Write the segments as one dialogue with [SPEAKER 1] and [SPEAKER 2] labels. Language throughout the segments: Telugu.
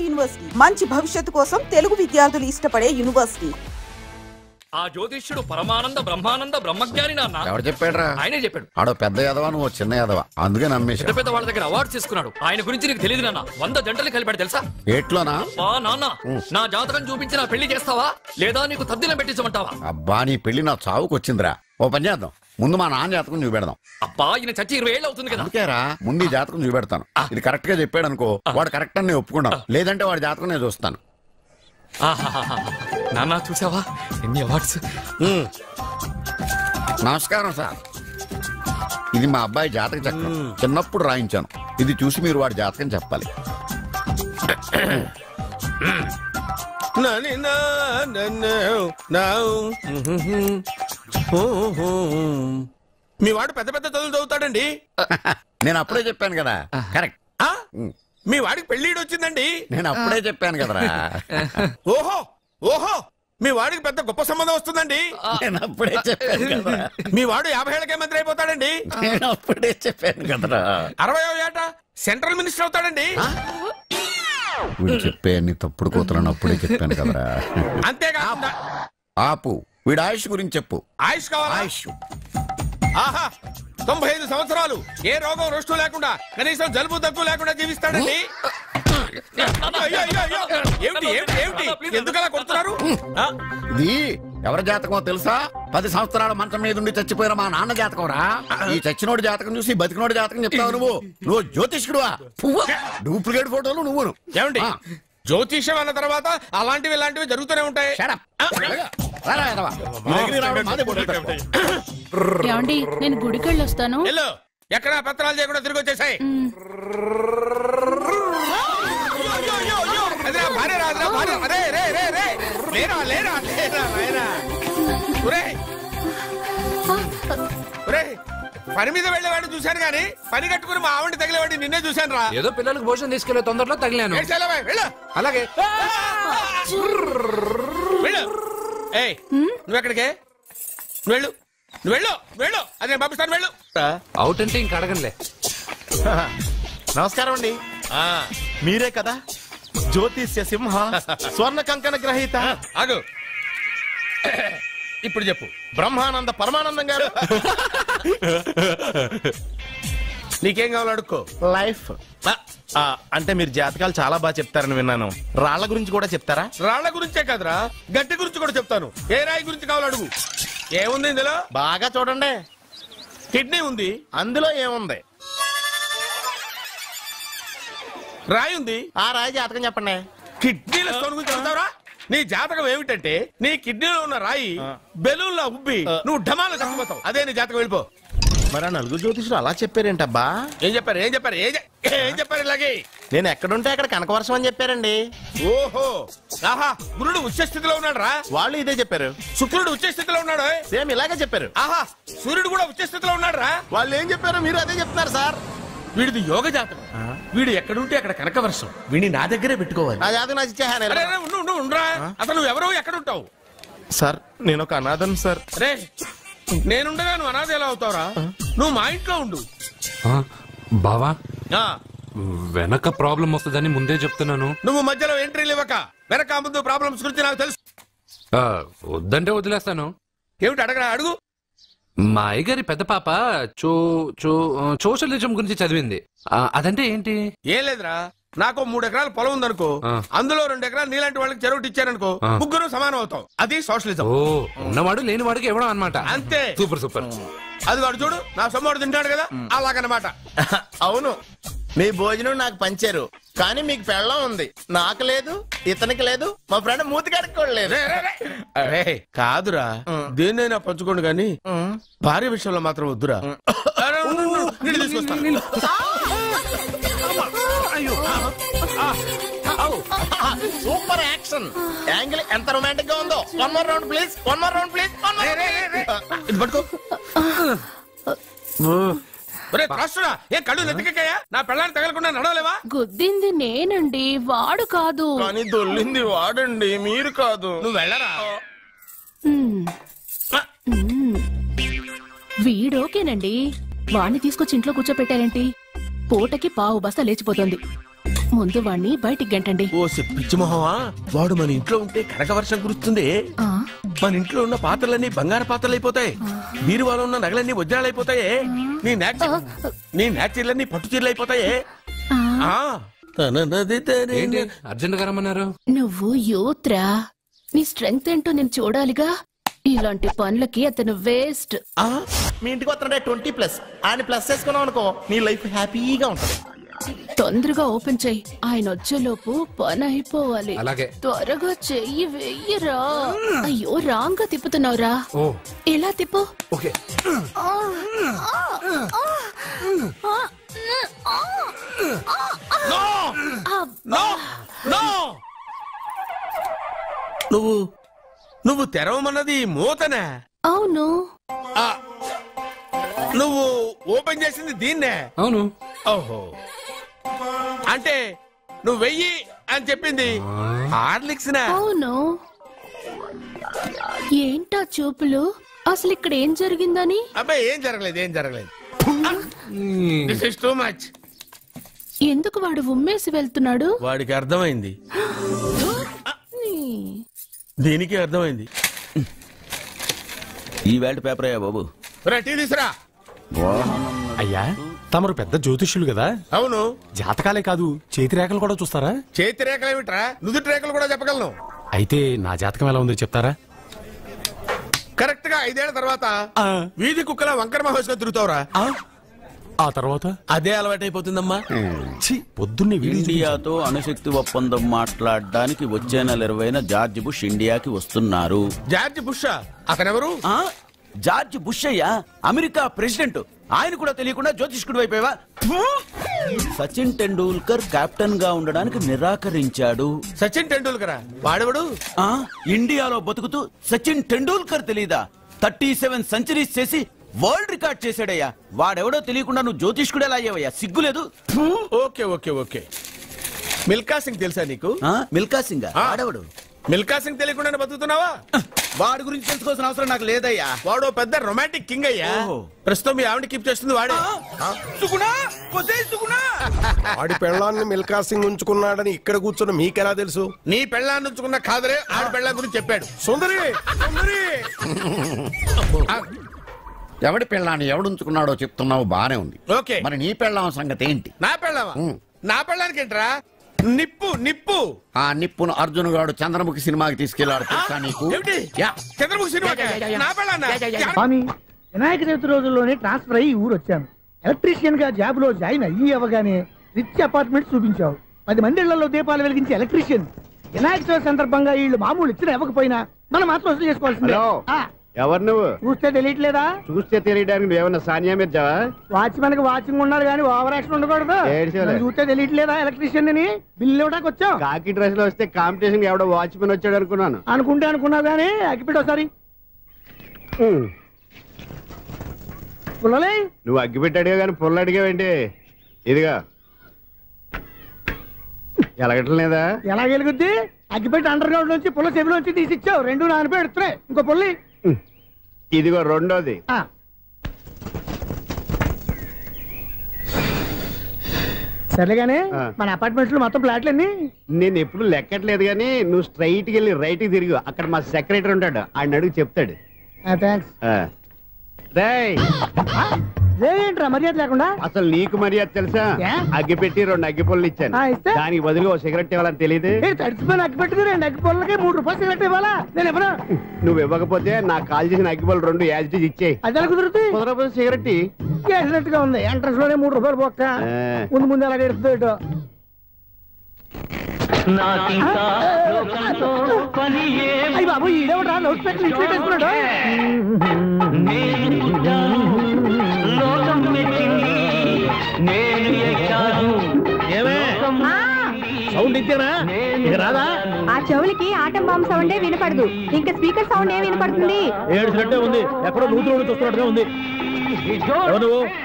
[SPEAKER 1] యూనివర్సిటీ మంచి భవిష్యత్తు కోసం తెలుగు విద్యార్థులు ఇష్టపడే యూనివర్సిటీ.
[SPEAKER 2] ఆ జ్యోతిష్యుడు పరమానంద బ్రహ్మానంద బ్రహ్మజ్ఞాని నాన్న.
[SPEAKER 3] ఎవరు చెప్పాడు?
[SPEAKER 2] ఆయనే చెప్పాడు.
[SPEAKER 3] ఆడో పెద్ద యాదవా, నువ్వు చిన్న యాదవా, అందుకే నమ్మేశా.
[SPEAKER 2] పెద్ద పెద్ద వాళ్ళ దగ్గర అవార్డు తీసుకున్నాడు. ఆయన గురించి నీకు తెలియదు నాన్న. 100 జంటలు కలిపాడు తెలుసా?
[SPEAKER 3] ఏట్లోనా?
[SPEAKER 2] నాన్న, నా జాతకం చూపించి నా పెళ్లి చేస్తావా లేదా నీకు తద్దిలం పెట్టించమంటావా?
[SPEAKER 3] అబ్బా, నీ పెళ్లి నా చావుకు వచ్చిందిరా. ఓ పని చేద్దాం, ముందు మా నాన్న జాతకం చూపెడదాం.
[SPEAKER 2] అబ్బా, ఈయన చచ్చి 20 ఏళ్ళు అవుతుంది కదా.
[SPEAKER 3] అందుకేరా ముందు ఈ జాతకం చూపెడతాను. ఇది కరెక్ట్ గా చెప్పాడు అనుకో, వాడు కరెక్ట్ అని ఒప్పుకున్నాను. లేదంటే వాడి జాతకం నేను చూస్తాను.
[SPEAKER 2] నాన్న చూసావా ఎన్ని అవార్డ్స్?
[SPEAKER 3] నమస్కారం సార్, ఇది మా అబ్బాయి జాతక చక్రం. చిన్నప్పుడు రాయించాను. ఇది చూసి మీరు వాడి జాతకం చెప్పాలి.
[SPEAKER 4] మీ వాడు పెద్ద పెద్ద చదువులు చదువుతాడండి.
[SPEAKER 3] నేను అప్పుడే చెప్పాను కదా. కరెక్ట్.
[SPEAKER 4] మీ వాడికి పెళ్లిడు వచ్చిందండి.
[SPEAKER 3] నేను అప్పుడే చెప్పాను కదరా.
[SPEAKER 4] ఓహో ఓహో, మీ వాడికి పెద్ద గొప్ప సంబంధం వస్తుందండి.
[SPEAKER 3] నేను అప్పుడే చెప్పాను కదా.
[SPEAKER 4] మీ వాడు 50 ఏళ్ళకే మంత్రి అయిపోతాడండి.
[SPEAKER 3] నేను అప్పుడే చెప్పాను కదరా.
[SPEAKER 4] 60వ ఏట సెంట్రల్ మినిస్టర్ అవుతాడండి.
[SPEAKER 3] వీడు చెప్పే అన్ని తప్పుడు కూతురని అప్పుడే చెప్పాను కదరా.
[SPEAKER 4] అంతేకాకుండా
[SPEAKER 3] ఆపు, వీడి ఆయుష్ గురించి చెప్పు.
[SPEAKER 4] ఆయుష్ కావాలా?
[SPEAKER 3] ఆయుష్
[SPEAKER 4] ఆహా, 95 సంవత్సరాలు ఏ రోగం రుష్టు లేకుండా, కనీసం జలుబు దగ్గు లేకుండా జీవిస్తాడండి. ఎందుకలా కొడుతున్నారు?
[SPEAKER 3] ఇది ఎవరి జాతకమో తెలుసా? 10 సంవత్సరాల మంచం మీద ఉండి చచ్చిపోయిన మా నాన్న జాతకం రా. ఈ చచ్చినోడి జాతకం చూసి బతికినోడి జాతకం చెప్తావు నువ్వు జ్యోతిష్కుడువా? డూప్లికేట్ ఫోటోలు నువ్వు.
[SPEAKER 4] ఏమండి, జ్యోతిష్యం అన్న తర్వాత అలాంటివి ఇలాంటివి జరుగుతూనే ఉంటాయి.
[SPEAKER 5] ఏమండి, నేను గుడికెళ్ళి వస్తాను.
[SPEAKER 4] ఎక్కడ పత్రాలు చేయకుండా తిరిగి వచ్చేసాయి. పని మీద వెళ్ళేవాడిని చూశాను గానీ పని కట్టుకుని మా ఆవిడ తగిలేవాడిని నిన్నే చూశాను రా.
[SPEAKER 2] ఏదో పిల్లలకు భోజనం తీసుకెళ్లే తొందరలో తగిలాను.
[SPEAKER 4] అలాగే నువ్వెక్కడికే? వెళ్ళు వెళ్ళు వెళ్ళు, అదే పంపిస్తాను, వెళ్ళు.
[SPEAKER 2] అవుట్ అంటే ఇంక అడగనులే.
[SPEAKER 6] నమస్కారం అండి. మీరే కదా జ్యోతిష్య సింహ స్వర్ణ కంకణ గ్రహీత?
[SPEAKER 4] ఆగు, ఇప్పుడు చెప్పు.
[SPEAKER 6] బ్రహ్మానంద పరమానందం గారు.
[SPEAKER 4] నీకేం కావాలో అడుక్కో.
[SPEAKER 6] లైఫ్ అంటే మీరు జాతకాలు చాలా బాగా చెప్తారని విన్నాను. రాళ్ల గురించి కూడా చెప్తారా?
[SPEAKER 4] రాళ్ల గురించే కదరా, గట్టి గురించి కూడా చెప్తాను. ఏ రాయి గురించి కావాలో అడుగు. ఏముంది ఇందులో?
[SPEAKER 6] బాగా చూడండి.
[SPEAKER 4] కిడ్నీ ఉంది.
[SPEAKER 6] అందులో ఏముంది?
[SPEAKER 4] రాయి ఉంది.
[SPEAKER 6] ఆ రాయి జాతకం చెప్పండి.
[SPEAKER 4] కిడ్నీల స్టోన్ గురించి చెప్తావరా? నీ జాతకం ఏమిటంటే నీ కిడ్నీలో ఉన్న రాయి బెలూన్లా ఉబ్బి నువ్వు ఢమాలు చచ్చిపోతావు. అదే నీ జాతకం, వెళ్ళిపో.
[SPEAKER 6] మరి ఆ నలుగురు జ్యోతిషులు అలా చెప్పారేంటబ్బా?
[SPEAKER 4] ఏం చెప్పారు? ఏం చెప్పారు? ఏం చెప్పారు? ఇలాగే
[SPEAKER 6] నేను ఎక్కడుంటే అక్కడ కనకవర్షం అని చెప్పారండి.
[SPEAKER 4] ఓహో, ఆహా, గురుడు ఉచ్చ స్థితిలో ఉన్నాడు రా.
[SPEAKER 6] వాళ్ళు ఇదే చెప్పారు.
[SPEAKER 4] శుక్రుడు ఉచ్చ స్థితిలో ఉన్నాడు.
[SPEAKER 6] సేమ్ ఇలాగే చెప్పారు.
[SPEAKER 4] ఆహా, సూర్యుడు కూడా ఉచ్చ స్థితిలో ఉన్నాడు రా.
[SPEAKER 6] వాళ్ళు ఏం చెప్పారు మీరు అదే చెప్తున్నారు సార్.
[SPEAKER 4] వీడిది యోగ జాతకం. వీడు ఎక్కడుంటే అక్కడ కనకవర్షం. వీడిని నా దగ్గరే పెట్టుకోవాలి.
[SPEAKER 6] నా జాతకం నాకు ఇచ్చేహాను.
[SPEAKER 4] ఉండరా, అసలు నువ్వెవరో ఎక్కడుంటావు?
[SPEAKER 6] సార్ నేను ఒక అనాథను సార్.
[SPEAKER 4] రే, నేనుండగా నువ్వు అనాథ ఎలా అవుతావురా? నువ్వు మా ఇంట్లో ఉండు.
[SPEAKER 7] బావా, వెనక ప్రాబ్లం వస్తుందని ముందే చెప్తున్నాను.
[SPEAKER 4] నువ్వు మధ్యలో ఎంట్రీలు ఇవ్వక. వెనక ముందు ప్రాబ్లమ్స్ గురించి నాకు తెలుసు.
[SPEAKER 7] వద్దంటే వదిలేస్తాను.
[SPEAKER 4] ఏమిటి అడగరా? అడుగు.
[SPEAKER 7] మా అయ్యగారి పెద్ద పాప సోషలిజం గురించి చదివింది. అదంటే ఏంటి?
[SPEAKER 4] ఏం లేదురా, నాకు 3 ఎకరాల పొలం ఉందనుకో, అందులో 2 ఎకరాలు నీలాంటి వాళ్ళకి చెరువు ఇచ్చారనుకో, ముగ్గురు సమానం అవుతాం. అది సోషలిజం.
[SPEAKER 7] ఓ, ఉన్నవాడు లేని వాడికి ఇవ్వడం అనమాట.
[SPEAKER 4] అంతే.
[SPEAKER 7] Super super.
[SPEAKER 4] అది వాడు చూడు, నా సొమ్మడు తింటాడు కదా, అలాగనమాట.
[SPEAKER 6] అవును, మీ భోజనం నాకు పంచారు, కానీ మీకు పెళ్ళం ఉంది, నాకు లేదు, ఇతనికి లేదు, మా ఫ్రెండ్ మూతిగారికి కూడా లేదు.
[SPEAKER 4] కాదురా, దేన్నైనా పంచుకోండి గాని భార్య విషయంలో మాత్రం వద్దురా.
[SPEAKER 6] సూపర్ యాక్షన్ యాంగిల్ ఎంత రొమాంటిక్ గా ఉందో. One more round please, one more round please.
[SPEAKER 4] ఇది పట్టుకో. ఏ కళ్ళు నెత్తికెక్కాయా? నా పెళ్ళాన్ని తగలకుండా నడవలేవా?
[SPEAKER 5] గుద్దింది నేనండి, వాడు కాదు.
[SPEAKER 6] కానీ దొల్లింది వాడండి, మీరు కాదు.
[SPEAKER 4] నువ్వు వెళ్ళరా.
[SPEAKER 5] వీడోకేనండి, వాణ్ణి తీసుకొచ్చి ఇంట్లో కూర్చోపెట్టారేంటి? పూటకి పావు బస్తా లేచిపోతుంది. ముందు వాణ్ణి బయటికి గంటండి.
[SPEAKER 4] ఓ పిచ్చి మొహమా, వాడు మన ఇంట్లో ఉంటే కనక వర్షం కురుస్తుంది. మన ఇంట్లో ఉన్న పాత్రలన్నీ బంగారు పాత్రలు అయిపోతాయి, బీరువాలో ఉన్న నగలన్నీ వజ్రాలు అయిపోతాయి, నీ నాచీర్లన్నీ పట్టు చీరలు అయిపోతాయి.
[SPEAKER 7] అర్జెంట్ గా రమ్మన్నారు.
[SPEAKER 5] నువ్వు యూత్రా, నీ స్ట్రెంగ్త్ ఏంటో నేను చూడాలిగా. ఇలాంటి పనులకి అతను వేస్ట్.
[SPEAKER 6] మీ ఇంటికి వస్తున్నాడే 20+ ఆయన ప్లస్ చేసుకున్నావు అనుకో, నీ లైఫ్ హ్యాపీగా ఉంటుంది.
[SPEAKER 5] తొందరగా ఓపెన్ చెయ్యి, ఆయన వచ్చేలోపు పని అయిపోవాలి.
[SPEAKER 7] అలాగే.
[SPEAKER 5] త్వరగా చెయ్యి వెయ్యరా. అయ్యో రాంగ్ గా తిప్పుతున్నావురా. ఎలా తిప్పు.
[SPEAKER 7] ఓకే.
[SPEAKER 4] నువ్వు తెరవమన్నది మూతనే.
[SPEAKER 5] అవును.
[SPEAKER 4] నువ్వు ఓపెన్ చేసింది దీన్నే.
[SPEAKER 7] అవును.
[SPEAKER 4] ఓహో, అంటే నువ్వు వెయ్యి అని చెప్పింది హార్లిక్స్.
[SPEAKER 5] అవును. ఏంటా చూపులు, అసలు ఇక్కడ ఏం జరిగిందని?
[SPEAKER 4] అబ్బాయి ఏం జరగలేదు. This is too much.
[SPEAKER 5] ఎందుకు వాడు ఉమ్మేసి వెళ్తున్నాడు?
[SPEAKER 4] వాడికి అర్థమైంది, దీనికి అర్థమైంది.
[SPEAKER 3] ఈ వేల్ట్ పేపర్ అయ్యా బాబు.
[SPEAKER 4] టీ తీసురా.
[SPEAKER 8] అయ్యా తమరు పెద్ద జ్యోతిష్యులు కదా.
[SPEAKER 4] అవును.
[SPEAKER 8] జాతకాలే కాదు, చేతి రేఖలు కూడా చూస్తారా?
[SPEAKER 4] చేతి రేఖలు ఏమిట్రా, నుదుటి రేఖలు కూడా చెప్పగలను.
[SPEAKER 8] అయితే నా జాతకం ఎలా ఉందో చెప్తారా?
[SPEAKER 4] కరెక్ట్ గా 5 ఏళ్ల తర్వాత వీధి కుక్కల వంకర మహేష్గా తిరుగుతావురా.
[SPEAKER 8] ఆ తర్వాత
[SPEAKER 4] అదే అలవాటైపోతుందమ్మా.
[SPEAKER 8] పొద్దున్నే
[SPEAKER 3] ఇండియాతో అణుశక్తి ఒప్పందం మాట్లాడడానికి వచ్చే నెల 20న జార్జ్ బుష్ ఇండియాకి వస్తున్నారు.
[SPEAKER 4] జార్జ్ బుషా? అతనెవరు?
[SPEAKER 3] జార్జ్ బుష్ అయ్యా, అమెరికా ప్రెసిడెంట్. ఆయన కూడా తెలియకుండా జ్యోతిష్కుడు వైపోయావా? సచిన్ టెండూల్కర్ కెప్టెన్ గా ఉండడానికి నిరాకరించాడు.
[SPEAKER 4] సచిన్ టెండూల్కర్ వాడెవడు?
[SPEAKER 3] ఇండియాలో బతుకుతూ సచిన్ టెండూల్కర్ తెలీదా? 37 సెంచరీస్ చేసి వరల్డ్ రికార్డ్ చేశాడయ్యా. వాడెవడో తెలియకుండా నువ్వు జ్యోతిష్కుడు ఎలా అయ్యావయ్యా? సిగ్గులేదు.
[SPEAKER 4] Okay okay okay. Milkha Singh తెలుసా నీకు?
[SPEAKER 3] మిల్కా సింగ్ వాడెవడు?
[SPEAKER 4] మిల్కా సింగ్ తెలియకుండా బతుకుతున్నావా?
[SPEAKER 3] వాడి గురించి తెలుసుకోవాల్సిన అవసరం నాకు లేదయ్యా.
[SPEAKER 4] వాడు పెద్ద రొమాంటిక్ కింగ్ అయ్యా. ప్రస్తుతం మీ ఆవిడ కీప్ చేస్తుంది వాడే.
[SPEAKER 9] వాడి పెళ్ళాన్ని మిల్కా సింగ్ ఉంచుకున్నాడని ఇక్కడ కూర్చున్న మీకెలా తెలుసు?
[SPEAKER 4] నీ పెళ్ళాన్ని ఉంచుకున్న కాదరే ఆడి పెళ్ళాం గురించి చెప్పాడు.
[SPEAKER 9] సుందరి
[SPEAKER 3] ఎవడి పెళ్ళాన్ని ఎవడుంచుకున్నాడో చెప్తున్నావు, బానే ఉంది.
[SPEAKER 4] ఓకే,
[SPEAKER 3] మరి నీ పెళ్ళాం సంగతి ఏంటి?
[SPEAKER 4] నా పెళ్ళావా? నా పెళ్ళానికి ఏంట్రా? నిప్పు నిప్పు.
[SPEAKER 3] ఆ నిప్పును అర్జున్ గాడు చంద్రముఖి సినిమాకి తీసుకెళ్లాడు తెలుసా నీకు?
[SPEAKER 4] చంద్రముఖి సినిమా నా పెళ్ళాన్నా?
[SPEAKER 10] వినాయక చవితి రోజుల్లోనే ట్రాన్స్ఫర్ అయ్యి ఊరు వచ్చాను. ఎలక్ట్రీషియన్ గా జాబ్ లో జాయిన్ అయ్యి అవగానే రిచ్ అపార్ట్మెంట్ చూపించావు. 10 మంది ఇళ్లలో దీపాలు వెలిగించే ఎలక్ట్రీషియన్. వినాయక చవితి సందర్భంగా వీళ్ళు మామూలు ఇచ్చిన ఇవ్వకపోయినా మనం మాత్రం వసూలు చేసుకోవాల్సిందే.
[SPEAKER 11] ఎవరు నువ్వు?
[SPEAKER 10] చూస్తే తెలియట్లేదా?
[SPEAKER 11] చూస్తే తెలియడానికి నువ్వేమన్నా సానియా మీర్జావా?
[SPEAKER 10] వాచ్మెన్ కి వాచింగ్ ఉండాలి కానీ ఓవర్ యాక్షన్ ఉండకూడదు. చూస్తే తెలియట్లేదా ఎలక్ట్రీషియన్ అని? బిల్లు ఇవ్వడానికి వచ్చాం.
[SPEAKER 11] కాకి డ్రెస్ లో వస్తే కాంపిటీషన్ ఎవడో వాచ్మెన్ వచ్చాడు అనుకున్నాను.
[SPEAKER 10] అనుకుంటే అనుకున్నావు కానీ అగ్గిపెట్టి ఒకసారి. పుల్లలే
[SPEAKER 11] నువ్వు అగ్గిపెట్టి అడిగా కానీ పుల్ల అడిగావేంటి? ఇదిగా ఎలగటం లేదా?
[SPEAKER 10] ఎలా వెలుగుద్ది? అగ్గిపెట్టి అండర్ గ్రౌండ్ నుంచి పుల్ల చెవిలోంచి తీసిచ్చావు. 2 నానిపోయి ఎడుతున్నాయి. ఇంకో పుల్లి
[SPEAKER 11] ఇదిగో రెండోది.
[SPEAKER 10] సరేగానే మన అపార్ట్మెంట్ లో మొత్తం ఫ్లాట్లు అన్ని
[SPEAKER 11] నేను ఎప్పుడు లెక్కట్లేదు కానీ నువ్వు స్ట్రైట్ కి వెళ్ళి రైట్ కి తిరిగి అక్కడ మా సెక్రటరీ ఉంటాడు, ఆయన అడుగు చెప్తాడు.
[SPEAKER 10] ఏంట్రా మర్యాద లేకుండా?
[SPEAKER 11] అసలు నీకు మర్యాద తెలుసా? అగ్గి పెట్టి 2 అగ్గి పుల్లలు ఇచ్చాను, దానికి బదులు ఓ సిగరెట్ ఇవ్వాలని తెలియదు.
[SPEAKER 10] తడిచిపోయిన అగ్గి పెట్టి 2 అగ్గి పుల్లకి 3 రూపాయలు సిగరెట్ ఇవ్వాలా? నేను ఇవ్వను.
[SPEAKER 11] నువ్వు ఇవ్వకపోతే నాకు కాల్ చేసిన అగ్గి పుల్ల 2 యాజిటీస్ ఇచ్చేయి.
[SPEAKER 10] అది ఎలా కుదురుతుంది?
[SPEAKER 11] కుదరకపోతే సిగరెట్
[SPEAKER 10] చేసినట్టుగా ఉంది. ఎంట్రన్స్ లోనే 3 రూపాయలు పోక్క. ముందు ముందు అలాగే ఎడుతుంది. అయ్యి బాబు ఈడేవడా లౌడ్ స్పీకర్ ఇంట్లో వేసుకున్నాడు.
[SPEAKER 9] సౌండ్ ఇచ్చానా? ఇక రాదా?
[SPEAKER 12] ఆ చెవులకి ఆటం బాంబు సౌండే వినపడదు, ఇంకా స్పీకర్ సౌండ్ ఏ వినపడుతుంది?
[SPEAKER 9] ఏడ్చినట్టే ఉంది, ఎక్కడో నూతులు చూస్తున్నట్టుగా ఉంది.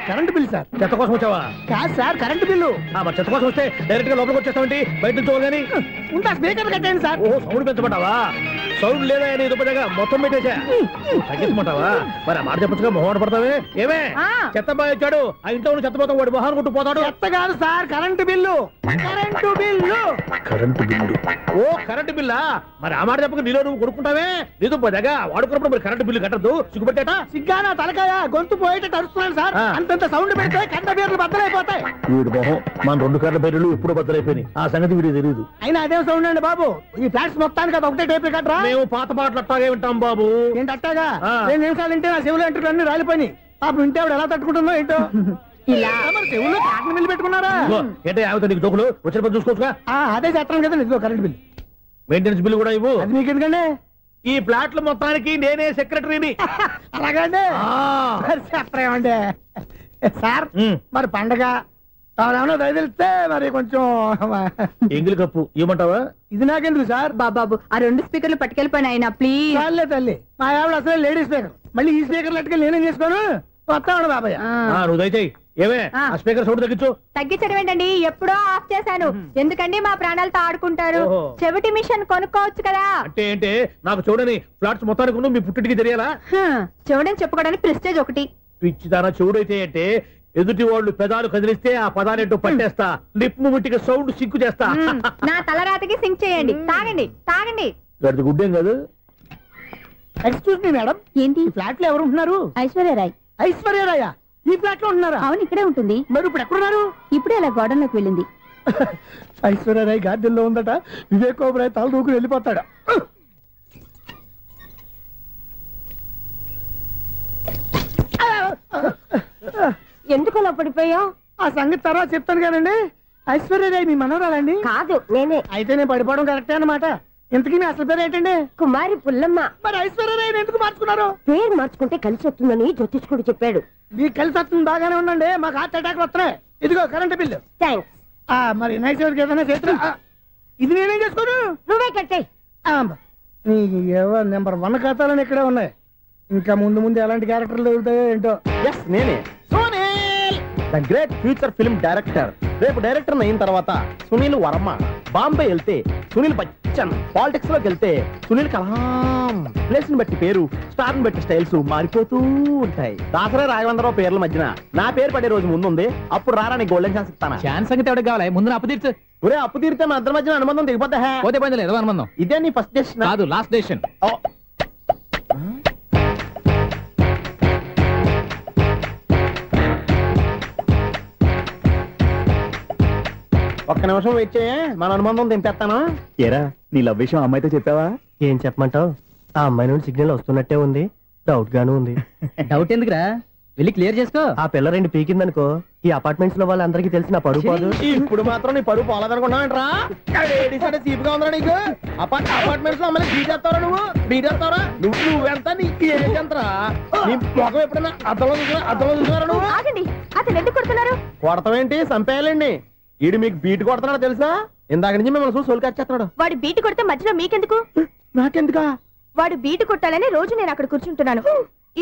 [SPEAKER 10] Current bill sir. చెత్త కోసం వచ్చావా? కాదు సార్, కరెంట్ బిల్లు. మరి చెత్త కోసం వస్తే డైరెక్ట్ గా లోపలికి వచ్చేస్తామంటే బయట నుంచి కానీ ఉంటా. స్పీకర్ కట్టండి సార్. ఓ సౌండ్ పెంచమంటావా? సౌండ్ లేదా నీ దుప్పటగా మొత్తం పెట్టేసా. తగ్గించమంటావా? మరి ఆ మాట చెప్పచ్చుగా మొహమాట పడతావే. ఏమే చెత్త బాగా వచ్చాడు, ఆ ఇంట్లో ఉన్న చెత్త పోతాం, వాడు మొహాన్ కొట్టు పోతాడు. చెత్త కాదు sir, current bill. Current bill. Current bill. ఓ కరెంటు బిల్లా? మరి ఆ మాట చెప్పక నీలో నువ్వు కొడుకుంటావే. నీ దుప్పటగా వాడుకున్నప్పుడు మరి కరెంటు బిల్లు కట్టద్దు. సిగ్గుపెట్టేట సిగ్గానా తలకాయ గొంతు పోయేటట్టు అరుస్తున్నాను సార్. అంతంత సౌండ్ పెడితే కంట బీర్లు బద్దలైపోతాయి. వీడు మొహం మన 2 కర్ల బీర్లు ఎప్పుడో బద్దలైపోయినాయి. ఆ సంగతి వీడికి తెలియదు. అయినా అదే సౌండ్ అండి బాబు. ఈ ఫ్లాట్స్ మొత్తానికి అది ఒకటే టైప్ కట్టరా? మేము పాత పాటలు అట్టాగే వింటాం బాబు. ఏంటి అట్టాగా? 2 నిమిషాలు వింటే నా చెవులు ఎంట్రులు అన్ని రాలిపోయినాయి. పాపం వింటే ఆవిడ ఎలా తట్టుకుంటుందో ఏంటో. ఇలా మరి చెవుల్లో కాటన్ బిల్లు పెట్టుకున్నారా? ఏంటో యావతో నీకు జోకులు వచ్చిన పని చూసుకోవచ్చుగా. అదే చేస్తాను కదా. ఇదిగో కరెంట్ బిల్, మెయింటెనెన్స్ బిల్లు కూడా ఇవ్వు. అది మీకు ఎందుకండి? ఈ ఫ్లాట్ల మొత్తానికి నేనే సెక్రటరీని. అలాగండి. చెప్పరేమండి సార్. మరి పండగ ఏమన్నా దయదలిస్తే మరి కొంచెం ఎంగిలి కప్పు ఇవ్వమంటావా? ఇది నాకెందుకు సార్?
[SPEAKER 12] బాబాబు ఆ 2 స్పీకర్లు పట్టుకెళ్ళిపోయిన ఆయన ప్లీజ్.
[SPEAKER 10] చాలే తల్లి, మా ఆవిడ అసలే లేడీ స్పీకర్. మళ్ళీ ఈ స్పీకర్లు అట్టుకెళ్ళి నేనేం చేసుకోను? వస్తాడు బాబాయ్. నువ్వు దయచేయి. ఏమే ఆ స్పీకర్ సౌండ్ తగ్గించు.
[SPEAKER 12] తగ్గించడం ఏంటండి, ఎప్పుడో ఆఫ్ చేశాను. ఎందుకండి మా ప్రాణాలతో ఆడుకుంటారు? చెవిటి మిషన్ కొనుక్కోవచ్చు కదా.
[SPEAKER 10] అంటే ఏంటి? నాకు చూడని ఫ్లాట్స్ మొత్తానికి మీ పుట్టింటికి తెలియాలా?
[SPEAKER 12] చెవుడని చెప్పుకోవడానికి ప్రెస్టేజ్ ఒకటి.
[SPEAKER 10] పిచ్చిదానా చెవుడైతే అంటే ఎదుటి వాళ్ళు పెదాలు కదిలిస్తే ఆ పదాలేంటో పట్టేస్తా. లిప్ ముట్టికి సౌండ్ సింకు చేస్తా.
[SPEAKER 12] నా తలరాతకి సింక్ చేయండి. తాగండి తాగండి.
[SPEAKER 10] గడిది గుడ్డేం కాదు. ఎక్స్క్యూజ్ మీ మేడం, ఏంటి ఫ్లాట్ లో ఎవరు ఉంటున్నారు?
[SPEAKER 12] ఐశ్వర్యరాయ్.
[SPEAKER 10] ఐశ్వర్యరాయ ఈ ఫ్లాట్ లో ఉంటున్నారా?
[SPEAKER 12] అవును, ఇక్కడే ఉంటుంది.
[SPEAKER 10] మరి ఇప్పుడు ఎక్కడున్నారు?
[SPEAKER 12] ఇప్పుడే అలా గార్డెన్ లోకి వెళ్ళింది.
[SPEAKER 10] ఐశ్వర్యరాయ్ గార్డెన్ లో ఉందట. వివేక్ ఓబరాయ్ తల దూకుని వెళ్ళిపోతాడు.
[SPEAKER 12] ఎందుకు అలా పడిపోయావు?
[SPEAKER 10] ఆ సంగతి తర్వాత చెప్తాను కానండి. ఐశ్వర్యరాయ్ మీ మనవరాలండి?
[SPEAKER 12] కాదు, నేనే.
[SPEAKER 10] అయితే నేను పడిపోవడం కరెక్టే అన్నమాట. ఇంతకీ మీ అసలు పేరు ఏంటండి?
[SPEAKER 12] కుమారి పుల్లమ్మ.
[SPEAKER 10] మరి ఐశ్వర్యరాయ్ ఎందుకు మార్చుకున్నారు?
[SPEAKER 12] పేరు మార్చుకుంటే కలిసి వస్తుందని జ్యోతిష్కుడు చెప్పాడు.
[SPEAKER 10] మీకు కలిసి వస్తుంది, బాగానే ఉండండి. మాకు హార్ట్ అటాక్ వస్తున్నాయి. ఇదిగో కరెంట్ బిల్లు.
[SPEAKER 12] థ్యాంక్స్.
[SPEAKER 10] మరి నైట్ ఏదైనా చేతులు ఇది నేనేం చేసుకోను?
[SPEAKER 12] నువ్వే కట్టే.
[SPEAKER 10] నెంబర్ 1 ఖాతాలని ఇక్కడే ఉన్నాయి. ఇంకా ముందు ముందు ఎలాంటి క్యారెక్టర్లు దొరుకుతాయో ఏంటో. నేనే the great future film director. రేపు డైరెక్టర్ అయిన తర్వాత సునీల్ వర్మ. బాంబే వెళ్తే సునీల్ బచ్చన్. పాలిటిక్స్ లోకి వెళ్తే సునీల్ కలాం. ప్లేస్ ని బట్టి పేరు, స్టార్ ని బట్టి స్టైల్స్ మారిపోతూ ఉంటాయి. దాసరా రాఘవేంద్రరావు పేర్ల మధ్యన నా పేరు పడే రోజు ముందుంది. అప్పుడు రారా నీ గోల్డెన్ ఛాన్స్ ఇస్తాను. ఛాన్స్ సంగతి ఎవరికి కావాలి? ముందు అప్పు తీర్చు. ఒరే అప్పు తీరితే మన ఇద్దరి మధ్యన అనుబంధం దిగిపోతా. పోతే పోయింది లేదు అనుబంధం. ఇదే నీ ఫస్ట్ డెసిషన్ కాదు, లాస్ట్ డెసిషన్. ఒక్క నిమిషం వెయిట్ చేయ, మన అనుబంధం దింపేస్తాను.
[SPEAKER 6] ఏరా నీ లవ్ విషయం అమ్మాయితో చెప్పావా?
[SPEAKER 10] ఏం చెప్పమంటావు? ఆ అమ్మాయి నుండి సిగ్నల్ వస్తున్నట్టే ఉంది. డౌట్ గాను ఉంది. డౌట్ ఎందుకురా, వెళ్ళి క్లియర్ చేసుకో. ఆ పిల్ల 2 పీకిందనుకో, ఈ అపార్ట్మెంట్స్ లో వాళ్ళందరికీ తెలిసిన పరువు పోదు. ఇప్పుడు మాత్రం నీ పరువు పోలేదనుకున్నావేంట్రా? సీపుగా ఉందా నీకు? అపార్ట్మెంట్స్ లో అమ్మాయి బీటేస్తావరా? బీటేస్తావరా? నువ్వెంత నీకు ఏంటంతరా? నీ మొఖం ఎప్పుడైనా అర్థంలో చూసారా నువ్వు?
[SPEAKER 12] అతను ఎందుకు కొడుతున్నారు?
[SPEAKER 10] కొడతావేంటి? చంపేయాలండి. ఈడు మీకు బీట్ కొడుతున్నాడు తెలుసా? ఇందాక నుంచి మిమ్మల్ని చూసి సోల్ కచ్చేస్తున్నాడు.
[SPEAKER 12] వాడు బీటు కొడితే మధ్యలో మీకెందుకు?
[SPEAKER 10] నాకెందుకా?
[SPEAKER 12] వాడు బీటు కొట్టాలని రోజు నేను అక్కడ కూర్చుంటున్నాను.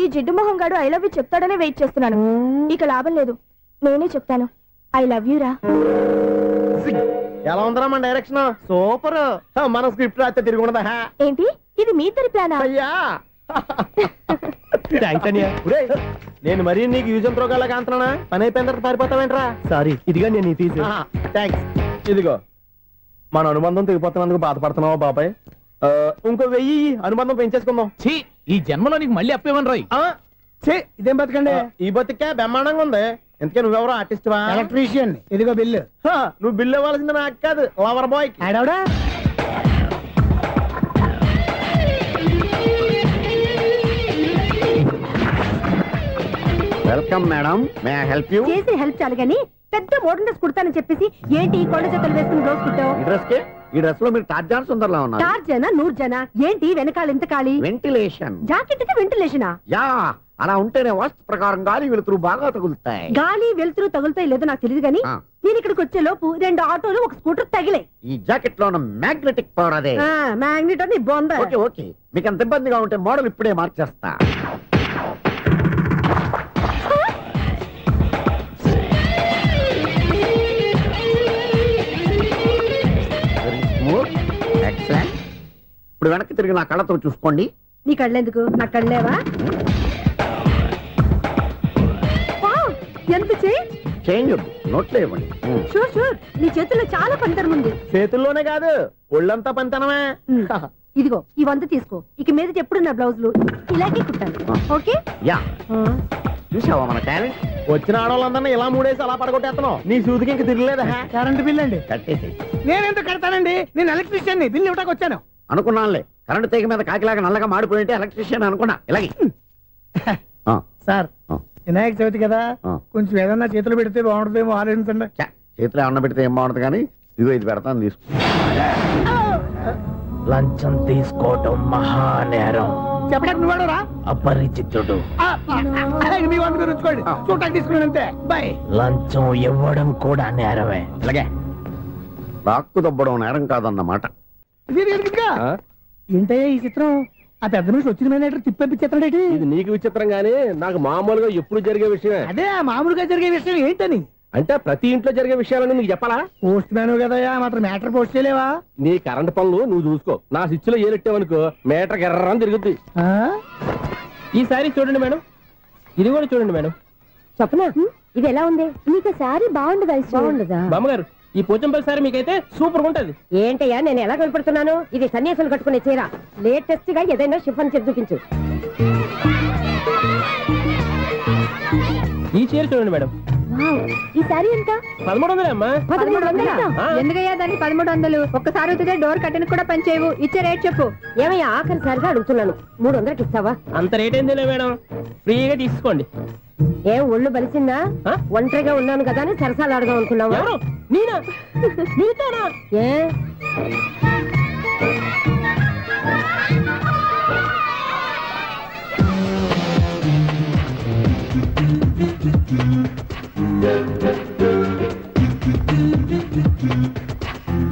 [SPEAKER 12] ఈ జిడ్డు మొహం గాడు ఐ లవ్ యూ చెప్తాడనే వెయిట్ చేస్తున్నాను. ఇక లాభం లేదు, నేనే చెప్తాను. ఐ లవ్ యూ రా.
[SPEAKER 10] ఎలా ఉందరా మన డైరెక్షన్? సూపర్. మన స్క్రిప్ట్ రాస్తే తిరిగి ఉండదా?
[SPEAKER 12] ఏంటి ఇది మీ ఇద్దరి ప్లానా?
[SPEAKER 10] అయ్యా థ్యాంక్స్ అనియా. నేను మరీ నీకు యూజ్ ఎంతో గల కాంతనా? పని అయిపోయిన తర్వాత పారిపోతావేంట్రా? సారీ, ఇదిగా నేను తీసి. థ్యాంక్స్. ఇదిగో మన అనుబంధం తెగిపోతున్నందుకు బాధపడుతున్నావా బాబాయ్? ఇంకో 1000 అనుబంధం పెంచేసుకుందాం.
[SPEAKER 13] ఈ జన్మలో నీకు మళ్ళీ అప్పేమని రాయి.
[SPEAKER 10] ఇదేం బతకండి? ఈ బతికే బ్రహ్మాండంగా ఉంది. ఎందుకే నువ్వెవరో ఆర్టిస్ట్ వా? ఎలక్ట్రీషియన్. ఇదిగో బిల్లు. నువ్వు బిల్లు ఇవ్వాల్సింది నాకు కాదు, లవర్ బాయ్. ఆడవడా?
[SPEAKER 3] Welcome madam, may I help you?
[SPEAKER 12] చేసి హెల్ప్ చాలు గానీ పెద్ద మోడల్ డ్రెస్ కుడతానని చెప్పేసి ఏంటి కొండ జతలు వేసుకుని రోజు కుట్టావు?
[SPEAKER 3] ఈ డ్రెస్ లో మీరు టార్జాన్ సుందర్లా ఉన్నారు.
[SPEAKER 12] టార్జనా నూర్జనా? ఏంటి వెనకాల ఎంత ఖాళీ?
[SPEAKER 3] వెంటిలేషన్.
[SPEAKER 12] జాకెట్ కి వెంటిలేషనా?
[SPEAKER 3] యా, అలా ఉంటేనే వాస్తు ప్రకారం గాలి వెలుతురు బాగా తగులుతాయి.
[SPEAKER 12] గాలి వెలుతురు తగులుతాయి లేదో నాకు తెలియదు గానీ నేను ఇక్కడికి వచ్చే లోపు 2 ఆటోలు 1 స్కూటర్ తగిలే.
[SPEAKER 3] ఈ జాకెట్ లో ఉన్న మ్యాగ్నెటిక్ పవర్ అదే.
[SPEAKER 12] మ్యాగ్నెట్ అని బొంద.
[SPEAKER 3] ఓకే ఓకే, మీకు అంత ఇబ్బందిగా ఉంటే మోడల్ ఇప్పుడే మార్చేస్తా. ఎక్సలెంట్. ఇప్పుడు వెనక్కి తిరిగి నా కళ్ళతో చూసుకోండి.
[SPEAKER 14] నీ కళ్ళెందుకు? నా కళ్ళేవా? ఎంత
[SPEAKER 3] చేంజ్ నోట్లో ఇవ్వండి.
[SPEAKER 14] Sure sure. నీ చేతుల్లో చాలా పనితనం ఉంది.
[SPEAKER 6] చేతుల్లోనే కాదు ఒళ్ళంతా పనితనమే.
[SPEAKER 14] ఇదిగో ఈ 100 తీసుకో. ఇక మీద ఎప్పుడు నా బ్లౌజులు ఇలాగే కుట్టాను. ఓకే?
[SPEAKER 3] యా. చూసావా మన టాలెంట్?
[SPEAKER 6] వచ్చిన ఆడవాళ్ళందరినీ ఇలా మూడేసి అలా పడగొట్టేస్తున్నావు. నీ సూదికి ఇంక తిరగలేదా?
[SPEAKER 10] కరెంట్ బిల్ అండి.
[SPEAKER 3] కట్టేసి.
[SPEAKER 10] నేనెందుకు కడతానండి? నేను ఎలక్ట్రీషియన్ ని. బిల్లు ఇవ్వడానికి వచ్చాను.
[SPEAKER 3] అనుకున్నానులే, కరెంట్ తీగ మీద కాకిలాగా నల్లగా మాడిపోయింటే ఎలక్ట్రీషియన్ అనుకున్నా. ఇలాగే
[SPEAKER 10] సార్, వినాయక చవితి కదా, కొంచెం ఏదన్నా చేతులు పెడితే బాగుంటుందేమో ఆలోచించండి.
[SPEAKER 3] చేతిలో ఏమన్నా పెడితే ఏం బాగుంటుంది కానీ ఇదిగో ఇది పెడతాను, తీసుకో.
[SPEAKER 6] లంచం తీసుకోవటం మహానేరం.
[SPEAKER 10] చెప్పడానికి నువ్వాడరా?
[SPEAKER 6] అపరిచితుడు.
[SPEAKER 10] మీ వంద మీరు ఉంచుకోండి, చూడటానికి తీసుకున్నాను అంతే. బాయ్.
[SPEAKER 6] లంచం ఇవ్వడం కూడా నేరమే.
[SPEAKER 3] అలాగే రాక్కు దబ్బడం నేరం కాదన్నమాట.
[SPEAKER 10] ఏంటయ్యా ఈ చిత్రం? ఆ పెద్ద మనిషి వచ్చిన మేనేటర్ తిప్పించేస్తాడేటి?
[SPEAKER 4] ఇది నీకు విచిత్రం గానీ నాకు మామూలుగా ఎప్పుడు జరిగే విషయమే.
[SPEAKER 10] అదే మామూలుగా జరిగే విషయం ఏంటని?
[SPEAKER 4] అంటే ప్రతి ఇంట్లో జరిగే విషయాలని నీకు చెప్పాలా?
[SPEAKER 10] పోస్ట్ మ్యాన్ కదయ్యా, మాత్రం మ్యాటర్ పోస్ట్ చేయలేవా?
[SPEAKER 4] నీ కరెంట్ పనులు నువ్వు చూసుకో. నా స్విచ్ లో ఏలెట్టావనుకో మీటర్ ఎర్రని తిరుగుద్ది.
[SPEAKER 13] ఈసారి చూడండి మేడం, ఇది కూడా చూడండి మేడం.
[SPEAKER 14] చెప్పనా? ఇది ఎలా ఉంది? నీకు సారీ బాగుండదా? బాగుండదా
[SPEAKER 13] బామ్మగారు? ఈ పోచంపల్లి సారీ మీకైతే సూపర్ ఉంటది.
[SPEAKER 14] ఏంటయ్యా నేను ఎలా కనపడుతున్నాను? ఇది సన్యాసులు కట్టుకునే చీర. లేటెస్ట్ గా ఏదైనా షిఫన్ చేసి చూపించు.
[SPEAKER 13] ఈ చీర చూడండి మేడం.
[SPEAKER 14] ఈ సారీ ఎంత?
[SPEAKER 13] 1300 అమ్మా.
[SPEAKER 14] 1300? ఎందుకయ్యా దానికి 1300? ఒక్కసారి అవుతుందే డోర్ కట్టెను కూడా పనిచేయవు. ఇచ్చే రేట్ చెప్పు. ఏమయ్యా ఆఖరిసారిగా అడుగుతున్నాను, 300కి ఇస్తావా?
[SPEAKER 13] అంత రేట్ ఏందిలే మేడం, ఫ్రీగా తీసుకోండి.
[SPEAKER 14] ఏం ఒళ్ళు బలిసిందా? ఒంటరిగా ఉన్నాను కదా అని సరసాలు అడగా అనుకున్నావా?
[SPEAKER 13] నేనా? నీతోనా?
[SPEAKER 14] ఏ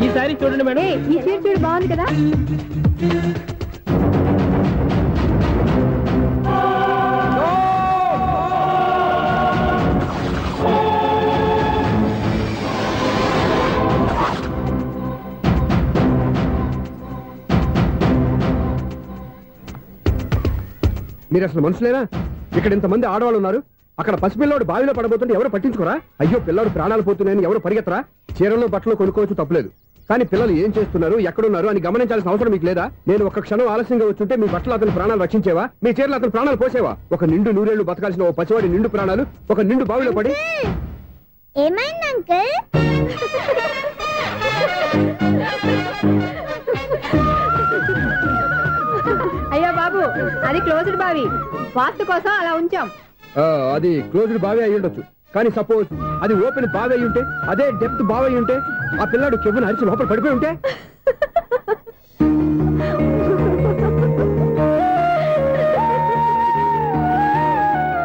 [SPEAKER 13] ఈ సారీ చూడండి మేడం.
[SPEAKER 14] ఈ చీర చూడు, బాగుంది కదా?
[SPEAKER 11] మీరు అసలు మనుషులేనా? ఇక్కడ ఇంతమంది ఆడవాళ్ళు ఉన్నారు, అక్కడ పసిపిల్లాడు బావిలో పడబోతుంటే ఎవరు పట్టించుకోరా? అయ్యో పిల్లాడు ప్రాణాలు పోతున్నాయని ఎవరు పరిగెత్తరా? చీరలో బట్టలు కొనుక్కోవచ్చు, తప్పలేదు. కానీ పిల్లలు ఏం చేస్తున్నారు, ఎక్కడున్నారు అని గమనించాల్సిన అవసరం మీకు లేదా? నేను ఒక్క క్షణం ఆలస్యంగా వచ్చుంటే మీ బట్టలు అతని ప్రాణాలు రక్షించేవా? మీ చీరలు అతని ప్రాణాలు పోసేవా? ఒక నిండు నూరేళ్లు బతకాల్సిన ఓ పసివాడి నిండు ప్రాణాలు ఒక నిండు బావిలో పడి.
[SPEAKER 12] ఏమైంది అంకుల్?
[SPEAKER 14] అయ్యో బాబు, అది క్లోజ్డ్ బావి, వాస్తు కోసం అలా ఉంచాం.
[SPEAKER 11] అది క్లోజ్డ్ బావి అయి ఉండొచ్చు, కానీ సపోజ్ అది ఓపెన్ బావి అయి ఉంటే, అదే డెప్త్ బావి అయి ఉంటే, ఆ పిల్లాడు కెవ్వును అరిచి లోపల పడిపోయి ఉంటే?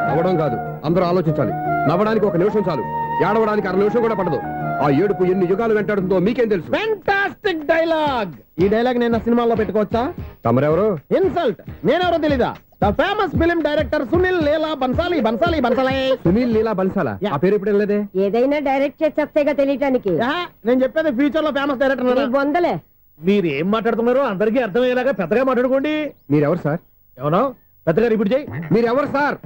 [SPEAKER 11] నవ్వడం కాదు, అందరూ ఆలోచించాలి. నవ్వడానికి 1 నిమిషం చాలు, ఏడవడానికి 1/2 నిమిషం కూడా పడదు. ఆ ఏడుపు ఎన్ని యుగాలు వెంటాడుతుందో మీకేం తెలుసు?
[SPEAKER 6] Fantastic dialogue. ఈ డైలాగ్ నేను సినిమాలో పెట్టుకోవచ్చా?
[SPEAKER 11] తమరెవరు?
[SPEAKER 6] ఇన్సల్ట్. నేనెవరో తెలీదా? The famous film director Sunil Leela Bhansali.
[SPEAKER 11] Sunil Leela బన్సాలా? ఆ పేరు ఇప్పుడు లేదే.
[SPEAKER 14] ఏదైనా డైరెక్ట్ చేసేస్తేగా తెలియటానికి.
[SPEAKER 6] నేను చెప్పేది ఫ్యూచర్ లో ఫేమస్ డైరెక్టర్.
[SPEAKER 14] బొందలే.
[SPEAKER 6] మీరు ఏం మాట్లాడుతున్నారో అందరికీ అర్థమయ్యేలాగా పెద్దగా మాట్లాడుకోండి.
[SPEAKER 11] మీరెవరు సార్?
[SPEAKER 6] ఎవరో పెద్దగా రిపీట్ చేయి.
[SPEAKER 11] మీరెవరు సార్?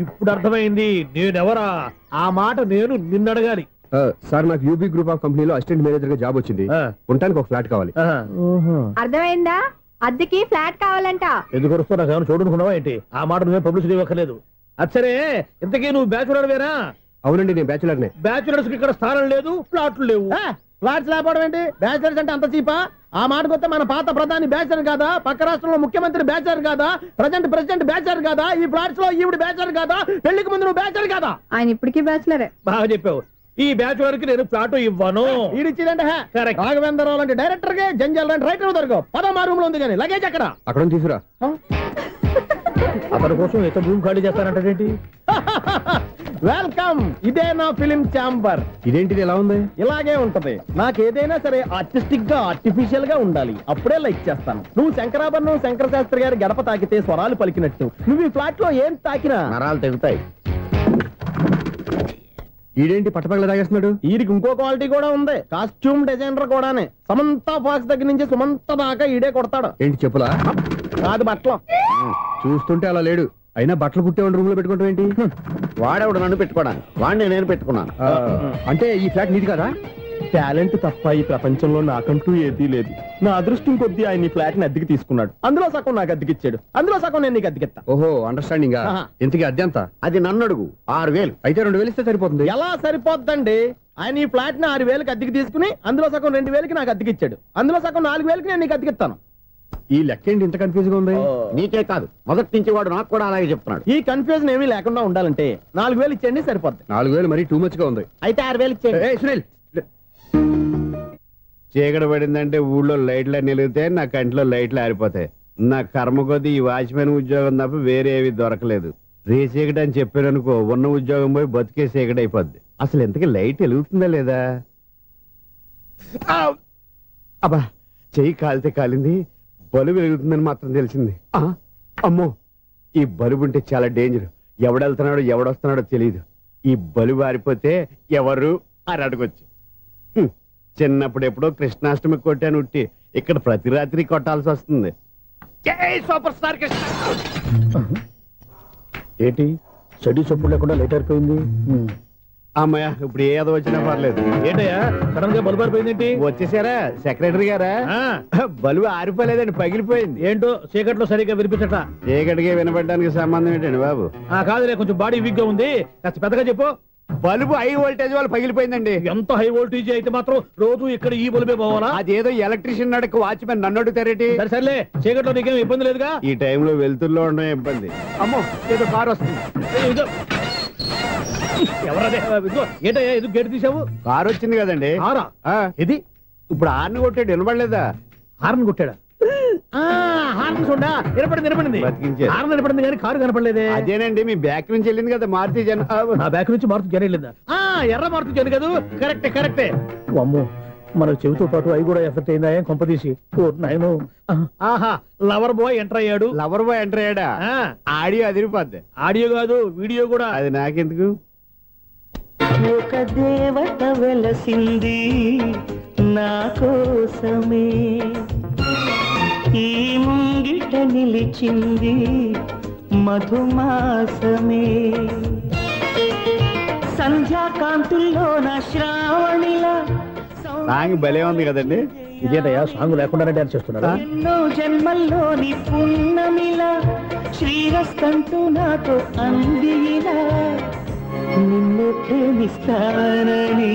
[SPEAKER 6] ఇప్పుడు అర్థమైంది నేనెవరా. ఆ మాట నేను నిన్నడగాలి.
[SPEAKER 11] సార్, నాకు యూబీ గ్రూప్ ఆఫ్ కంపెనీలో అసిస్టెంట్ మేనేజర్ గా జాబ్ వచ్చింది. ఉండటానికి ఒక ఫ్లాట్ కావాలి.
[SPEAKER 14] అర్థమైందా? అద్దెకి ఫ్లాట్ కావాలంట.
[SPEAKER 6] ఎందుకు వస్తున్నా నాకు చూడనుకున్నావా ఏంటి? ఆ మాట నువ్వే పబ్లిసిటీ ఇవ్వక్కర్లేదు. అచ్చరే, ఇంతకీ నువ్వు బ్యాచులర్ వేరా?
[SPEAKER 11] అవునండి, నేను బ్యాచులర్నే.
[SPEAKER 6] బ్యాచులర్స్ కి ఇక్కడ స్థానం లేదు, ఫ్లాట్లు లేవు. ఫ్లాట్స్ లేకపోవడం ఏంటి? బ్యాచులర్స్ అంటే అంత చీపా? ఆ మాటకొస్తే మన పాత ప్రధాని బ్యాచర్ కాదా? పక్క రాష్ట్రంలో ముఖ్యమంత్రి బ్యాచర్ కాదా? ప్రెసిడెంట్ బ్యాచర్ కాదా? ఈ ఫ్లాట్స్ లో ఈవిడ బ్యాచర్ కాదా? పెళ్లికి ముందు నువ్వు బ్యాచర్ కాదా?
[SPEAKER 14] ఆయన ఇప్పటికీ బ్యాచులరే.
[SPEAKER 6] బాగా చెప్పావు. ఈ బ్యాచులర్ కి నేను ఫ్లాట్ ఇవ్వను. ఇడిచ్చిందంటే రాఘవేంద్రరావు లాంటి డైరెక్టర్ కి, జంజల్ లాంటి రైటర్ దొరకవు. 13 రూమ్ లో ఉంది కానీ లగేజ్ అక్కడ.
[SPEAKER 11] అక్కడ తీసుకురా.
[SPEAKER 6] అతని కోసం ఎంత రూమ్ ఖాళీ చేస్తానంటే వెల్కమ్. ఇదే నా ఫిలిం ఛాంబర్.
[SPEAKER 11] ఇదేంటిది ఎలా ఉంది?
[SPEAKER 6] ఇలాగే ఉంటది. నాకు ఏదైనా సరే ఆర్టిస్టిక్ గా, ఆర్టిఫిషియల్ గా ఉండాలి. అప్పుడే లైక్ చేస్తాను. నువ్వు శంకరాభరణం శంకర శాస్త్రి గారి గడప తాకితే స్వరాలు పలికినట్టు నువ్వు ఈ ఫ్లాట్ లో ఏం తాకినా
[SPEAKER 3] నరాలు తెగుతాయి.
[SPEAKER 11] ఈడేంటి పట్టపగల తాగేస్తున్నాడు?
[SPEAKER 6] వీడికి ఇంకో క్వాలిటీ కూడా ఉంది, కాస్ట్యూమ్ డిజైనర్ కూడానే. సమంత ఫాక్స్ దగ్గర నుంచి సుమంత దాకా ఈడే కొడతాడు.
[SPEAKER 11] ఏంటి చెప్పులా?
[SPEAKER 6] కాదు బట్టలు.
[SPEAKER 11] చూస్తుంటే అలా లేడు. అయినా బట్టలు కుట్టేవాడి రూమ్ లో పెట్టుకుంటాం ఏంటి?
[SPEAKER 3] వాడేవాడు నన్ను పెట్టుకోవడానికి, వాడిని నేను పెట్టుకున్నాను.
[SPEAKER 11] అంటే ఈ ఫ్లాట్ నీది కదా?
[SPEAKER 6] టాలెంట్ తప్ప ఈ ప్రపంచంలో నాకంటూ ఏదీ లేదు. నా అదృష్టం కొద్దీ ఆయన ఈ ఫ్లాట్ ని అద్దెకి తీసుకున్నాడు. అందులో సగం నాకు అద్దెకిచ్చాడు, అందులో సగం నేను నీకు అద్దెకిస్తా.
[SPEAKER 11] ఓహో, అండర్స్టాండింగ్. ఇంతకీ అద్దె ఎంత?
[SPEAKER 3] అది నన్ను అడుగు. 6,000.
[SPEAKER 11] అయితే 2,000 ఇస్తే సరిపోతుంది.
[SPEAKER 6] ఎలా సరిపోద్దండి? ఆయన ఈ ఫ్లాట్ ని 6,000కి అద్దెకి తీసుకుని అందులో సగం 2,000కి నాకు అద్దెకిచ్చాడు, అందులో సగం 4,000కి నేను నీకు అద్దెకిస్తాను.
[SPEAKER 11] ఈ లెక్క ఏంటి ఇంత కన్ఫ్యూజ్ గా ఉంది?
[SPEAKER 3] నీకే కాదు, మొదటి నుంచి వాడు నాకు కూడా అలాగే చెప్తున్నాడు.
[SPEAKER 6] ఈ కన్ఫ్యూజన్ ఏమీ లేకుండా ఉండాలంటే 4,000 ఇచ్చేయండి, సరిపోద్ది.
[SPEAKER 11] 4,000 మరీ టూ మచ్ గా ఉంది.
[SPEAKER 6] అయితే 6,000 ఇచ్చేయండి.
[SPEAKER 11] సునీల్,
[SPEAKER 15] చీకటి పడిందంటే ఊళ్ళో లైట్లు అన్ని వెలిగితే నా కంటిలో లైట్లు ఆరిపోతాయి. నా కర్మ కొద్దీ ఈ వాచ్మెన్ ఉద్యోగం తప్ప వేరే ఏవి దొరకలేదు. రేచీకటి అని చెప్పారనుకో, ఉన్న ఉద్యోగం పోయి బతికే చీకటి అయిపోద్ది. అసలు ఎంతకీ లైట్ వెలుగుతుందా లేదా? అబ్బా, చెయ్యి కాలితే కాలింది, బలుబు వెలుగుతుందని మాత్రం తెలిసింది. అమ్మో, ఈ బలుబు ఉంటే చాలా డేంజర్. ఎవడెళ్తున్నాడో ఎవడొస్తున్నాడో తెలియదు. ఈ బలుబు ఆరిపోతే ఎవరు అని అడగొచ్చు. చిన్నప్పుడు ఎప్పుడో కృష్ణాష్టమి కొట్టాను ఉట్టి, ఇక్కడ ప్రతి రాత్రి కొట్టాల్సి వస్తుంది. Super star Krishna.
[SPEAKER 6] ఏంటి చెడు చప్పుడు లేకుండా లేట్ అయిపోయింది?
[SPEAKER 15] అమ్మయ్య, ఇప్పుడు ఏదో వచ్చినా పర్లేదు.
[SPEAKER 6] ఏంటయ్యా సడన్ గా బల్బు ఆరిపోయింది?
[SPEAKER 15] వచ్చేసారా సెక్రటరీ గారా? బల్బు ఆరిపోలేదండి, పగిలిపోయింది.
[SPEAKER 6] ఏంటో చీకట్లో సరిగ్గా వినిపించట.
[SPEAKER 15] చీకటిగా వినపడడానికి సంబంధం ఏంటండి బాబు?
[SPEAKER 6] కాదులే, కొంచెం బాడీ వీక్ గా ఉంది, కాస్త పెద్దగా చెప్పు.
[SPEAKER 15] బల్బు హై వోల్టేజ్ వాళ్ళు పగిలిపోయిందండి.
[SPEAKER 6] ఎంత హై వోల్టేజ్ అయితే మాత్రం రోజు ఇక్కడ ఈ బల్బే పోవాలా?
[SPEAKER 15] అదేదో ఎలక్ట్రీషియన్ అడగ వాచ్మెన్ నన్ను అడుగుతారేటి?
[SPEAKER 6] సర్లే, చీకట్లో నీకేం ఇబ్బంది లేదుగా?
[SPEAKER 15] ఈ టైంలో వెళ్తుల్లో ఉండడం ఇబ్బంది.
[SPEAKER 6] అమ్మో, ఏదో కారు వస్తుంది. ఎవరదే? ఏంటయ్యా ఎందుకు గేటు తీసావు?
[SPEAKER 15] కారు వచ్చింది కదండి.
[SPEAKER 6] ఇది
[SPEAKER 15] ఇప్పుడు హార్న్ కొట్టాడు, వినపడలేదా?
[SPEAKER 6] హార్న్ కొట్టాడా? హార్న్ చూడా వినపడింది. హార్న్ వినపడింది కానీ కారు కనపడలేదే.
[SPEAKER 15] అదేనండి, మీ బ్యాక్ నుంచి వెళ్ళింది కదా మారుతి జన్.
[SPEAKER 6] నా బ్యాక్ నుంచి మారుతి జన్ వెళ్ళిందా? ఎర్ర మారుతి జన్ కదా? కరెక్టే. అమ్మో, మన చెవితో పాటు అవి కూడా ఎఫెక్ట్ అయిందా కొంపదీసి? ఆహా, లవర్ బాయ్ ఎంటర్ అయ్యాడు.
[SPEAKER 15] లవర్ బాయ్ ఎంటర్ అయ్యాడా? ఆడియో అదిరిపోద్ది.
[SPEAKER 6] ఆడియో కాదు, వీడియో కూడా.
[SPEAKER 15] అది నాకెందుకు?
[SPEAKER 16] ఒక దేవత వెలసింది నా కోసమే, ఈ ముంగిట నిలిచింది మధుమాసమే, సంధ్యాకాంతుల్లో నా శ్రావణిలా.
[SPEAKER 15] సాంగ్ భలే ఉంది కదండి.
[SPEAKER 6] ఇదేటయ్యా సాంగ్ లేకుండానే డాన్స్ చేస్తున్నారా?
[SPEAKER 16] ఎన్నో జన్మల్లోని పున్నమిలా శ్రీరస్తంటూ నాతో అందిలా, నిన్ను ప్రేమిస్తానని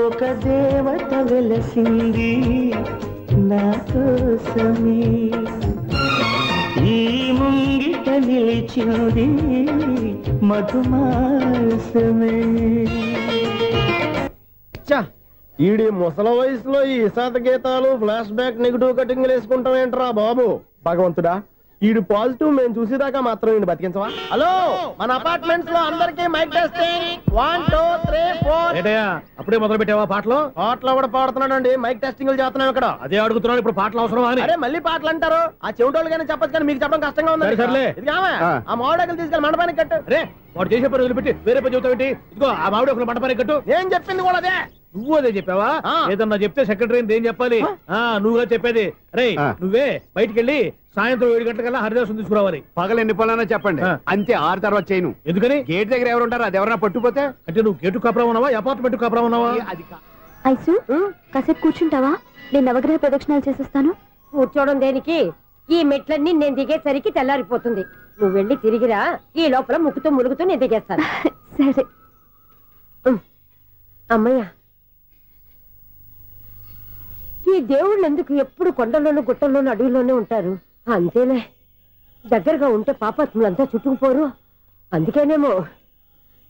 [SPEAKER 16] ఒక దేవత వెలసింది నా కోసమే, ఈ ముంగిట నిలిచింది మధుమాసమే.
[SPEAKER 6] ఈడి ముసల వయసులో ఈ ఇసాత గీతాలు, ఫ్లాష్ బ్యాక్, నెగిటివ్ కటింగ్ వేసుకుంటాం ఏంట్రా బాబు? భగవంతుడా, ఈడు పాజిటివ్ మేము చూసేదాకా మాత్రం ఈయన బతికించవా? హలో, మన అపార్ట్మెంట్స్ లో అందరికీ మైక్ టెస్టింగ్. 1 2 3 4. ఏటయ్యా అప్పుడే మొదలు పెట్టావా పాటలు? పాటలు కూడా పాడుతున్నాడు అండి, మైక్ టెస్టింగ్ చేస్తున్నాం ఇక్కడ. అదే అడుగుతున్నాడు, ఇప్పుడు పాటలు అవసరమా అని. అరే మళ్ళీ పాటలు అంటారు, ఆ చెవిటోళ్ళు కానీ చెప్పచ్చు కానీ మీకు చెప్పడం కష్టంగా ఉంది. సర్లే, ఇది ఆ మామిడాకులు తీసుకెళ్ళి మండపానికి కట్టు. రే, వాడు చేసే పని వదిలిపెట్టి వేరే పని చెబుతావు. ఇదిగో ఆ మామిడాకులు మండపానికి కట్టు. నేను చెప్పింది కూడా అదే. నువ్వు అదే చెప్పావా? ఏదన్నా చెప్తే సెక్రటరీ ఏం చెప్పాలి? నువ్వుగా చెప్పేది. రే, నువ్వే బయటికి వెళ్ళి సాయంత్రం 7 గంటలకల్లా హరిదాసం తీసుకురావాలి.
[SPEAKER 15] పగలు ఎన్ని పనులన్నా చెప్పండి, అంతే. 6 తర్వాత చేయను.
[SPEAKER 6] ఎందుకని?
[SPEAKER 15] గేట్ దగ్గర ఎవరు ఉంటారు, అది ఎవరన్నా పట్టుపోతే.
[SPEAKER 6] అంటే నువ్వు గేటు కాపురా ఉన్నావా, అపార్ట్మెంట్ కాపురా ఉన్నావా?
[SPEAKER 12] ఐసు, కాసేపు కూర్చుంటావా? నేను నవగ్రహ ప్రదక్షిణాలు చేసేస్తాను.
[SPEAKER 14] కూర్చోవడం దేనికి? ఈ మెట్లన్నీ నేను దిగేసరికి తెల్లారిపోతుంది. నువ్వు వెళ్ళి తిరిగిరా, ఈ లోపల ముక్కుతూ ములుగుతూ నేను దిగేస్తాను.
[SPEAKER 12] సరే
[SPEAKER 14] అమ్మయ్య, ఈ దేవుళ్ళు ఎందుకు ఎప్పుడు కొండల్లోనూ గుట్టల్లోనూ అడవిలోనే ఉంటారు? అంతేలే, దగ్గరగా ఉంటే పాపాత్ములంతా చుట్టుకుపోరు. అందుకేనేమో.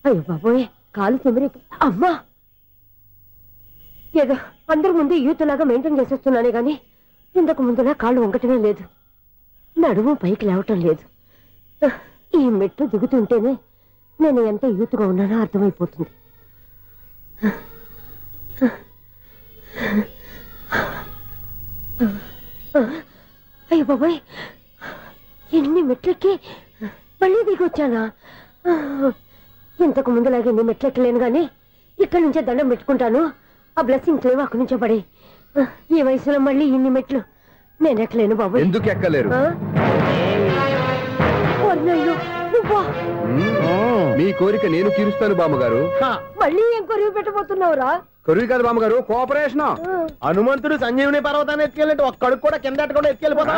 [SPEAKER 14] అయ్యో బాబోయ్, కాలు తిమిరి. అమ్మా, ఏదో అందరి ముందు యూత్లాగా మెయింటైన్ చేసేస్తున్నానే గాని ఇంతకు ముందులా కాళ్ళు వంకటమే లేదు, నడుము పైకి లేవటం లేదు. ఈ మెట్టు దిగుతుంటేనే నేను ఎంత యూత్గా ఉన్నానో అర్థమైపోతుంది. అయ్యో బాబాయ్, ఎన్ని మెట్లకి మళ్ళీ దిగొచ్చానా? ఇంతకు ముందులాగే నీ మెట్లెక్కలేను గాని ఇక్కడి నుంచే దండం పెట్టుకుంటాను. ఆ బ్లెస్సింగ్ లేవు అక్కడి నుంచే పడి. ఈ వయసులో మళ్ళీ ఇన్ని మెట్లు నేను ఎక్కలేను బాబు.
[SPEAKER 11] ఎందుకు ఎక్కలేరు? మీ కోరిక నేను తీరుస్తాను బామ్మగారు.
[SPEAKER 14] మళ్ళీ ఏం కొరివి పెట్టబోతున్నావురా?
[SPEAKER 11] కొరివి కాదు బామ్మగారు, కోఆపరేషన్.
[SPEAKER 6] హనుమంతుడు సంజీవుని పర్వతాన్ని ఎత్తుకెళ్ళి ఒక్కడికి కూడా కింద కూడా ఎత్తుకెళ్ళిపోతా.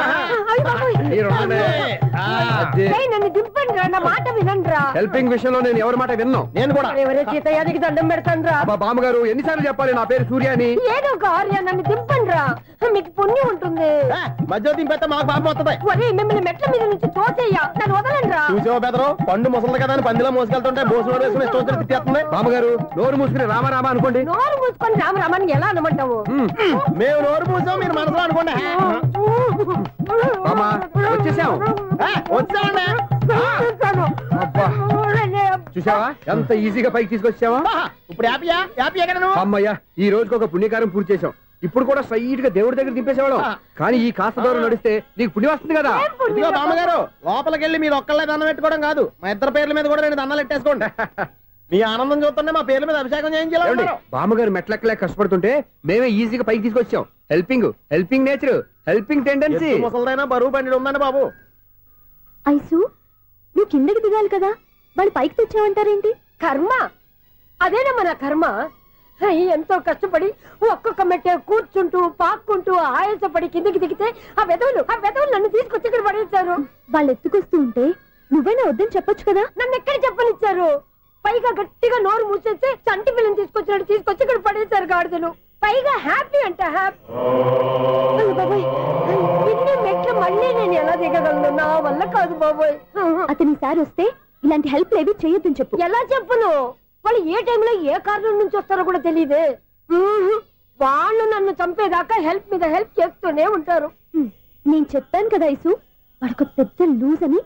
[SPEAKER 14] నన్ను దింపండి రా, నా మాట వినండి రా.
[SPEAKER 11] హెల్పింగ్ విషయంలో నేను ఎవరి మాట విన్నాను.
[SPEAKER 6] నేను కూడా
[SPEAKER 14] ఎవరే సీతయ్యానికి దండం పెడతాను రా.
[SPEAKER 11] బామ్మగారు ఎన్నిసార్లు చెప్పాలి నా పేరు సూర్యాని?
[SPEAKER 14] ఏదో ఒక ఆర్య, నన్ను దింపండి రా, మీకు పుణ్యం ఉంటుంది.
[SPEAKER 6] మధ్య దింపేస్తే మాకు పాపం వస్తుంది.
[SPEAKER 14] ఒరే మిమ్మల్ని మెట్ల మీద నుంచి తోసేయ్యా, నన్ను వదలండి రా.
[SPEAKER 6] చూసావా బెదరు, పండు ముసలి కదా అని పందిలో మోసుకెళ్తుంటే భోజనం వేసుకుని ఇష్టం వచ్చి తిట్టేస్తుంది.
[SPEAKER 11] బామ్మగారు నోరు మూసుకుని రామారామా అనుకోండి.
[SPEAKER 14] నోరు మూసుకొని రామరామాన్ని ఎలా అనమంటావు?
[SPEAKER 6] మేము నోరు మూసాం, మీరు మనసులో అనుకోండి.
[SPEAKER 11] వచ్చేసాం. చూసావా ఎంత ఈజీగా పైకి తీసుకొచ్చావా?
[SPEAKER 6] ఇప్పుడు
[SPEAKER 11] అమ్మయ్యా, ఈ రోజుకి ఒక పుణ్యకారం పూర్తి చేసాం. ఇప్పుడు కూడా స్ట్రైట్ గా దేవుడి దగ్గర దింపేసేవాళ్ళం. కానీ ఈ కాస్త దూరం నడిస్తే నీకు పుణ్యం వస్తుంది కదా.
[SPEAKER 6] ఇదిగో బామ్మగారు, లోపలికి వెళ్ళి మీరు ఒక్కళ్ళే దండం పెట్టుకోవడం కాదు, మా ఇద్దరు పేర్ల మీద కూడా రెండు దండాలు పెట్టేసుకోండి. మీ ఆనందం చూస్తుంటే మా పేర్ల మీద అభిషేకం చేయించాలి.
[SPEAKER 11] బామ్మగారు మెట్లెక్కలే కష్టపడుతుంటే మేమే ఈజీగా పైకి తీసుకొచ్చాం. Helping nature, helping tendency.
[SPEAKER 6] ముసలిదైనా బరువు బండి ఉందండి బాబు.
[SPEAKER 12] ఐసు, నువ్వు కిందకి దిగాలి కదా, వాళ్ళు పైకి తెచ్చావంటారేంటి?
[SPEAKER 14] కర్మ అదేనమ్మా నా కర్మ. ఎంతో కష్టపడి ఒక్కొక్క మెట్టే కూర్చుంటూ పాక్కుంటూ ఆయాసపడి కిందికి దిగితే ఆ వెధవులు నన్ను తీసుకొచ్చి ఇక్కడ పడేశారు.
[SPEAKER 12] వాళ్ళు ఎత్తుకొస్తూ ఉంటే నువ్వైనా వద్దని చెప్పొచ్చు కదా.
[SPEAKER 14] నన్ను ఎక్కడ చెప్పనిచ్చారు? పైగా గట్టిగా నోరు మూసేస్తే చంటి పిల్లని తీసుకొచ్చినట్టు తీసుకొచ్చి ఇక్కడ పడేశారు గాడిదలు. పైగా హ్యాపీ అంట హ్యాపీ. బాబాయ్, ఇన్ని మెట్లు మళ్ళీ నేను ఎలా దిగగలను? నా వల్ల కాదు బాబోయ్.
[SPEAKER 12] అతని సార్ వస్తే ఇలాంటి హెల్ప్ లేవి చేయొద్దని చెప్పు.
[SPEAKER 14] ఎలా చెప్పును? వాళ్ళు ఏ టైంలో ఏ కారణం నుంచి వస్తారో కూడా తెలియదే. వాళ్ళు నన్ను చంపేదాకా హెల్ప్ మీద హెల్ప్ చేస్తూనే ఉంటారు.
[SPEAKER 12] నేను చెప్పాను కదా ఐసు, వాడికి పెద్ద లూజ్ అని.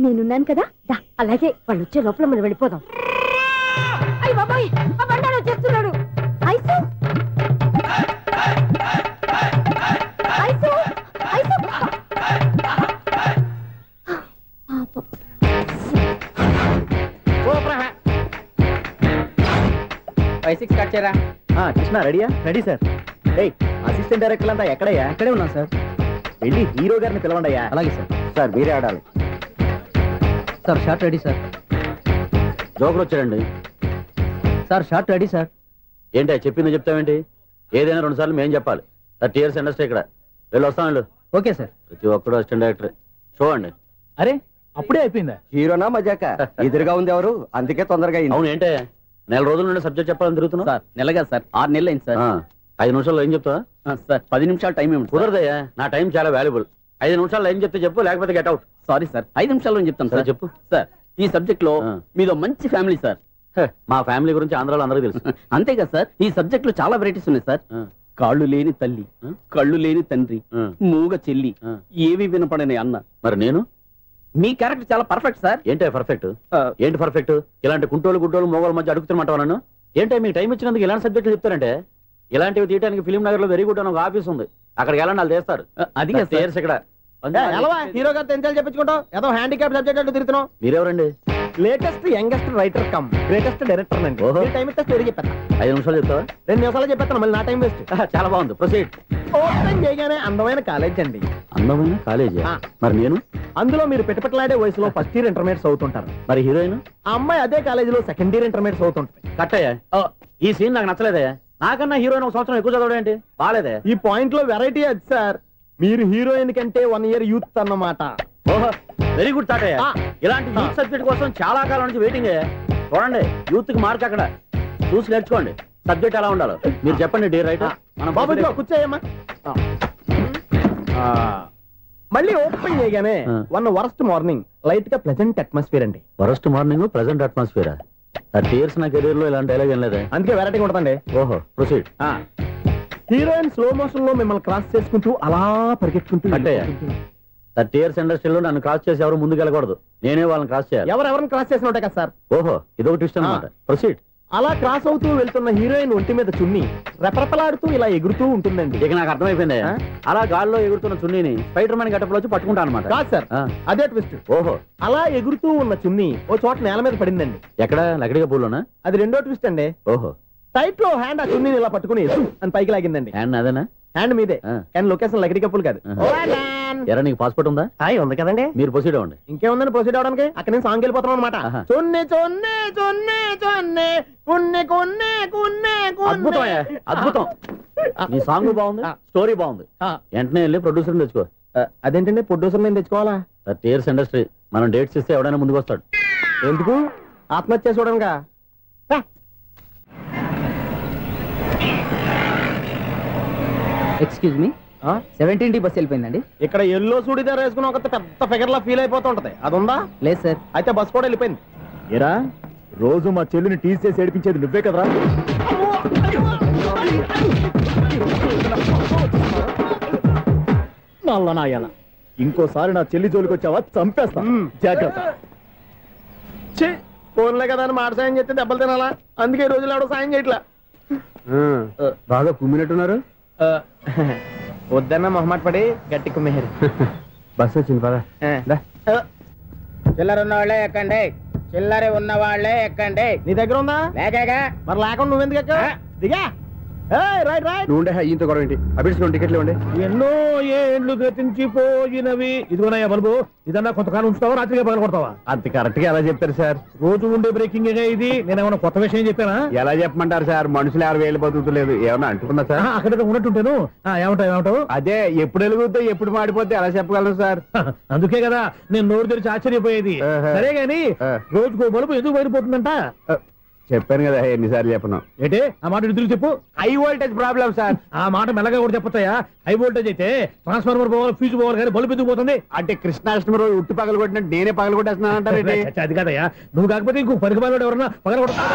[SPEAKER 12] నేనున్నాను కదా.
[SPEAKER 14] అలాగే వాళ్ళు వచ్చే లోపల మనం వెళ్ళిపోదాం. అయ్య బాబాయ్, ఆ బండారు వచ్చేస్తున్నాడు.
[SPEAKER 12] Ice, ice, ice.
[SPEAKER 17] 5-6 కట్ చేయరా.
[SPEAKER 6] కృష్ణ రెడీయా? Ready sir. అసిస్టెంట్ డైరెక్టర్ అంతా ఎక్కడయ్యా?
[SPEAKER 17] ఇక్కడే ఉన్నాం సార్.
[SPEAKER 6] వెళ్ళి హీరో గారిని పిలవండి అయ్యా.
[SPEAKER 17] అలాగే సార్.
[SPEAKER 6] సార్ మీరే ఆడాలి
[SPEAKER 17] సార్. Short ready sir.
[SPEAKER 3] జోకులు వచ్చాడండి
[SPEAKER 17] సార్. Short ready sir.
[SPEAKER 3] ఏంటి చెప్పింది చెప్తావేంటి? ఏదైనా 2 సార్లు మేం చెప్పాలి. 30 years ఇండస్ట్రీ ఇక్కడ. వెళ్ళి వస్తాం వెళ్ళు.
[SPEAKER 17] Okay sir.
[SPEAKER 3] ప్రతి ఒక్కడు అసిస్టెంట్ డైరెక్టర్. చూడండి.
[SPEAKER 17] అరే అప్పుడే అయిపోయిందా?
[SPEAKER 6] హీరోనా మజాక? ఎదురుగా ఉంది ఎవరు, అందుకే తొందరగా అయింది.
[SPEAKER 3] అవును, ఏంటే 4 రోజుల నుండి సబ్జెక్ట్ చెప్పాలని తిరుగుతున్నా
[SPEAKER 17] సార్? నెలగా సార్, 6 నెలలు అయింది సార్.
[SPEAKER 3] 5 నిమిషాల్లో ఏం చెప్తావా
[SPEAKER 17] సార్? 10 నిమిషాలు టైం ఏమి
[SPEAKER 3] కుదరదయ్యా, నా టైం చాలా వాల్యుబుల్. 5 నిమిషాల్లో ఏం చెప్తే చెప్పు, లేకపోతే గెట్ అవుట్.
[SPEAKER 17] సారీ సార్, 5 నిమిషాల్లో చెప్తాను సార్.
[SPEAKER 3] చెప్పు
[SPEAKER 17] సార్. ఈ సబ్జెక్ట్ లో మీదో మంచి ఫ్యామిలీ సార్.
[SPEAKER 3] మా ఫ్యామిలీ గురించి ఆంధ్రాలో అందరికీ తెలుసు.
[SPEAKER 17] అంతేగా సార్, ఈ సబ్జెక్ట్ లో చాలా వెరైటీస్ ఉన్నాయి సార్. కాళ్ళు లేని తల్లి, కళ్ళు లేని తండ్రి, మూగ చెల్లి, ఏవి వినపడని అన్న.
[SPEAKER 3] మరి నేను?
[SPEAKER 17] మీ క్యారెక్టర్ చాలా పర్ఫెక్ట్ సార్.
[SPEAKER 3] ఏంటే పర్ఫెక్ట్? ఏంటి పర్ఫెక్ట్? ఇలాంటి కుంటోలు గుడ్డోలు మోగోళ్ళ మధ్య అడుగుతున్నమాట నన్ను. ఏంటంటే మీకు టైం ఇచ్చినందుకు ఇలాంటి సబ్జెక్టులు చెప్తారంటే? ఇలాంటివి తీయడానికి ఫిలిం నగర్ లో వెరీ గుడ్ అని ఒక ఆఫీస్ ఉంది, అక్కడికి వెళ్ళండి, వాళ్ళు చేస్తారు. అది ఇక్కడ
[SPEAKER 6] హీరో గారితో ఎంత చెప్పించుకుంటావు? ఏదో హ్యాండిక్యాప్ సబ్జెక్ట్ అంటూ తిరుగుతున్నావు.
[SPEAKER 3] మీరెవరండి?
[SPEAKER 6] Latest youngest writer cum greatest director అండి. టైం ఇస్తే స్టోరీ చెప్పేస్తా.
[SPEAKER 3] 5 నిమిషాలు చెప్తావా?
[SPEAKER 6] 2 నిమిషాలు చెప్పేస్తాను, మళ్ళీ నా టైం వేస్ట్.
[SPEAKER 3] చాలా బాగుంది, ప్రొసీడ్.
[SPEAKER 6] ఓపెన్ చేయగానే అందమైన కాలేజ్ అండి.
[SPEAKER 3] అందమైన కాలేజీ? మరి నేను?
[SPEAKER 6] అందులో మీరు పెట్టుపట్లాడే వయసులో ఫస్ట్ ఇయర్ ఇంటర్మీడియట్స్ అవుతుంటారు.
[SPEAKER 3] మరి హీరోయిన్?
[SPEAKER 6] ఆ అమ్మాయి అదే కాలేజీలో సెకండ్ ఇయర్ ఇంటర్మీడియట్స్ అవుతుంటారు.
[SPEAKER 3] కట్టయ్యా, ఈ సీన్ నాకు నచ్చలేదే. నాకన్నా హీరోయిన్ 1 సంవత్సరం ఎక్కువ చదవడం ఏంటి? బాలేదే.
[SPEAKER 6] ఈ పాయింట్ లో వెరైటీ అది సార్. మీరు హీరోయిన్ కంటే 1 year యూత్ అన్నమాట.
[SPEAKER 3] ఓహో, వెరీ గుడ్ థాట్. ఇలాంటి యూత్ సబ్జెక్ట్ కోసం చాలా కాలం నుంచి వెయిటింగ్. చూడండి, యూత్ కి మార్క్ అక్కడ చూసి నేర్చుకోండి. సబ్జెక్ట్ ఎలా ఉండాలో మీరు చెప్పండి. డే రైటర్
[SPEAKER 6] మనం బాబు కూర్చోయమ్మా. మళ్ళీ ఓపెన్ చేయగానే వరస్ట్ మార్నింగ్, లైట్ గా ప్లెజెంట్ అట్మాస్ఫియర్ అండి.
[SPEAKER 3] Worst morning, pleasant atmosphere. 30 years నా కెరీర్ లో ఇలాంటి డైలాగ్ ఏం లేదే.
[SPEAKER 6] అందుకే వెరైటీ ఉంటుందండి.
[SPEAKER 3] ఓహో, ప్రొసీడ్.
[SPEAKER 6] హీరోయిన్ స్లో మోషన్ లో మిమ్మల్ని క్రాస్ చేసుకుంటూ అలా పరిగెట్టుకుంటూ
[SPEAKER 3] 30 years ఇండస్ట్రీలో నన్ను క్రాస్ చేసి ఎవరు ముందుకు వెళ్ళకూడదు, నేనే వాళ్ళని క్రాస్ చేయాలి.
[SPEAKER 6] ఎవరెవరిని క్రాస్ చేసిన ఉంటాయి కదా సార్.
[SPEAKER 3] ఓహో, ఇదొక ట్విస్ట్ అన్నమాట. ప్రొసీడ్.
[SPEAKER 6] అలా క్రాస్ అవుతూ వెళ్తున్న హీరోయిన్ ఒంటి మీద చున్ని రెపరెపలాడుతూ ఇలా ఎగురుతూ ఉంటుందండి.
[SPEAKER 17] ఇక నాకు అర్థమైపోయింది. అలా గాల్లో ఎగురుతున్న చున్నీని స్పైడర్ మ్యాన్ గట్టపులో వచ్చి పట్టుకుంటా అనమాట.
[SPEAKER 6] కాదు సార్, అదే ట్విస్ట్.
[SPEAKER 17] ఓహో,
[SPEAKER 6] అలా ఎగురుతూ ఉన్న చున్ని ఓ చోట నేల మీద పడిందండి.
[SPEAKER 17] ఎక్కడ? లకడిగా పూలోనా?
[SPEAKER 6] అది రెండో ట్విస్ట్ అండి.
[SPEAKER 17] ఓహో,
[SPEAKER 6] టైట్ లో హ్యాండ్ ఆ చున్నీని ఇలా పట్టుకుని అని పైకి లాగిందండి.
[SPEAKER 17] హ్యాండ్ అదేనా?
[SPEAKER 6] హ్యాండ్ మీదే, కానీ లొకేషన్ లకడి కప్పులు కాదు.
[SPEAKER 17] ఎరా నీకు పాస్పోర్ట్ ఉందా?
[SPEAKER 6] ఉంది కదండి.
[SPEAKER 17] మీరు ప్రొసీడ్ అవ్వండి.
[SPEAKER 6] ఇంకేముందని ప్రొసీడ్ అవడానికి? అక్కడ నేను సాంగ్ వెళ్ళిపోతాను అనమాట. చొన్నే చొన్నే చొన్నే చొన్నే కున్నే కున్నే కున్నే.
[SPEAKER 17] అద్భుతం, అద్భుతం. నీ సాంగ్ బాగుంది, స్టోరీ బాగుంది. వెంటనే వెళ్ళి ప్రొడ్యూసర్ తెచ్చుకో.
[SPEAKER 6] అదేంటండి ప్రొడ్యూసర్ నేను తెచ్చుకోవాలా?
[SPEAKER 17] 30 years ఇండస్ట్రీ. మనం డేట్స్ ఇస్తే ఎవడైనా ముందుకు వస్తాడు.
[SPEAKER 6] ఎందుకు? ఆత్మహత్య చూడనుగా.
[SPEAKER 18] Excuse me, 17D bus వెళ్ళిపోయిందండి.
[SPEAKER 6] ఇక్కడ ఎల్లో చూడిదార్ వేసుకుని ఒక పెద్ద ఫిగర్ లా ఫీల్ అయిపోతూ ఉంటది, అది ఉందా?
[SPEAKER 18] లేదు సార్.
[SPEAKER 6] అయితే బస్ కూడా వెళ్ళిపోయింది.
[SPEAKER 15] ఏరా రోజు మా చెల్లిని టీస్ చేసి ఏడిపించేది నువ్వే కదరా? నల్ల నాయాల, ఇంకోసారి నా చెల్లి జోలికి వచ్చావా చంపేస్తా, జాగ్రత్త.
[SPEAKER 6] ఫోన్లే కదా అని మాట సాయం చేస్తే దెబ్బలు తినాలా? అందుకే ఈ రోజులు ఎవడో సాయం చేయట్లా.
[SPEAKER 15] బాగా కుమ్మినట్టున్నారు.
[SPEAKER 6] వద్దన్న మొహమాట పడి గట్టి కుమ్మేరు.
[SPEAKER 15] బస్సు వచ్చింది పదా.
[SPEAKER 10] చిల్లర ఉన్న వాళ్ళే ఎక్కండి, చిల్లర ఉన్న వాళ్ళే ఎక్కండి.
[SPEAKER 6] నీ దగ్గర ఉందా?
[SPEAKER 10] లేకగా.
[SPEAKER 6] మరి లేకుండా నువ్వెందుకు ఎక్క? దిగా. Right right.
[SPEAKER 15] నువ్వు ఈయంతో గొడవ ఏంటి? అభిడ్స్ టికెట్లు ఇవ్వండి.
[SPEAKER 6] ఎన్నో ఏండ్లు గతించిపోయినవి. ఇదిగోనయ్యా బల్బు, ఇదన్నా కొంతకాలం ఉంచుతావా, రాత్రిగా పగల కొడతావా?
[SPEAKER 15] అంత కరెక్ట్ గా ఎలా చెప్తారు సార్?
[SPEAKER 6] రోజు ఉండే బ్రేకింగ్ ఇది. నేనేమన్నా కొత్త విషయం చెప్పానా?
[SPEAKER 15] ఎలా చెప్పమంటారు సార్? మనుషులు 60,000 బతుకుతలేదు. ఏమన్నా అంటున్నా సార్?
[SPEAKER 6] అక్కడ ఉన్నట్టుంటాను. ఏమంటావు?
[SPEAKER 15] అదే ఎప్పుడు వెలుగుతో ఎప్పుడు మాడిపోతే ఎలా చెప్పగలను సార్?
[SPEAKER 6] అందుకే కదా నేను నోరు తెరిచి ఆశ్చర్యపోయేది. సరే గాని రోజుకో బల్బు ఎందుకు బయటపోతుందంట?
[SPEAKER 15] చెప్పాను కదా ఎన్నిసార్లు చెప్పను.
[SPEAKER 6] ఏంటే ఆ మాట ఎదురు చెప్పు.
[SPEAKER 15] High voltage problem sir.
[SPEAKER 6] ఆ మాట మెల్లగా కూడా చెప్పొచ్చాయా? హై వోల్టేజ్ అయితే ట్రాన్స్ఫార్మర్ పోవాలి, ఫ్యూజ్ పోవాలి, కానీ బల్బు ఎందుకు పోతుంది?
[SPEAKER 15] అంటే కృష్ణాష్టమి రోజు ఉట్టి పగలు కొట్టినట్టు నేనే పగలు కొట్టేస్తున్నానంటారు.
[SPEAKER 6] అది కాదయ్యా, నువ్వు కాకపోతే ఇంకో పరిగణలో ఎవరన్నా పగల కొడతా.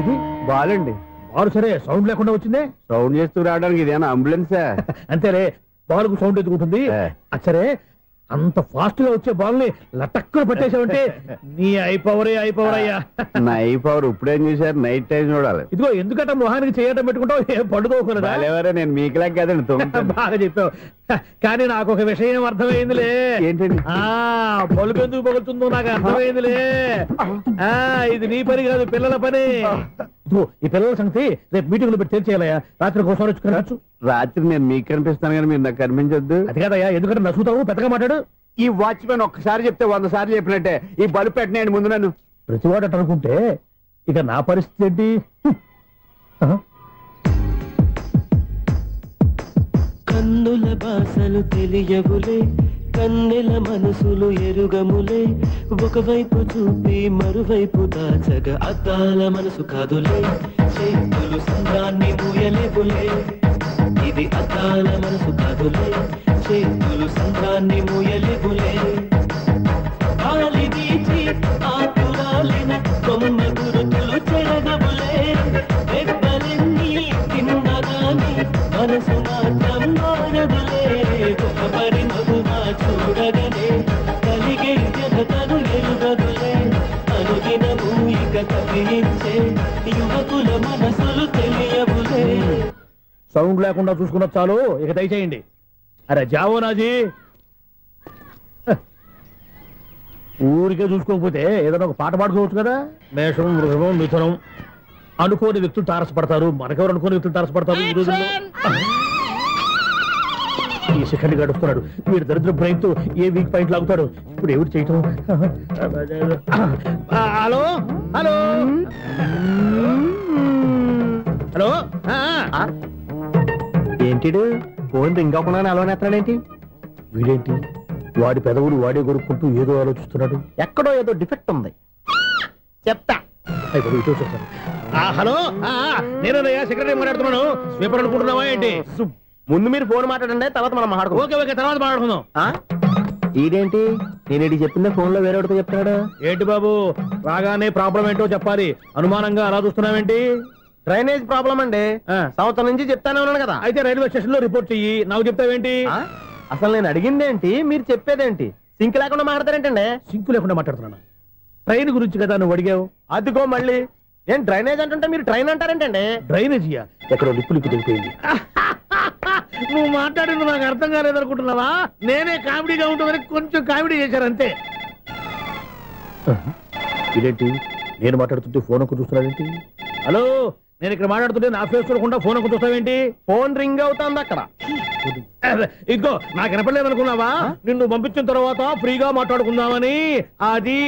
[SPEAKER 6] ఇది
[SPEAKER 15] బాలండి.
[SPEAKER 6] బాలు సరే, సౌండ్ లేకుండా వచ్చిందే.
[SPEAKER 15] సౌండ్ చేస్తూ రావడానికి ఇదేనా అంబులెన్సా?
[SPEAKER 6] అంతేలే, బాలుకు సౌండ్ ఎదుగుతుంది. సరే, అంత ఫాస్ట్ గా వచ్చే బాల్ని లటక్కున పట్టేసావంటే నీ ఐపవర్ అయ్యా.
[SPEAKER 15] నా ఐపవర్ ఇప్పుడేం చూసారు? నైట్ టైం చూడాలి.
[SPEAKER 6] ఇదిగో ఎందుకంటే మొహానికి చేయటం పెట్టుకుంటావు, ఏం పండుకోకూడదా?
[SPEAKER 15] నేను మీకులా కదండి.
[SPEAKER 6] బాగా చెప్పావు. కానీ నాకు ఒక విషయం అర్థమైందిలే.
[SPEAKER 15] ఏంటండి?
[SPEAKER 6] బల్బు ఎందుకు పగులుతుందో నాకు అర్థమైందిలే. ఇది నీ పని కాదు, పిల్లల పని. ఈ పిల్లల సంగతి రేపు మీటింగ్ లో పెట్టి తెలిసేయాలయ్యా. రాత్రి కోసం వచ్చుకోవచ్చు.
[SPEAKER 15] రాత్రి నేను మీకు కనిపిస్తాను కానీ మీరు నాకు కనిపించొద్దు.
[SPEAKER 6] అది కాదయ్యా, ఎందుకంటే నచ్చుతావు, పెద్దగా మాట్లాడు.
[SPEAKER 15] ఈ వాచ్మెన్ ఒక్కసారి చెప్తే 100 సార్లు చెప్పినట్టే. ఈ బల్బు పెట్టినాయండి ముందు నన్ను.
[SPEAKER 6] ప్రతివాడు అనుకుంటే ఇక నా పరిస్థితి ఏంటి?
[SPEAKER 16] కన్నుల భాషలు తెలియవులే, కన్నెల మనసులు ఎరుగములే. ఒకవైపు చూపి మరువైపు దాచగ అద్దాల మనసు కాదులే. చేతులు సంద్రాన్ని మూయలేవులే, ఇది అద్దాల మనసు కాదులే. చేతులు సంద్రాన్ని మూయలేవులే. గాలి వీచి ఆకురాలిన కొమ్మ గురుతులు చెరగవులే. దెబ్బలెన్ని తిన్నగాని మనసు మాత్రం మారదులే. ఒక పరి మగువా చూడగనే కలిగే జగతను ఎరుగదులే. అనుదినము ఇక కవించే యువకుల మనసులు తెలియవులే.
[SPEAKER 6] సౌండ్ లేకుండా చూసుకున్న చాలు, ఇక దయచేయండి. అరే జావో నాజీ, ఊరికే చూసుకోకపోతే ఏదైనా ఒక పాట పాడుకోవచ్చు కదా. మేషం, వృషభం, మిథునం అనుకోని వ్యక్తులు తారసపడతారు. మనకెవరు అనుకోని వ్యక్తులు తారసపడతారు ఈ రోజుల్లో? ఈ సెకండ్ గడుపుతున్నాడు వీడు. దరిద్ర బ్రెయిన్ తో ఏ వీక్ పాయింట్ లాగుతాడు. ఇప్పుడు ఎవరు చేయటం? Hello hello hello. ఏంటిడు ఫోన్ రింగ్ అవ్వకుండా అలవనేస్తాడేంటి? వీడేంటి వాడి పెదవులు వాడే కొరుక్కుంటూ ఏదో ఆలోచిస్తున్నాడు. ఎక్కడో ఏదో డిఫెక్ట్ ఉంది, చెప్తా. హలో, నేనయ్యా సెక్రటరీ మాట్లాడుతున్నాను. స్వీపర్ అనుకుంటున్నావా ఏంటి? ముందు మీరు ఫోన్ మాట్లాడండి, తర్వాత మనం మాట్లాడుకుందాం. ఓకే ఓకే, తర్వాత మాట్లాడుకుందాం. ఇదేంటి నేను చెప్పిందే ఫోన్ లో వేరేవాడితో చెప్తున్నాడు ఏంటి బాబు? రాగానే ప్రాబ్లం ఏంటో చెప్పాలి. అనుమానంగా అలా చూస్తున్నావేంటి? డ్రైనేజ్ ప్రాబ్లం అండి, సంవత్సరం నుంచి చెప్తానే ఉన్నాను కదా. అయితే రైల్వే స్టేషన్ లో రిపోర్ట్ చెయ్యి, నాకు చెప్తావేంటి? అసలు నేను అడిగిందేంటి, మీరు చెప్పేదేంటి? సింక్ లేకుండా మాట్లాడతారేంటండి? సింక్ లేకుండా మాట్లాడుతున్నాను. ట్రైన్ గురించి కదా నువ్వు అడిగావు.
[SPEAKER 19] అదిగో మళ్ళీ నేను డ్రైనేజ్ అంటుంటే మీరు ట్రైన్ అంటారేంటండి?
[SPEAKER 6] డ్రైనేజీయా? ఎక్కడో లిప్పులిప్పు దిగిపోయింది. నువ్వు మాట్లాడింది నాకు అర్థం కాలేదనుకుంటున్నావా? నేనే కామెడీగా ఉంటుందని కొంచెం కామెడీ చేశారంతే. ఇదేంటి నేను మాట్లాడుతుంటే ఫోన్ ఒక్క చూస్తున్నావేంటి? హలో, నేను ఇక్కడ మాట్లాడుతుంటే నా ఫేస్ చూడకుండా ఫోన్ ఒక్క చూస్తావేంటి?
[SPEAKER 19] ఫోన్ రింగ్ అవుతుంది అక్కడ.
[SPEAKER 6] ఇదిగో నాకు వినపడలేదనుకున్నావా? నిన్ను పంపించిన తర్వాత ఫ్రీగా మాట్లాడుకుందామని. అది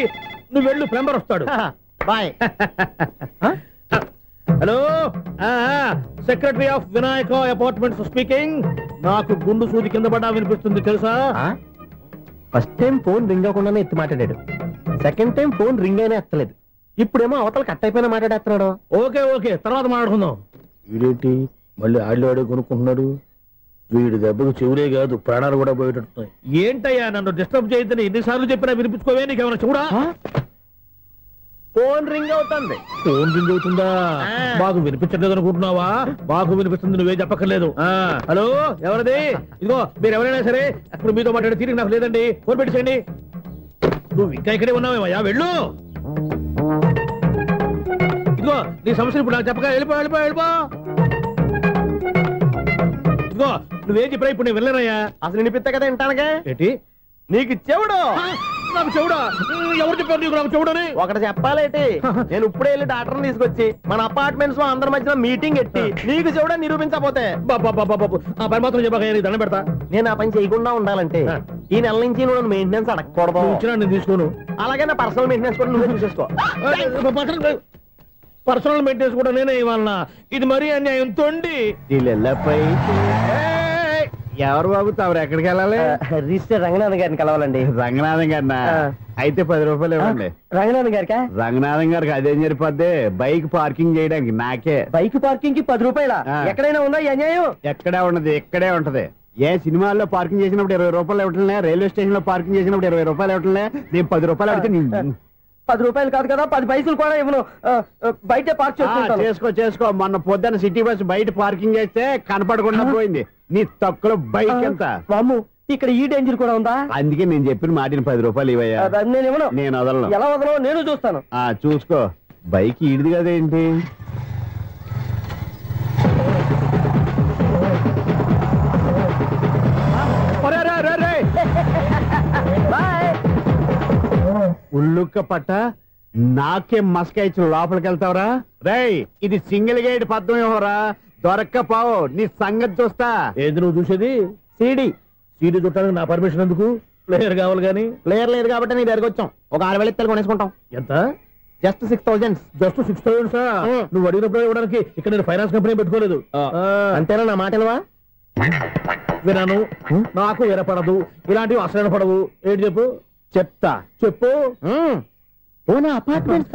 [SPEAKER 6] నువ్వు వెళ్ళు, ప్లంబర్ వస్తాడు.
[SPEAKER 19] Bye.
[SPEAKER 6] Hello, secretary of Vinayaka apartments speaking. నాకు గుండు సూది కింద పడ్డా వినిపిస్తుంది తెలుసా?
[SPEAKER 19] ఫస్ట్ టైం ఫోన్ రింగ్ అవ్వకుండానే ఎత్తి మాట్లాడాడు. సెకండ్ టైం ఫోన్ రింగ్ అయినా ఎత్తలేదు. ఇప్పుడేమో అవతల కట్ అయిపోయినా మాట్లాడేస్తున్నాడు.
[SPEAKER 6] ఓకే ఓకే, తర్వాత మాట్లాడుకుందాం. వీడేంటి మళ్ళీ ఆడి కొనుక్కుంటున్నాడు? వీడి దెబ్బకు చెవులే కాదు ప్రాణాలు కూడా పోయేటట్టున్నాయి. ఏంటయ్యా నన్ను డిస్టర్బ్ చేయొద్దని ఎన్నిసార్లు చెప్పినా వినిపించుకోవే? నీకేమైనా చూడా?
[SPEAKER 19] ఫోన్ రింగ్ అవుతుంది.
[SPEAKER 6] ఫోన్ రింగ్ అవుతుందా? మాకు వినిపించట్లేదు అనుకుంటున్నావా? మాకు వినిపిస్తుంది, నువ్వే చెప్పక్కర్లేదు. హలో, ఎవరిది? ఇదిగో మీరు ఎవరైనా సరే అప్పుడు మీతో మాట్లాడే తీరిక నాకు లేదండి. ఫోన్ పెట్టేసేయండి. నువ్వు ఇంకా ఇక్కడే ఉన్నావేమయ్యా, వెళ్ళు. ఇదిగో నీ సమస్యలు ఇప్పుడు నాకు చెప్పగా వెళ్ళిపో వెళ్ళిపో వెళ్ళిపో. ఇదిగో నువ్వేం చెప్పరా ఇప్పుడు నేను వెళ్ళానయ్యా.
[SPEAKER 19] అసలు వినిపిస్తా కదా వింటానుగా.
[SPEAKER 6] ఏంటి
[SPEAKER 19] నీకు చెవుడు?
[SPEAKER 6] నాకు చెవుడా? ఎవరు చెప్పారు నీకు నాకు చెవుడని?
[SPEAKER 19] ఒకటి చెప్పాలేటి. నేను ఇప్పుడే వెళ్ళి డాక్టర్ని తీసుకొచ్చి మన అపార్ట్మెంట్స్ లో అందరి మధ్యన మీటింగ్ ఎట్టి నీకు చెవుడని నిరూపించకపోతే
[SPEAKER 6] ఆ పని మాత్రం చెప్పక దండం పెడతా.
[SPEAKER 19] నేను ఆ పని చేయకుండా ఉండాలంటే ఈ నెల నుంచి నువ్వు మెయింటెనెన్స్ అడగకూడదు.
[SPEAKER 6] నేను తీసుకోను.
[SPEAKER 19] అలాగే నా పర్సనల్ మెయింటెనెన్స్ కూడా నువ్వే చూసేసుకో.
[SPEAKER 6] పర్సనల్ మెయింటెనెన్స్ కూడా నేనే ఇవ్వాలన్నా? ఇది మరీ అన్యాయం తొండి.
[SPEAKER 15] ఎవరు బాబు తమరు ఎక్కడికి వెళ్ళాలి?
[SPEAKER 19] రిజిస్టర్ రంగనాథ్ గారిని కలవాలండి.
[SPEAKER 15] రంగనాథం గారినా? అయితే 10 రూపాయలు ఇవ్వండి.
[SPEAKER 19] రంగనాథ్ గారికా?
[SPEAKER 15] రంగనాథం గారికి అదేం సరిపోద్ది? బైక్ పార్కింగ్ చేయడానికి నాకే.
[SPEAKER 19] బైక్ పార్కింగ్ కి 10 రూపాయల? ఎక్కడైనా ఉందా ఈ అన్యాయం?
[SPEAKER 15] ఎక్కడే ఉండదు, ఇక్కడే ఉంటది. ఏ సినిమాల్లో పార్కింగ్ చేసినప్పుడు 20 రూపాయలు ఇవ్వట్లే, రైల్వే స్టేషన్ లో పార్కింగ్ చేసినప్పుడు 20 రూపాయలు ఇవ్వట్లే. నేను 10 రూపాయలు అడిగితే
[SPEAKER 19] 10 రూపాయలు కాదు కదా, 10 పైసలు కూడా ఇవ్వను. బయట పార్క్
[SPEAKER 15] చేసుకో. మొన్న పొద్దున్న సిటీ బస్ బయట పార్కింగ్ చేస్తే కనపడకుండా పోయింది. నీ తక్కువ బైక్ ఎంత?
[SPEAKER 19] ఇక్కడ ఈ డేంజర్ కూడా ఉందా?
[SPEAKER 15] అందుకే నేను చెప్పిన మాటిని 10 రూపాయలు ఇవ్వయ్యా.
[SPEAKER 19] నేను ఇవ్వను.
[SPEAKER 15] నేను వదలను.
[SPEAKER 19] ఎలా వదలను నేను చూస్తాను.
[SPEAKER 15] చూసుకో. బైక్ ఈడిది కదేంటి? ఉల్లుక్క పట్ట నాకే మస్క ఇచ్చిన లోపలికి వెళ్తావరా? రేయ్, ఇది సింగిల్ గేట్ పద్మం ఇవ్వరా? దొరక్కపోవు, నీ సంగతి చూస్తా.
[SPEAKER 6] ఏది నువ్వు చూసేది?
[SPEAKER 19] సీడీ
[SPEAKER 6] చుట్టానికి నా పర్మిషన్ ఎందుకు? ప్లేయర్ కావాలి కానీ.
[SPEAKER 19] ప్లేయర్ లేదు కాబట్టి నీ దగ్గరకు వచ్చాం. ఒక 6,000 ఇత్తలు కొనేసుకుంటాం.
[SPEAKER 6] ఎంత?
[SPEAKER 19] జస్ట్ 6,000.
[SPEAKER 6] Just 6,000 sir? నువ్వు అడిగినప్పుడు ఇవ్వడానికి ఇక్కడ నేను ఫైనాన్స్ కంపెనీ పెట్టుకోలేదు.
[SPEAKER 19] అంతేనా? నా మాట వినవా?
[SPEAKER 6] వినాను. నాకు వినపడదు. ఇలాంటివి అసలు వినపడవు. ఏంటి చెప్పు?
[SPEAKER 19] చెప్తా.
[SPEAKER 6] చెప్పు.
[SPEAKER 19] అపార్ట్మెంట్స్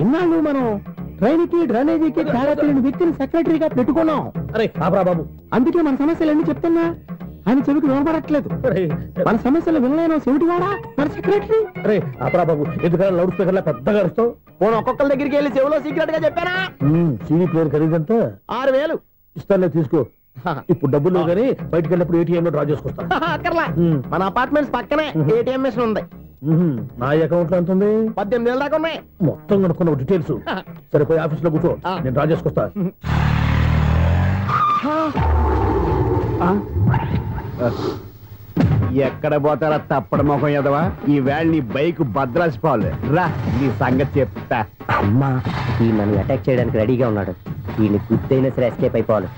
[SPEAKER 19] ఉన్నాళ్ళు మనం ట్రైన్ కి డ్రైనేజీకి తేడా తెలియని వ్యక్తిని సెక్రటరీగా పెట్టుకున్నాం.
[SPEAKER 6] అరే ఆపరా బాబు,
[SPEAKER 19] అందుకే మన సమస్యలన్నీ చెప్తున్నా. ఆయన చెవికి వినపడట్లేదు. మన సమస్యలు వినలేను చెవిటివాడా మన సెక్రటరీ.
[SPEAKER 6] అరే ఆపరా బాబు, ఎందుకంటే లౌడ్ స్పీకర్ లా పెద్దగా అరుస్తావు.
[SPEAKER 19] పోను ఒక్కొక్కరి దగ్గరికి వెళ్ళి చెవిలో సీక్రెట్ గా చెప్పానా?
[SPEAKER 6] CD player ఖరీదంతా
[SPEAKER 19] 6,000.
[SPEAKER 6] ఇస్తానులే, తీసుకో. ఇప్పుడు డబ్బులు లేవు కానీ బయటకు వెళ్ళినప్పుడు ఏటీఎం లో డ్రా చేసుకొస్తా.
[SPEAKER 19] అక్కర్లా, మన అపార్ట్మెంట్స్ పక్కనే ఏటీఎం మిషన్ ఉంది.
[SPEAKER 6] నా అకౌంట్ లో ఎంత ఉంది?
[SPEAKER 19] 18,000 దాకా ఉన్నాయి.
[SPEAKER 6] మొత్తం కనుక్కున్న డీటెయిల్స్. సరిపోయి ఆఫీస్ లో కూర్చో, నేను డ్రా చేసుకొస్తా.
[SPEAKER 15] ఎక్కడ పోతారా తప్పడ మొఖం ఎదవా? ఈ వేళ నీ బైక్ భద్రాసిపోవాలి. రా, నీ సంగతి చెప్తా.
[SPEAKER 19] అమ్మా, ఈ నన్ను అటాక్ చేయడానికి రెడీగా ఉన్నాడు. వీడిని గుద్దైనా సరే ఎస్కేప్ అయిపోవాలి.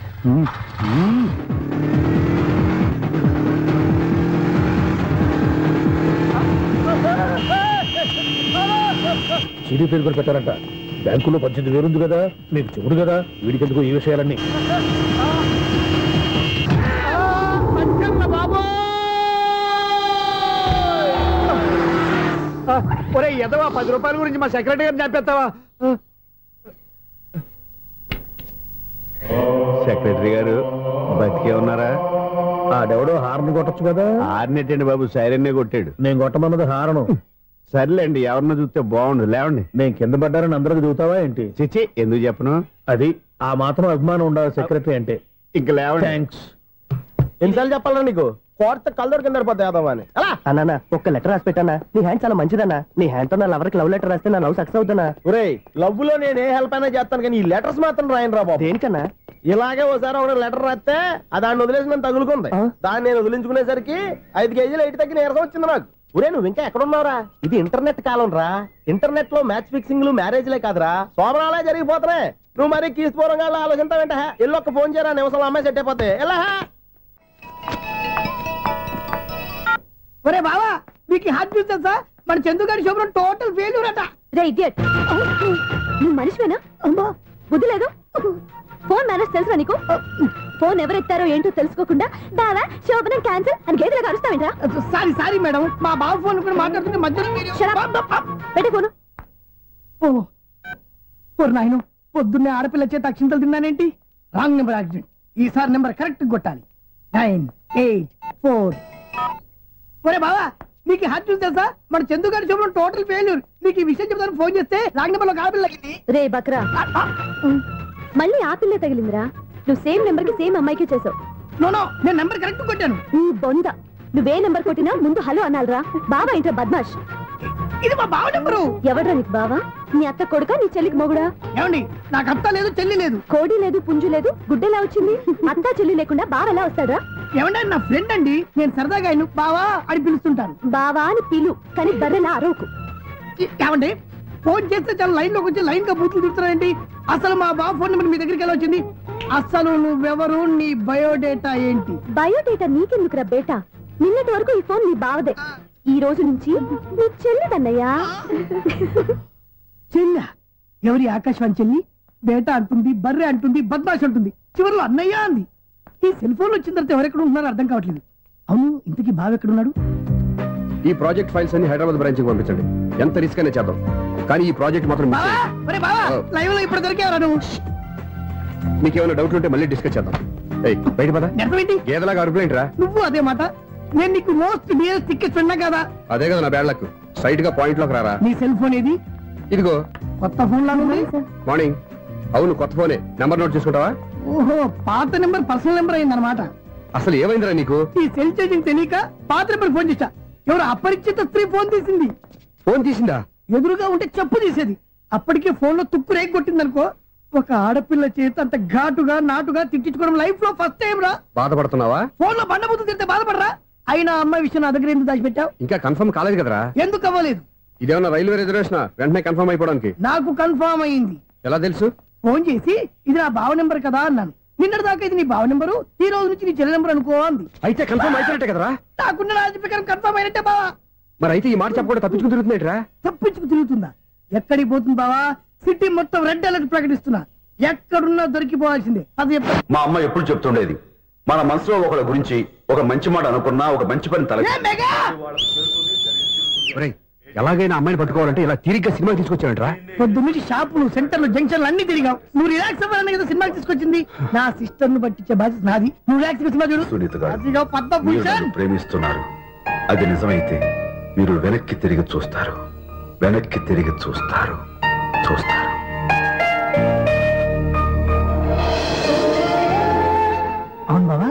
[SPEAKER 6] సీడీ పేరు కూడా పెట్టారంట. బ్యాంకులో 18,000 ఉంది కదా, మీకు చెవుడు కదా, వీడికి ఎందుకు ఈ విషయాలన్నీ?
[SPEAKER 15] ఒరే ఎదవా, 10 రూపాయల గురించి మా సెక్రటరీ గారిని చంపేస్తావా? సెక్రటరీ గారు బతికే ఉన్నారా?
[SPEAKER 6] ఆడెవడో హార్న్ కొట్టచ్చు కదా.
[SPEAKER 15] హార్న్ ఎట్టండి బాబు, సైరన్నే కొట్టాడు.
[SPEAKER 6] నేను కొట్టమన్నది హారను.
[SPEAKER 15] సర్లేండి, ఎవరన్నా చూస్తే బాగుండు. లేవండి.
[SPEAKER 6] నేను కింద పడ్డారని అందరికి చూతావా ఏంటి?
[SPEAKER 15] చిచ్చి, ఎందుకు చెప్పను?
[SPEAKER 6] అది ఆ మాత్రం అభిమానం ఉండాలి సెక్రటరీ అంటే.
[SPEAKER 15] ఇంకా లేవండి.
[SPEAKER 6] థ్యాంక్స్.
[SPEAKER 19] ఎన్నిసార్లు చెప్పాలా నీకు?
[SPEAKER 6] పోర్త కలర్ కింద పోతాయి
[SPEAKER 19] అన్నా ఒక్క లెటర్ రాసి పెట్టానా నీ హ్యాండ్ చాలా మంచిదన్నా నీ హ్యాండ్ తో నా లవర్కి లవ్ లెటర్ రాస్తే నా లవ్ సక్సెస్ అవుతానా
[SPEAKER 6] ఒరే లవ్ లో నేను ఏ హెల్ప్ అయినా చేస్తాను కానీ ఈ లెటర్స్ మాత్రం రాయను రా బాబు
[SPEAKER 19] దేనికన్నా
[SPEAKER 6] ఇలాగే ఒకసారి ఒక లెటర్ రాస్తే దాన్ని వదిలేసి నన్ను తగులుకుంది దాన్ని నేను వదిలించుకునేసరికి 5 కేజీలు 8 తగ్గి నీరసం వచ్చింది నాకు ఒరే నువ్వు ఇంకా ఎక్కడున్నావురా ఇది ఇంటర్నెట్ కాలం రా ఇంటర్నెట్ లో మ్యాచ్ ఫిక్సింగ్లు మ్యారేజ్లే కాదురా శోభనాలే జరిగిపోతున్నాయి నువ్వు మరి కీస్పూరంగా ఆలోచించావంటే ఎల్లు ఒక్క ఫోన్ చేయరా నిమిషంలో అమ్మాయి సెట్ అయిపోతే ఎలా
[SPEAKER 10] ఒరే బావా మీకు హార్ట్ న్యూస్ తెలుసా మన చందుగారి శోభనం టోటల్ ఫెయిల్యూర్ అట
[SPEAKER 12] రే ఇడియట్ నువ్వు మనిషివేనా అమ్మా బుద్ధి లేదు ఫోన్ మేనేజ్ తెలుసా నీకు ఫోన్ ఎవరెత్తారో ఏంటో తెలుసుకోకుండా బావా శోభనం క్యాన్సిల్ అని గేదెలకు అరుస్తావేంట్రా
[SPEAKER 10] సారీ మేడం మా బావ ఫోన్ కూడా మాట్లాడుతుంటే మధ్యలో
[SPEAKER 12] పెట్టే ఫోను
[SPEAKER 10] ఓ నాయను పొద్దున్నే ఆడపిల్ల చేత అక్షింతలు తిన్నానేంటి రాంగ్ నెంబర్ యాక్సిడెంట్ ఈసారి నెంబర్ కరెక్ట్ కొట్టాలి 9 8 4 ఒరే బావా నీకు హార్ట్ న్యూస్ తెలుసా మన చందుగారి శోభనం టోటల్ ఫెయిల్యూర్ నీకు ఈ విషయం చెప్తాను ఫోన్ చేస్తే రాంగ్ నెంబర్ లో ఆడపిల్ల తగ్గింది
[SPEAKER 12] రే బక్రా మళ్ళీ ఆ పిల్లే తగిలిందిరా నువ్వు సేమ్ నెంబర్ కి సేమ్ అమ్మాయికి చేసావు
[SPEAKER 10] నో నేను నెంబర్ కరెక్ట్ కొట్టాను
[SPEAKER 12] నీ బొంద నువ్వే నెంబర్ కొట్టినా ముందు హలో అనాలరా బావా ఏంట్రా బద్మాష్
[SPEAKER 10] ఇది మా బావ నెంబరు
[SPEAKER 12] ఎవడ్రా నీకు బావా నీ అత్త కొడుక నీ చెల్లికి మొగుడా
[SPEAKER 10] ఏమండి నాకు అత్త లేదు చెల్లి లేదు
[SPEAKER 12] కోడి లేదు పుంజు లేదు గుడ్డెలా వచ్చింది అత్త చెల్లి లేకుండా బావ ఎలా వస్తాడా
[SPEAKER 10] ఏమండి నా ఫ్రెండ్ అండి నేను సరదాగా ఆయన బావా అని పిలుస్తుంటాను
[SPEAKER 12] బావా అని పిలు కానీ బర్రెలా అరవకు
[SPEAKER 10] ఏమండి ఫోన్ చేస్తే చాలా లైన్ లోకి వచ్చి లైన్ గా బూతులు తిడుతున్నాయండి అసలు మా బావ ఫోన్ నెంబర్ మీ దగ్గరికి ఎలా వచ్చింది అసలు నువ్వెవరు నీ బయోడేటా ఏంటి
[SPEAKER 12] బయోడేటా నీకెందుకురా బేటా నిన్నటి వరకు ఈ ఫోన్ నీ బావదే ఈ రోజు నుంచి నీ చెల్లిదన్నయ్యా
[SPEAKER 10] చెల్ల ఎవరి ఆకాశవాణి చెల్లి బేటా అంటుంది బర్రె అంటుంది బద్మాష్ అంటుంది చివరిలో అన్నయ్య అంది ఈ సెల్ ఫోన్ వచ్చిన తర్వాత ఎవరెక్కడ ఉంటున్నారో అర్థం కావట్లేదు అవును ఇంతకీ బావ ఎక్కడున్నాడు
[SPEAKER 11] ఈ ప్రాజెక్ట్ ఫైల్స్ అన్ని హైదరాబాద్ బ్రాంచ్ కి పంపించండి ఎంత రిస్క్ అనే చేద్దాం కానీ ఈ ప్రాజెక్ట్ మాత్రం
[SPEAKER 10] లైవ్ లో ఇప్పుడు దొరికేవరా నువ్వు
[SPEAKER 11] మీకేమైనా డౌట్ ఉంటే మళ్ళీ డిస్కస్ చేద్దాం బయట పద గేదలాగా అరుపులేంట్రా
[SPEAKER 10] నువ్వు అదే మాట నేను నీకు మోస్ట్ డియరెస్ట్ టికెట్స్ విన్నా కదా
[SPEAKER 11] అదే కదా నా బ్యాడ్ లక్ స్ట్రైట్ గా పాయింట్ లోకి రారా
[SPEAKER 10] నీ సెల్ ఫోన్ ఏది
[SPEAKER 11] ఇదిగో
[SPEAKER 10] కొత్త ఫోన్ లాగా ఉంది
[SPEAKER 11] మార్నింగ్ అవును కొత్త ఫోనే నంబర్ నోట్ చేసుకుంటావా
[SPEAKER 10] ఓహో పాత నెంబర్ పర్సనల్ నెంబర్ అయిందన్నమాట
[SPEAKER 11] అసలు ఏమైందిరా నీకు
[SPEAKER 10] ఈ సెల్ చేసింగ్ తెలియక పాత నెంబర్ ఫోన్ చేశా ఎవరు అపరిచిత స్త్రీ ఫోన్ తీసింది
[SPEAKER 11] ఫోన్ తీసిందా
[SPEAKER 10] ఎదురుగా ఉంటే చెప్పు తీసేది అప్పటికే ఫోన్ లో తుక్కు రేగి కొట్టిందనుకో ఒక ఆడపిల్ల చేత అంత ఘాటుగా నాటుగా తిట్టించుకోవడం లైఫ్ లో ఫస్ట్ టైం రా
[SPEAKER 11] బాధపడుతున్నావా
[SPEAKER 10] ఫోన్ లో బండబుద్ధి తింటే బాధపడరా అయినా అమ్మాయి విషయం నా దగ్గర ఎందుకు దాచిపెట్టావు
[SPEAKER 11] ఇంకా కన్ఫర్మ్ కాలేదు కదరా
[SPEAKER 10] ఎందుకు అవ్వలేదు
[SPEAKER 11] ఇదేమన్నా రైల్వే రిజర్వేషన్ వెంటనే కన్ఫర్మ్ అయిపోవడానికి
[SPEAKER 10] నాకు కన్ఫర్మ్ అయింది
[SPEAKER 11] ఎలా తెలుసు
[SPEAKER 10] ఫోన్ చేసి ఇది నా బావ నెంబర్ కదా అన్నాను నిన్నటి దాకా ఇది నీ బావ నెంబరు ఈ రోజు నుంచి నీ చెల్లి నెంబర్ అనుకో అంది
[SPEAKER 11] అయితే కన్ఫర్మ్ అయిపోయినట్టే కదరా
[SPEAKER 10] నాకున్న రాజు ప్రకారం కన్ఫర్మ్ అయినట్టే బావా
[SPEAKER 11] మరి అయితే ఈ మాట చెప్పకుండా తప్పించుకుని తిరుగుతున్నాయిట్రా
[SPEAKER 10] తప్పించుకు తిరుగుతుందా ఎక్కడికి పోతుంది బావా సిటీ మొత్తం రెడ్ అలర్ట్ ప్రకటిస్తున్నా ఎక్కడున్నా దొరికిపోవాల్సిందే అది
[SPEAKER 20] మా అమ్మ ఎప్పుడు చెప్తుండేది మన మనసులో ఒకళ్ళ గురించి ఒక మంచి మాట అనుకున్నా ఒక మంచి పని తల
[SPEAKER 11] ఎలాగైనా అమ్మాయిని పట్టుకోవాలంటే ఇలా తిరిగ్గా సినిమా తీసుకొచ్చాడంట్రా
[SPEAKER 10] పొద్దున్నుంచి షాపులు సెంటర్లు జంక్షన్లు అన్ని తిరిగావు నువ్వు రిలాక్స్ అవ్వాలని కదా సినిమాకి తీసుకొచ్చింది నా సిస్టర్ ను పట్టించే బాధ్యత నాది నువ్వు రిలాక్స్ సినిమా చూడు
[SPEAKER 20] సునీత గారు
[SPEAKER 10] అదిగో పద్మభూషణ్
[SPEAKER 20] ప్రేమిస్తున్నారు అది నిజమైతే మీరు వెనక్కి తిరిగి చూస్తారు వెనక్కి తిరిగి చూస్తారు చూస్తారు
[SPEAKER 10] అవును బాబా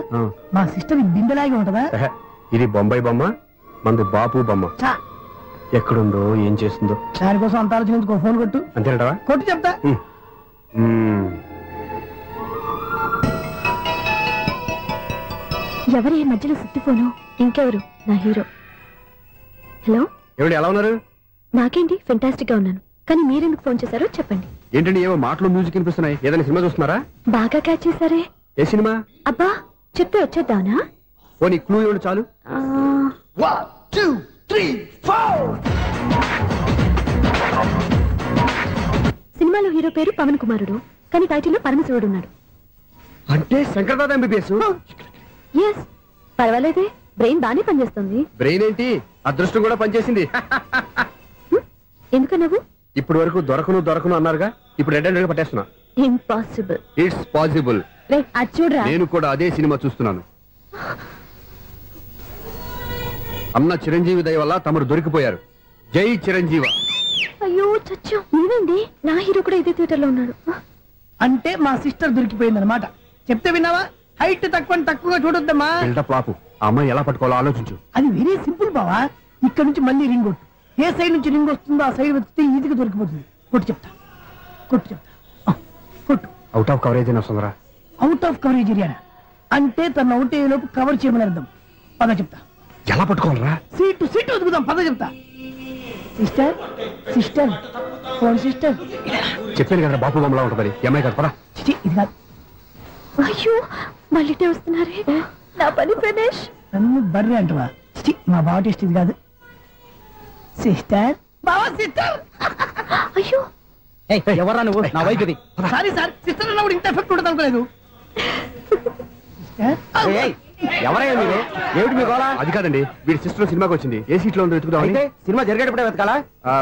[SPEAKER 10] మా సిస్టర్ బిందెలాగే ఉంటదా
[SPEAKER 11] ఇది బొంబాయి బొమ్మ మంది బాపు బొమ్మ ఎక్కడుందో ఏం చేస్తుందో
[SPEAKER 10] దానికోసం అంత ఆలోచించుకో ఫోన్ కొట్టు
[SPEAKER 11] అంతేనటవా
[SPEAKER 10] కొట్టు చెప్తా
[SPEAKER 12] ఎవరి మధ్యలో సుత్తి ఫోను ఇంకెవరు నా హీరో హలో
[SPEAKER 11] ఎవరు ఎలా ఉన్నారు
[SPEAKER 12] నాకేంటి ఫెంటాస్టిక్ గా ఉన్నాను కానీ మీరెందుకు ఫోన్ చేశారో చెప్పండి
[SPEAKER 11] ఏంటండి ఏమో మాటలు మ్యూజిక్ వినిపిస్తున్నాయి ఏదైనా సినిమా చూస్తున్నారా
[SPEAKER 12] బాగా క్యాచ్ చేశారే
[SPEAKER 11] ఏ సినిమా
[SPEAKER 12] అబ్బా చెప్తే వచ్చేద్దానా
[SPEAKER 11] ఓ నీ క్లూ ఇవ్వండి చాలు
[SPEAKER 10] 1 2 3 4
[SPEAKER 12] సినిమాలో హీరో పేరు పవన్ కుమారుడు కానీ టైటిల్లో పరమశివుడు ఉన్నాడు
[SPEAKER 11] అంటే శంకర్దాద ఎంబీబీఎస్
[SPEAKER 12] ఎస్ పర్వాలేదే బ్రెయిన్ బానే పనిచేస్తుంది
[SPEAKER 11] బ్రెయిన్ ఏంటి అదృష్టం కూడా పనిచేసింది
[SPEAKER 12] ఎందుకన్నావు
[SPEAKER 11] ఇప్పటి వరకు దొరకను అన్నారుగా ఇప్పుడు రెడ్ హ్యాండెడ్ గా పట్టేస్తున్నా
[SPEAKER 12] ఇంపాసిబుల్
[SPEAKER 11] ఇట్స్ పాసిబుల్
[SPEAKER 12] అది చూడరా
[SPEAKER 11] నేను కూడా అదే సినిమా చూస్తున్నాను అన్న చిరంజీవి దయ వల్ల తమరు దొరికిపోయారు జై చిరంజీవ
[SPEAKER 12] అయ్యో చచ్చో నీవేండి నా హీరో కూడా ఇదే థియేటర్ లో ఉన్నాడు
[SPEAKER 10] అంటే మా సిస్టర్ దొరికిపోయింది అనమాట చెప్తే విన్నావా హైట్ తక్కువగా చూడొద్దమ్మా
[SPEAKER 11] బిల్డప్ లాపు అమ్మాయి ఎలా పట్టుకోవాలో ఆలోచించు.
[SPEAKER 10] అది వెరీ సింపుల్ బావా. ఇక్కడ నుంచి మళ్ళీ రింగ్ కొట్టు. ఏ సైడ్ నుంచి రింగ్ వస్తుందో ఆ సైడ్ వెతికితే ఈజీగా దొరికిపోతుంది. కొట్టు చెప్తా. కొట్టు.
[SPEAKER 11] అవుట్ ఆఫ్ కవరేజ్ అని వస్తుందిరా.
[SPEAKER 10] అవుట్ ఆఫ్ కవరేజ్ ఏరియా అంటే తన అవుట్ అయ్యేలోపు కవర్ చేయమని అర్థం. పద చెప్తా.
[SPEAKER 11] ఎలా పట్టుకోవాలరా?
[SPEAKER 10] సీటు వెతుకుదాం. పద చెప్తా. సిస్టర్
[SPEAKER 11] చెప్పాను కదా బాపు బొమ్మలా ఉంటుంది. అమ్మాయి కదా. పదా.
[SPEAKER 10] ఇది కాదు.
[SPEAKER 12] అయ్యో మళ్ళీ వస్తున్నారే నా పని ప్రదేశ్.
[SPEAKER 10] నన్ను బర్రె అంటవా? మా బావ టేస్ట్ ఇది కాదు. సిస్టర్ బావా సిస్టర్.
[SPEAKER 12] అయ్యో
[SPEAKER 18] ఎవరా నువ్వు? నా వైపు ఇది.
[SPEAKER 10] సారీ సార్, సిస్టర్ అన్నప్పుడు ఇంత ఎఫెక్ట్ ఉండదు అనుకోలేదు.
[SPEAKER 11] ఎవరయ్యా మీరు? ఏమిటి మీ గోళ? అది కాదండి, వీడి సిస్టర్ సినిమాకి వచ్చింది. ఏ సీట్ లో ఉందో వెతుకుదాం. అయితే సినిమా జరిగేటప్పుడే వెతకాలా?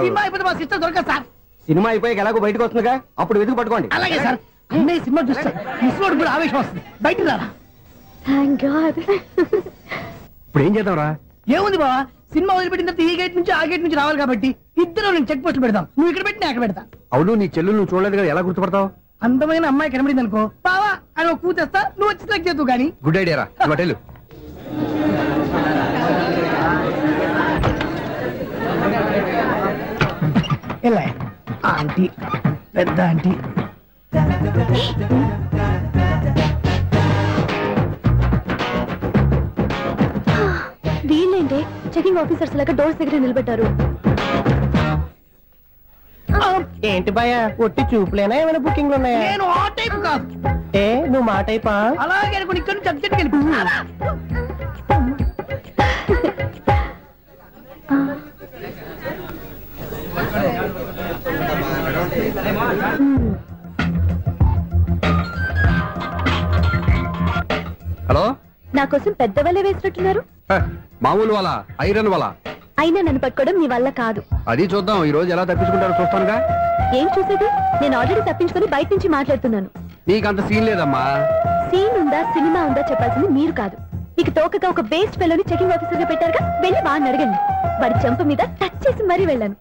[SPEAKER 10] సినిమా అయిపోతే మా సిస్టర్ దొరకదు సార్.
[SPEAKER 11] సినిమా అయిపోయాక ఎలాగో బయటకు వస్తుందిగా, అప్పుడు వెతుకు పట్టుకోండి.
[SPEAKER 10] అలాగే సార్. అన్నయ్య సినిమా చూస్తారు. మిస్వాడు కూడా ఆవేశం వస్తుంది. బయట రారా.
[SPEAKER 11] ఇప్పుడు ఏం చేద్దాంరా?
[SPEAKER 10] ఏముంది బావా, సినిమా వదిలిపెట్టిన తర్వాత ఈ గేట్ నుంచి ఆ గేట్ నుంచి రావాలి కాబట్టి ఇద్దరు నేను చెక్ పోస్టులు పెడతాం. నువ్వు ఇక్కడ పెట్టి నేను అక్కడ పెడతా.
[SPEAKER 11] అవును, నీ చెల్లెలు నువ్వు చూడలేదు కదా, ఎలా గుర్తుపడతావు?
[SPEAKER 10] అందమైన అమ్మాయి కనబడింది అనుకో బావా అని ఒక కూతేస్తా, నువ్వు వచ్చి సెలెక్ట్ చేద్దు కానీ.
[SPEAKER 11] గుడ్ ఐడియా రా. హోటల్
[SPEAKER 10] ఎలా ఆంటీ, పెద్ద ఆంటీ.
[SPEAKER 12] వీళ్ళేంటే చెకింగ్ ఆఫీసర్స్ లాగా డోర్స్ దగ్గర నిలబెట్టారు.
[SPEAKER 19] ఏంటి భయ, ఒట్టి చూపులేనా ఏమైనా బుకింగ్లు ఉన్నాయా?
[SPEAKER 10] నేను ఆ టైప్ కాదు.
[SPEAKER 19] నువ్వు మా టైపా?
[SPEAKER 10] అలాగే అనుకుని ఇక్కడ నుంచి అర్జెంట్కి వెళ్ళిపో.
[SPEAKER 11] హలో,
[SPEAKER 12] నా కోసం పెద్ద వలే వేసినట్టున్నారు.
[SPEAKER 11] మామూలు వాళ్ళ ఐరన్ వాళ్ళ.
[SPEAKER 12] అయినా నన్ను పట్టుకోవడం మీ వల్ల కాదు.
[SPEAKER 11] అది చూద్దాం, ఈ రోజు ఎలా తప్పించుకుంటారో చూస్తానుగా.
[SPEAKER 12] ఏం చూసేది? నేను ఆల్రెడీ తప్పించుకొని బయట నుంచి మాట్లాడుతున్నాను.
[SPEAKER 11] నీకంత సీన్ లేదమ్మా.
[SPEAKER 12] సీన్ ఉందా సినిమా ఉందా చెప్పాల్సింది మీరు కాదు. మీకు తోకగా ఒక బేస్ట్ ఫెలోని చెకింగ్ ఆఫీసర్ గా పెట్టారుగా, వెళ్ళి వాడిని అడగండి. వాడి చెంప మీద టచ్ చేసి మరీ వెళ్ళాను.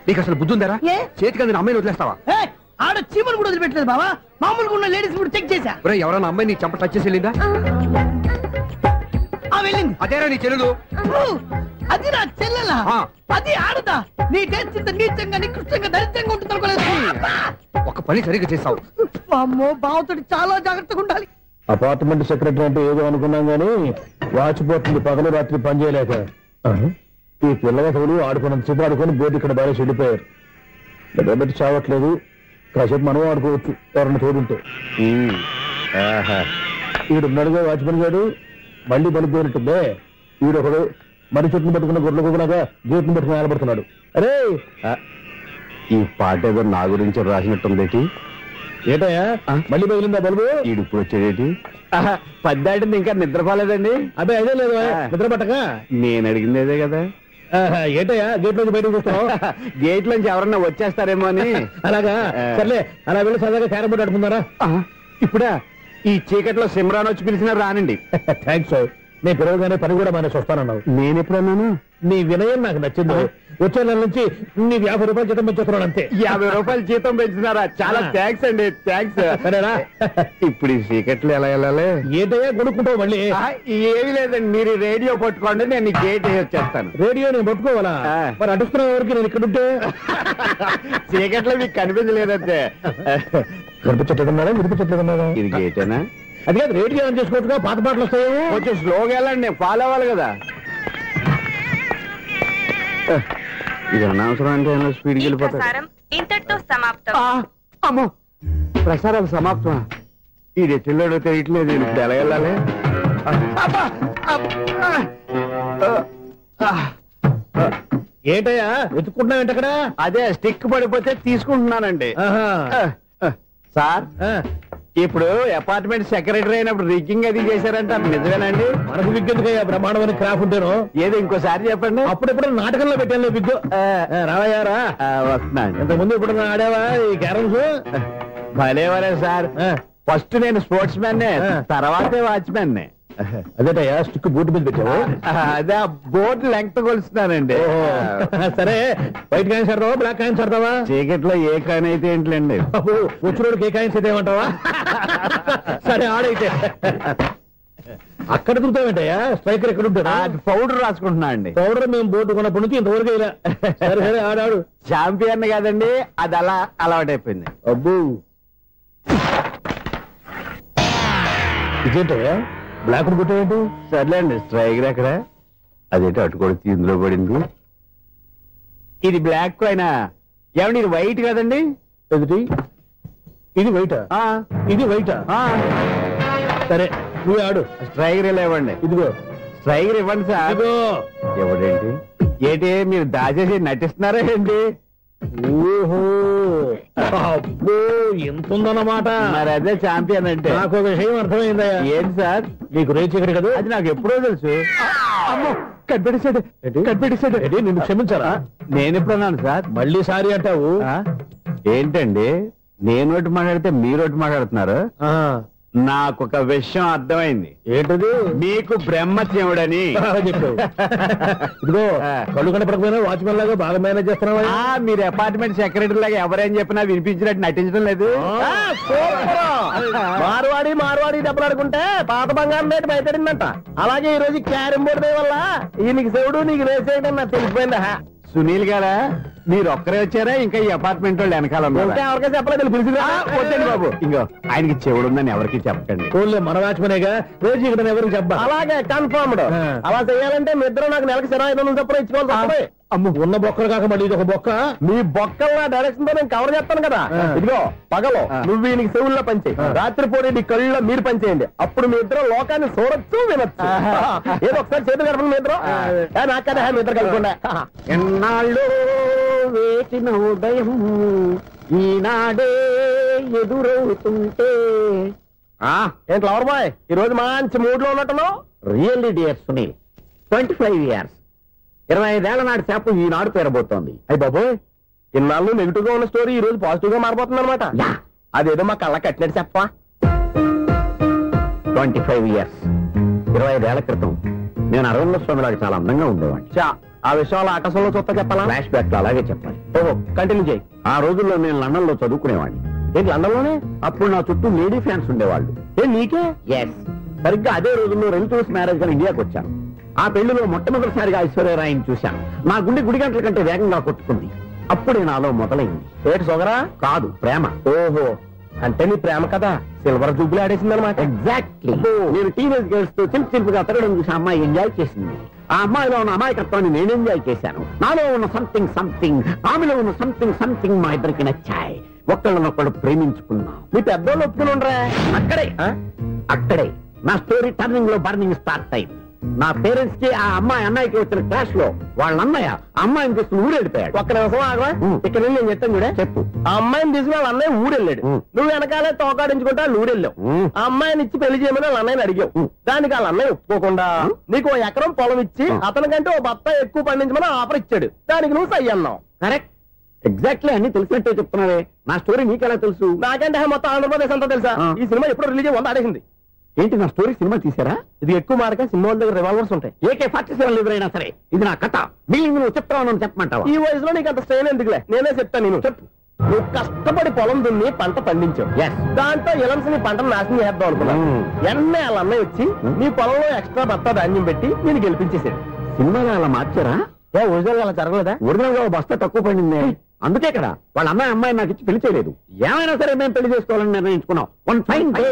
[SPEAKER 11] నీకు అసలు బుద్ధి ఉందారా? చేతికి అందిన అమ్మాయిని వదిలేస్తావా?
[SPEAKER 10] ఆడ చీమలు కూడా వదిలిపెట్టలేదు బావా. మామూలుగా ఉన్న లేడీస్ కూడా చెక్ చేశా.
[SPEAKER 11] ఎవరైనా అమ్మాయి నీ చెంప టచ్ చేసి వెళ్ళిందా?
[SPEAKER 10] వెళ్ళింది.
[SPEAKER 11] అదేరా నీ చెల్లెలు?
[SPEAKER 10] అది నా చెల్లెలా? అది ఆడదా? నీ టేస్ట్ ఇంత నీచంగా నికృష్టంగా దరిద్రంగా ఉంటుంది అనుకోలేదు.
[SPEAKER 11] ఒక పని సరిగ్గా చేస్తావు.
[SPEAKER 10] అమ్మో, బావతోటి చాలా జాగ్రత్తగా ఉండాలి.
[SPEAKER 6] అపార్ట్మెంట్ సెక్రటరీ అంటే ఏదో అనుకున్నాం గానీ వాచిపోతుంది పగలు రాత్రి పని చేయలేక. ఈ పిల్లగతులు ఆడుకున్నంత సేపు ఆడుకొని బోర్డు ఇక్కడ బాగా చెడిపోయారు. నిద్రబెట్టి చావట్లేదు. కాసేపు మనం ఆడుకోవచ్చు ఎవరన్నా తోడుంటే. ఈడున్నాడుగా వాచ్మెన్ గారు, మళ్ళీ బలిపోయినట్టుందే. ఈడొకడు మరి చెట్టును పట్టుకున్న గొడ్ల కుక్కలాగా గేట్ను పట్టుకుని నిలబడుతున్నాడు. అరే,
[SPEAKER 11] ఈ పాట ఏదో నా గురించి రాసినట్టుందేటి.
[SPEAKER 6] ఏటయ్యా మళ్ళీ పగిలిందా బల్బు?
[SPEAKER 11] ఈడు ఇప్పుడు వచ్చేదేటి? పద్దాటింది ఇంకా నిద్రపోలేదండి.
[SPEAKER 6] అదే అదే లేదు నిద్ర పట్టక.
[SPEAKER 11] నేను అడిగింది అదే కదా.
[SPEAKER 6] ఏటయ్యా గేట్ నుంచి బయటకు వస్తావు?
[SPEAKER 11] గేట్ నుంచి ఎవరన్నా వచ్చేస్తారేమో అని.
[SPEAKER 6] అలాగా, సర్లే అలా వెళ్ళి సరదాగా క్యారం బోర్డు ఆడుకుందారా?
[SPEAKER 11] ఇప్పుడా? ఈ చీకట్లో సిమ్రాన్ వచ్చి పిలిచినా రానండి.
[SPEAKER 6] థ్యాంక్స్. నేను పిలవగానే పని కూడా మానేసి వస్తానన్నావు.
[SPEAKER 11] నేను ఎప్పుడన్నాను?
[SPEAKER 6] నీ వినయం నాకు నచ్చింది. వచ్చే నెల నుంచి నీ 50 రూపాయలు జీతం పెంచుతున్నాను అంతే.
[SPEAKER 11] 50 రూపాయలు జీతం పెంచినారా? చాలా థ్యాంక్స్ అండి. థ్యాంక్స్.
[SPEAKER 6] సరేనా?
[SPEAKER 11] ఇప్పుడు ఈ చీకట్లు ఎలా వెళ్ళాలి?
[SPEAKER 6] ఏంటయ్యా కొనుక్కుంటావు మళ్ళీ?
[SPEAKER 11] ఏమి లేదండి, మీరు రేడియో పట్టుకోండి, నేను గేట్ వచ్చేస్తాను.
[SPEAKER 6] రేడియో నేను పట్టుకోవాలా? మరి అడుస్తున్న వరకు నేను ఇక్కడ ఉంటే
[SPEAKER 11] చీకట్లో మీకు కనిపించలేదంటే.
[SPEAKER 6] కనిపించట్లేదన్నారా వినిపించట్లేదన్నారా?
[SPEAKER 11] ఇది గేటేనా?
[SPEAKER 6] అది కాదు, రేడియో ఆన్ చేసుకోవచ్చుగా, పాత పాటలు వస్తాయేమో.
[SPEAKER 11] కొంచెం స్లోగా వెళ్ళండి, నేను ఫాలో అవ్వాలి కదా. ఇది అనవసరం అంటే స్పీడ్కి వెళ్ళిపోతాడు.
[SPEAKER 1] ఇంతటితో సమాప్తం.
[SPEAKER 11] అమ్మో, ప్రసారాలు సమాప్తం. ఈ రెట్టిల్లోడో తెలియట్లేదు. ఇప్పుడు ఎలా వెళ్ళాలి?
[SPEAKER 6] ఏంటయ్యా వెతుక్కుంటున్నావు అక్కడ?
[SPEAKER 11] అదే స్టిక్ పడిపోతే తీసుకుంటున్నానండి. సార్, ఇప్పుడు అపార్ట్మెంట్ సెక్రటరీ అయినప్పుడు రిగ్గింగ్ అది చేశారంటే అది నిజమేనండి?
[SPEAKER 6] మనకు విగ్గెందుకయ్యా, బ్రహ్మాండమైన క్రాఫ్ ఉంటాను.
[SPEAKER 11] ఏదో ఇంకోసారి చెప్పండి.
[SPEAKER 6] అప్పుడెప్పుడు నాటకంలో పెట్టాను విగ్గు. రావయ్యారా?
[SPEAKER 11] వస్తున్నాను.
[SPEAKER 6] ఇంతకుముందు ఇప్పుడు ఆడావా ఈ క్యారమ్స్?
[SPEAKER 11] భలేవరే సార్. ఫస్ట్ నేను స్పోర్ట్స్ మ్యాన్, తర్వాతే వాచ్మెన్.
[SPEAKER 6] అదేటయ్యా స్టిక్ బోర్డు మీద పెట్టావు.
[SPEAKER 15] అదే ఆ బోర్డు లెంగ్త్ కొలుస్తున్నానండి.
[SPEAKER 6] సరే వైట్ కాయిన్స్ ఆడతావా బ్లాక్ కాయిన్స్ ఆడతావా?
[SPEAKER 15] చీకట్లో ఏ కాయిన్ అయితే ఏంటండి,
[SPEAKER 6] వచ్చినోడికి ఏ కాయిన్స్ అయితే ఏమంటావా? సరే ఆడైతే. అక్కడ దిగుతావేంటయ్యా? స్ట్రైకర్ ఎక్కడ ఉంటారా?
[SPEAKER 15] పౌడర్ రాసుకుంటున్నా అండి.
[SPEAKER 6] పౌడర్ మేము బోర్డు కొన్నప్పటి నుంచి ఇంతవరకు ఇలా. సరే సరే ఆడాడు.
[SPEAKER 15] ఛాంపియన్ కాదండి, అది అలా అలవాటైపోయింది.
[SPEAKER 6] అబ్బో ఇదేంటయ్యా బ్లాక్ కొట్టాడు?
[SPEAKER 15] సర్లేండి స్ట్రైకర్ ఎక్కడ? అదేంటి అటుకొడితే ఇందులో పడింది. ఇది బ్లాక్ కాయినా? ఏమండి ఇది వైట్ కదండి?
[SPEAKER 6] ఎదుటి ఇది వైటా? ఇది వైటా? సరే నువ్వు ఆడు.
[SPEAKER 15] స్ట్రైకర్ ఇలా ఇవ్వండి.
[SPEAKER 6] ఇదిగో
[SPEAKER 15] స్ట్రైకర్ ఇవ్వండి సార్. ఎవడేంటి ఏంటి మీరు దాచేసి నటిస్తున్నారా ఏంటి?
[SPEAKER 6] ఓహో అబ్బో ఎంత ఉందన్నమాట.
[SPEAKER 15] మరి అదే ఛాంపియన్ అంటే.
[SPEAKER 6] నాకు ఒక విషయం అర్థమైందా?
[SPEAKER 15] ఏంటి సార్?
[SPEAKER 6] నీకు రేచి ఇక్కడ కదా?
[SPEAKER 15] అది నాకు ఎప్పుడో తెలుసు.
[SPEAKER 6] అమ్మో కనిపెట్టేశాడు. నిన్ను క్షమించారా?
[SPEAKER 15] నేను ఎప్పుడన్నాను సార్?
[SPEAKER 6] మళ్ళీ సారీ అంటావు?
[SPEAKER 15] ఏంటండి నేనోటి మాట్లాడితే మీరోటి మాట్లాడుతున్నారు? నాకొక విషయం అర్థమైంది.
[SPEAKER 6] ఏంటది?
[SPEAKER 15] మీకు బ్రహ్మత్యముడని
[SPEAKER 6] చెప్పావు. ఇదిగో కళ్ళు కనపడకపోయినా వాచ్మెన్ లాగా బాగా మేనేజ్ చేస్తున్నావా?
[SPEAKER 15] మీరు అపార్ట్మెంట్ సెక్రటరీ లాగా ఎవరేం చెప్పినా వినిపించినట్టు నటించడం లేదు.
[SPEAKER 6] మార్వాడి దెబ్బలాడుకుంటే పాత బంగారం రేటు బయటడిందంట. అలాగే ఈ రోజు క్యారం బోర్డు వల్ల ఈయనకి శివుడు నీకు రేసేయడం నాకు తెలిసిపోయిందా?
[SPEAKER 15] సునీల్ గారా మీరు ఒక్కరే వచ్చారా? ఇంకా ఈ అపార్ట్మెంట్ వాళ్ళు వెనకాల
[SPEAKER 6] ఎవరికీ చెప్పలేదు. పిలిచిరా
[SPEAKER 15] వద్దండి బాబు. ఇంకో ఆయనకి చెవుడు ఉందని ఎవరికి చెప్పకండి.
[SPEAKER 6] మన వాచ్మనేగా రోజు ఇక్కడ ఎవరికి చెప్పా. అలాగే కన్ఫర్మ్డ్. అలా చేయాలంటే మీ ఇద్దరు నాకు నెలకి 25,000 చొప్పున ఇచ్చుకోవాలి. అమ్మ ఉన్న బొక్కలు కాక మళ్ళీ ఇది ఒక బొక్క. మీ బొక్కల డైరెక్షన్ తో నేను కవర్ చేస్తాను కదా. ఇదిగో పగలో నువ్వు ఈయనకి చెవుల్లో పనిచేయి, రాత్రి పూట నీ కళ్ళలో మీరు పనిచేయండి. అప్పుడు మీ ఇద్దరు లోకాన్ని చూడొచ్చు వినొచ్చు. ఏదో ఒకసారి చేతులు కలపండి మీ ఇద్దరు. నాకదే మీ ఇద్దరు కలపకుండా. ఎన్నాళ్ళు వేసిన ఉదయం ఈనాడే ఎదురవుతుంటే. ఏంటి లవర్ బాయ్ ఈ రోజు మంచి మూడ్ లో ఉన్నట్టున్నావు?
[SPEAKER 15] రియల్లీ డియర్ సునీల్, 25 years 25 ఏళ్ల నాటి చేప ఈనాడు పేరబోతోంది.
[SPEAKER 6] అయ్యి బాబోయ్ ఇన్నాళ్ళు నెగిటివ్ గా ఉన్న స్టోరీ ఈ రోజు పాజిటివ్ గా మారిపోతుంది అనమాట. అదేదో మా కళ్ళ కట్టినట్టు చెప్పా.
[SPEAKER 15] 25 years 25 ఏళ్ల క్రితం నేను అరవింద స్వామిలాగా చాలా అందంగా ఉండేవాడిని.
[SPEAKER 6] ఆ విషయాలు ఆకాశంలో చూస్తా చెప్పాలా?
[SPEAKER 15] ఫ్లాష్ బ్యాక్ లో అలాగే చెప్పాలి.
[SPEAKER 6] ఓహో కంటిన్యూ చేయి.
[SPEAKER 15] ఆ రోజుల్లో నేను లండన్ లో చదువుకునేవాడిని.
[SPEAKER 6] ఏంటి లండన్ లోనే?
[SPEAKER 15] అప్పుడు నా చుట్టూ లేడీ ఫ్యాన్స్ ఉండేవాళ్ళు.
[SPEAKER 6] నీకే?
[SPEAKER 15] ఎస్. సరిగ్గా అదే రోజుల్లో రిలేటివ్స్ మ్యారేజ్ గా ఇండియాకి వచ్చాను. ఆ పెళ్లిలో మొట్టమొదటిసారిగా ఐశ్వర్యరాయని చూశాను. నా గుండె గుడి గంటల కంటే వేగంగా కొట్టుకుంది. అప్పుడే నాలో మొదలైంది.
[SPEAKER 6] ఏటి సొగరా?
[SPEAKER 15] కాదు, ప్రేమ.
[SPEAKER 6] ఓహో అంటే నీ ప్రేమ కదా సిల్వర్ జూబులు ఆడేసింది అనమాట.
[SPEAKER 15] ఎగ్జాక్ట్లీ. నేను టీనేజ్ గర్ల్స్ తో చిలుపుగా తిరగడం చూసి అమ్మాయి ఎంజాయ్ చేసింది. ఆ అమ్మాయిలో ఉన్న అమాయకత్వాన్ని నేను ఎంజాయ్ చేశాను. నాలో ఉన్న సంథింగ్ ఆమెలో ఉన్న సంథింగ్ మా ఇద్దరికి నచ్చాయి. ఒక్కళ్ళనొక్కడు ప్రేమించుకున్నాం.
[SPEAKER 6] మీ పెద్దోళ్ళు ఒప్పుకుని ఉండరా?
[SPEAKER 15] అక్కడే నా స్టోరీ టర్నింగ్ లో బర్నింగ్ స్టార్ట్ అయింది. నా పేరెంట్స్ కి ఆ అమ్మాయి అన్నయ్యకి వచ్చిన క్లాష్ లో వాళ్ళ అన్నయ్య అమ్మాయిని తీసుకుని ఊరెళ్ళిపోయాడు.
[SPEAKER 6] ఒక్క నిమిషం ఆగవా? ఇక్కడ నేను చెప్తాను కూడా.
[SPEAKER 15] చెప్పు.
[SPEAKER 6] ఆ అమ్మాయిని తీసుకుని వాళ్ళ అన్నయ్య ఊరెళ్ళాడు. నువ్వు వెనకాలే తోకాడించుకుంటా ఊరెళ్ళావు. ఆ అమ్మాయిని ఇచ్చి పెళ్లి చేయమని వాళ్ళ అన్నయ్యని అడిగావు. దానికి వాళ్ళ అన్నయ్య ఒప్పుకోకుండా నీకు 1 ఎకరం పొలం ఇచ్చి అతనికంటే ఓ బత్త ఎక్కువ పండించమని ఆఫర్ ఇచ్చాడు. దానికి నువ్వు సై అన్నావు.
[SPEAKER 15] కరెక్ట్. ఎగ్జాక్ట్లీ అన్ని తెలిసినట్టే చెప్తున్నావే. నా స్టోరీ నీకెలా తెలుసు?
[SPEAKER 6] నాకంటే మొత్తం ఆంధ్రప్రదేశ్ అంతా తెలుసా? ఈ సినిమా ఎప్పుడు రిలీజ్ 100 ఆడేసింది.
[SPEAKER 15] ఏంటి నా స్టోరీ సినిమా తీసారా?
[SPEAKER 6] ఇది ఎక్కువ మార్క సినిమా దగ్గర రివాల్వర్స్ ఉంటాయి.
[SPEAKER 15] AK-47 ఎవరైనా సరే ఇది నా కథ. మిగిలిన నువ్వు చెప్తావు చెప్పమంటావా?
[SPEAKER 6] ఈ వయసులో నీకు అంత స్ట్రెయిన్ ఎందుకులే, నేనే చెప్తాను. నేను చెప్పు. నువ్వు కష్టపడి పొలం దున్ని పంట పండించావు. దాంతో ఎలమ్స్ నీ పంటను నాశనం చేద్దాం అనుకున్నావు. ఎన్నే వాళ్ళ అన్నయ్య వచ్చి నీ పొలంలో ఎక్స్ట్రా బత్తా ధాన్యం పెట్టి నేను గెలిపించేసాడు.
[SPEAKER 15] సినిమాలో అలా మార్చారా?
[SPEAKER 6] ఒరిజినల్ అలా జరగలేదా?
[SPEAKER 15] ఒరిజినల్ గా బస్తా తక్కువ పడింది. అందుకే కదా వాళ్ళ అమ్మాయి నాకు ఇచ్చి పెళ్లి చేయలేదు. ఏమైనా సరే మేము పెళ్లి చేసుకోవాలని నిర్ణయించుకున్నాం. One fine day.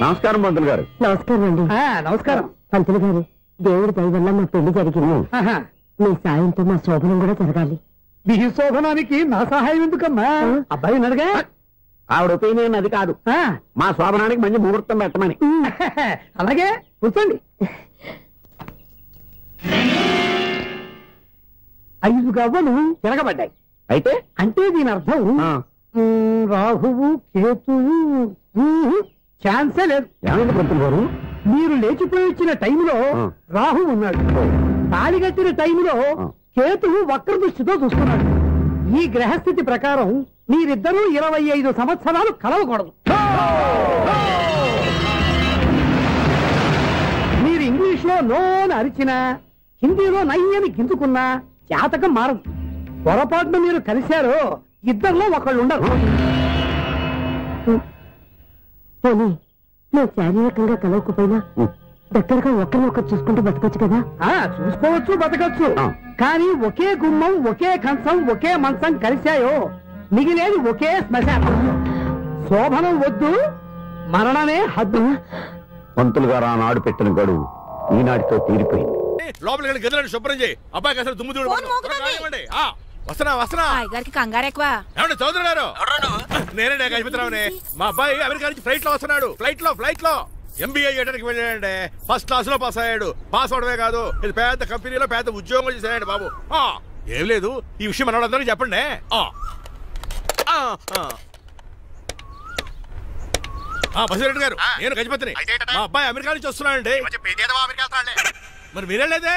[SPEAKER 15] నమస్కారం పంతులు గారు.
[SPEAKER 14] నమస్కారం అండి.
[SPEAKER 10] నమస్కారం
[SPEAKER 14] పంతులు గారు. దేవుడి దయ వల్ల మా పెళ్లి జరిగింది. మీ సాయంతో మా శోభనం కూడా జరగాలి.
[SPEAKER 10] మీ శోభనానికి నా సహాయం ఎందుకమ్మా? అబ్బాయి అడగా
[SPEAKER 11] ఆవిడ ఒపీనియన్ అది కాదు, మా శోభనానికి మంచి ముహూర్తం పెట్టమని.
[SPEAKER 10] అలాగే కూర్చోండి. 5 గవ్వలు తిరగబడ్డాయి.
[SPEAKER 11] అయితే
[SPEAKER 10] అంటే దీని అర్థం రాహువు కేతువు ఛాన్సే లేదు.
[SPEAKER 11] ఏమైంది పంతులు గారు?
[SPEAKER 10] మీరు లేచిపోయి వచ్చిన టైంలో రాహు ఉన్నాడు, తాళిగట్టిన టైంలో కేతువు వక్ర దృష్టితో చూస్తున్నాడు. ఈ గ్రహస్థితి ప్రకారం మీరిద్దరూ 25 సంవత్సరాలు కలవకూడదు. మీరు ఇంగ్లీష్ లో నోన్ అరిచినా, హిందీలో నయ్యని గింజుకున్నా జాతకం మారదు. పొరపాటున మీరు కలిశారో ఇద్దరిలో ఒకళ్ళు ఉండరు.
[SPEAKER 14] నువ్వు శారీరకంగా కలవకపోయినా దగ్గరగా ఒకరినొకరు చూసుకుంటూ బతకొచ్చు కదా.
[SPEAKER 10] చూసుకోవచ్చు, బతకచ్చు. కానీ ఒకే గుమ్మం, ఒకే కంచం, ఒకే మంచం కలిశాయో మిగిలేది ఒకే శ్మశానం. శోభనం వద్దు, మరణమే హద్దు.
[SPEAKER 11] పంతులు గారు ఆనాడు పెట్టిన గడువు ఈనాటితో తీరిపోయింది.
[SPEAKER 4] లోపలికి గదిలో శుభ్రం చేయి. అబ్బాయి అసలు దుమ్ము దూడు వస్తున్నా.
[SPEAKER 1] గారికి కంగారు ఎక్కువ.
[SPEAKER 4] ఏమండి చౌదరి గారు? నేనే గజపతిరావుని. మా అబ్బాయి అమెరికా నుంచి ఫ్లైట్ లో వస్తున్నాడు. ఫ్లైట్ లో ఎంబీఏ చేయడానికి వెళ్ళాడండి. ఫస్ట్ క్లాస్ లో పాస్ అయ్యాడు. పాస్ అవడమే కాదు, ఇది పెద్ద కంపెనీలో పెద్ద ఉద్యోగం చేశాడు బాబు. ఏం లేదు, ఈ విషయం మనోళ్ళందరికీ చెప్పండి. బసిరెడ్డి గారు, నేను గజపతిని. మా అబ్బాయి అమెరికా నుంచి వస్తున్నాడండి. మరి మీరేలేదే?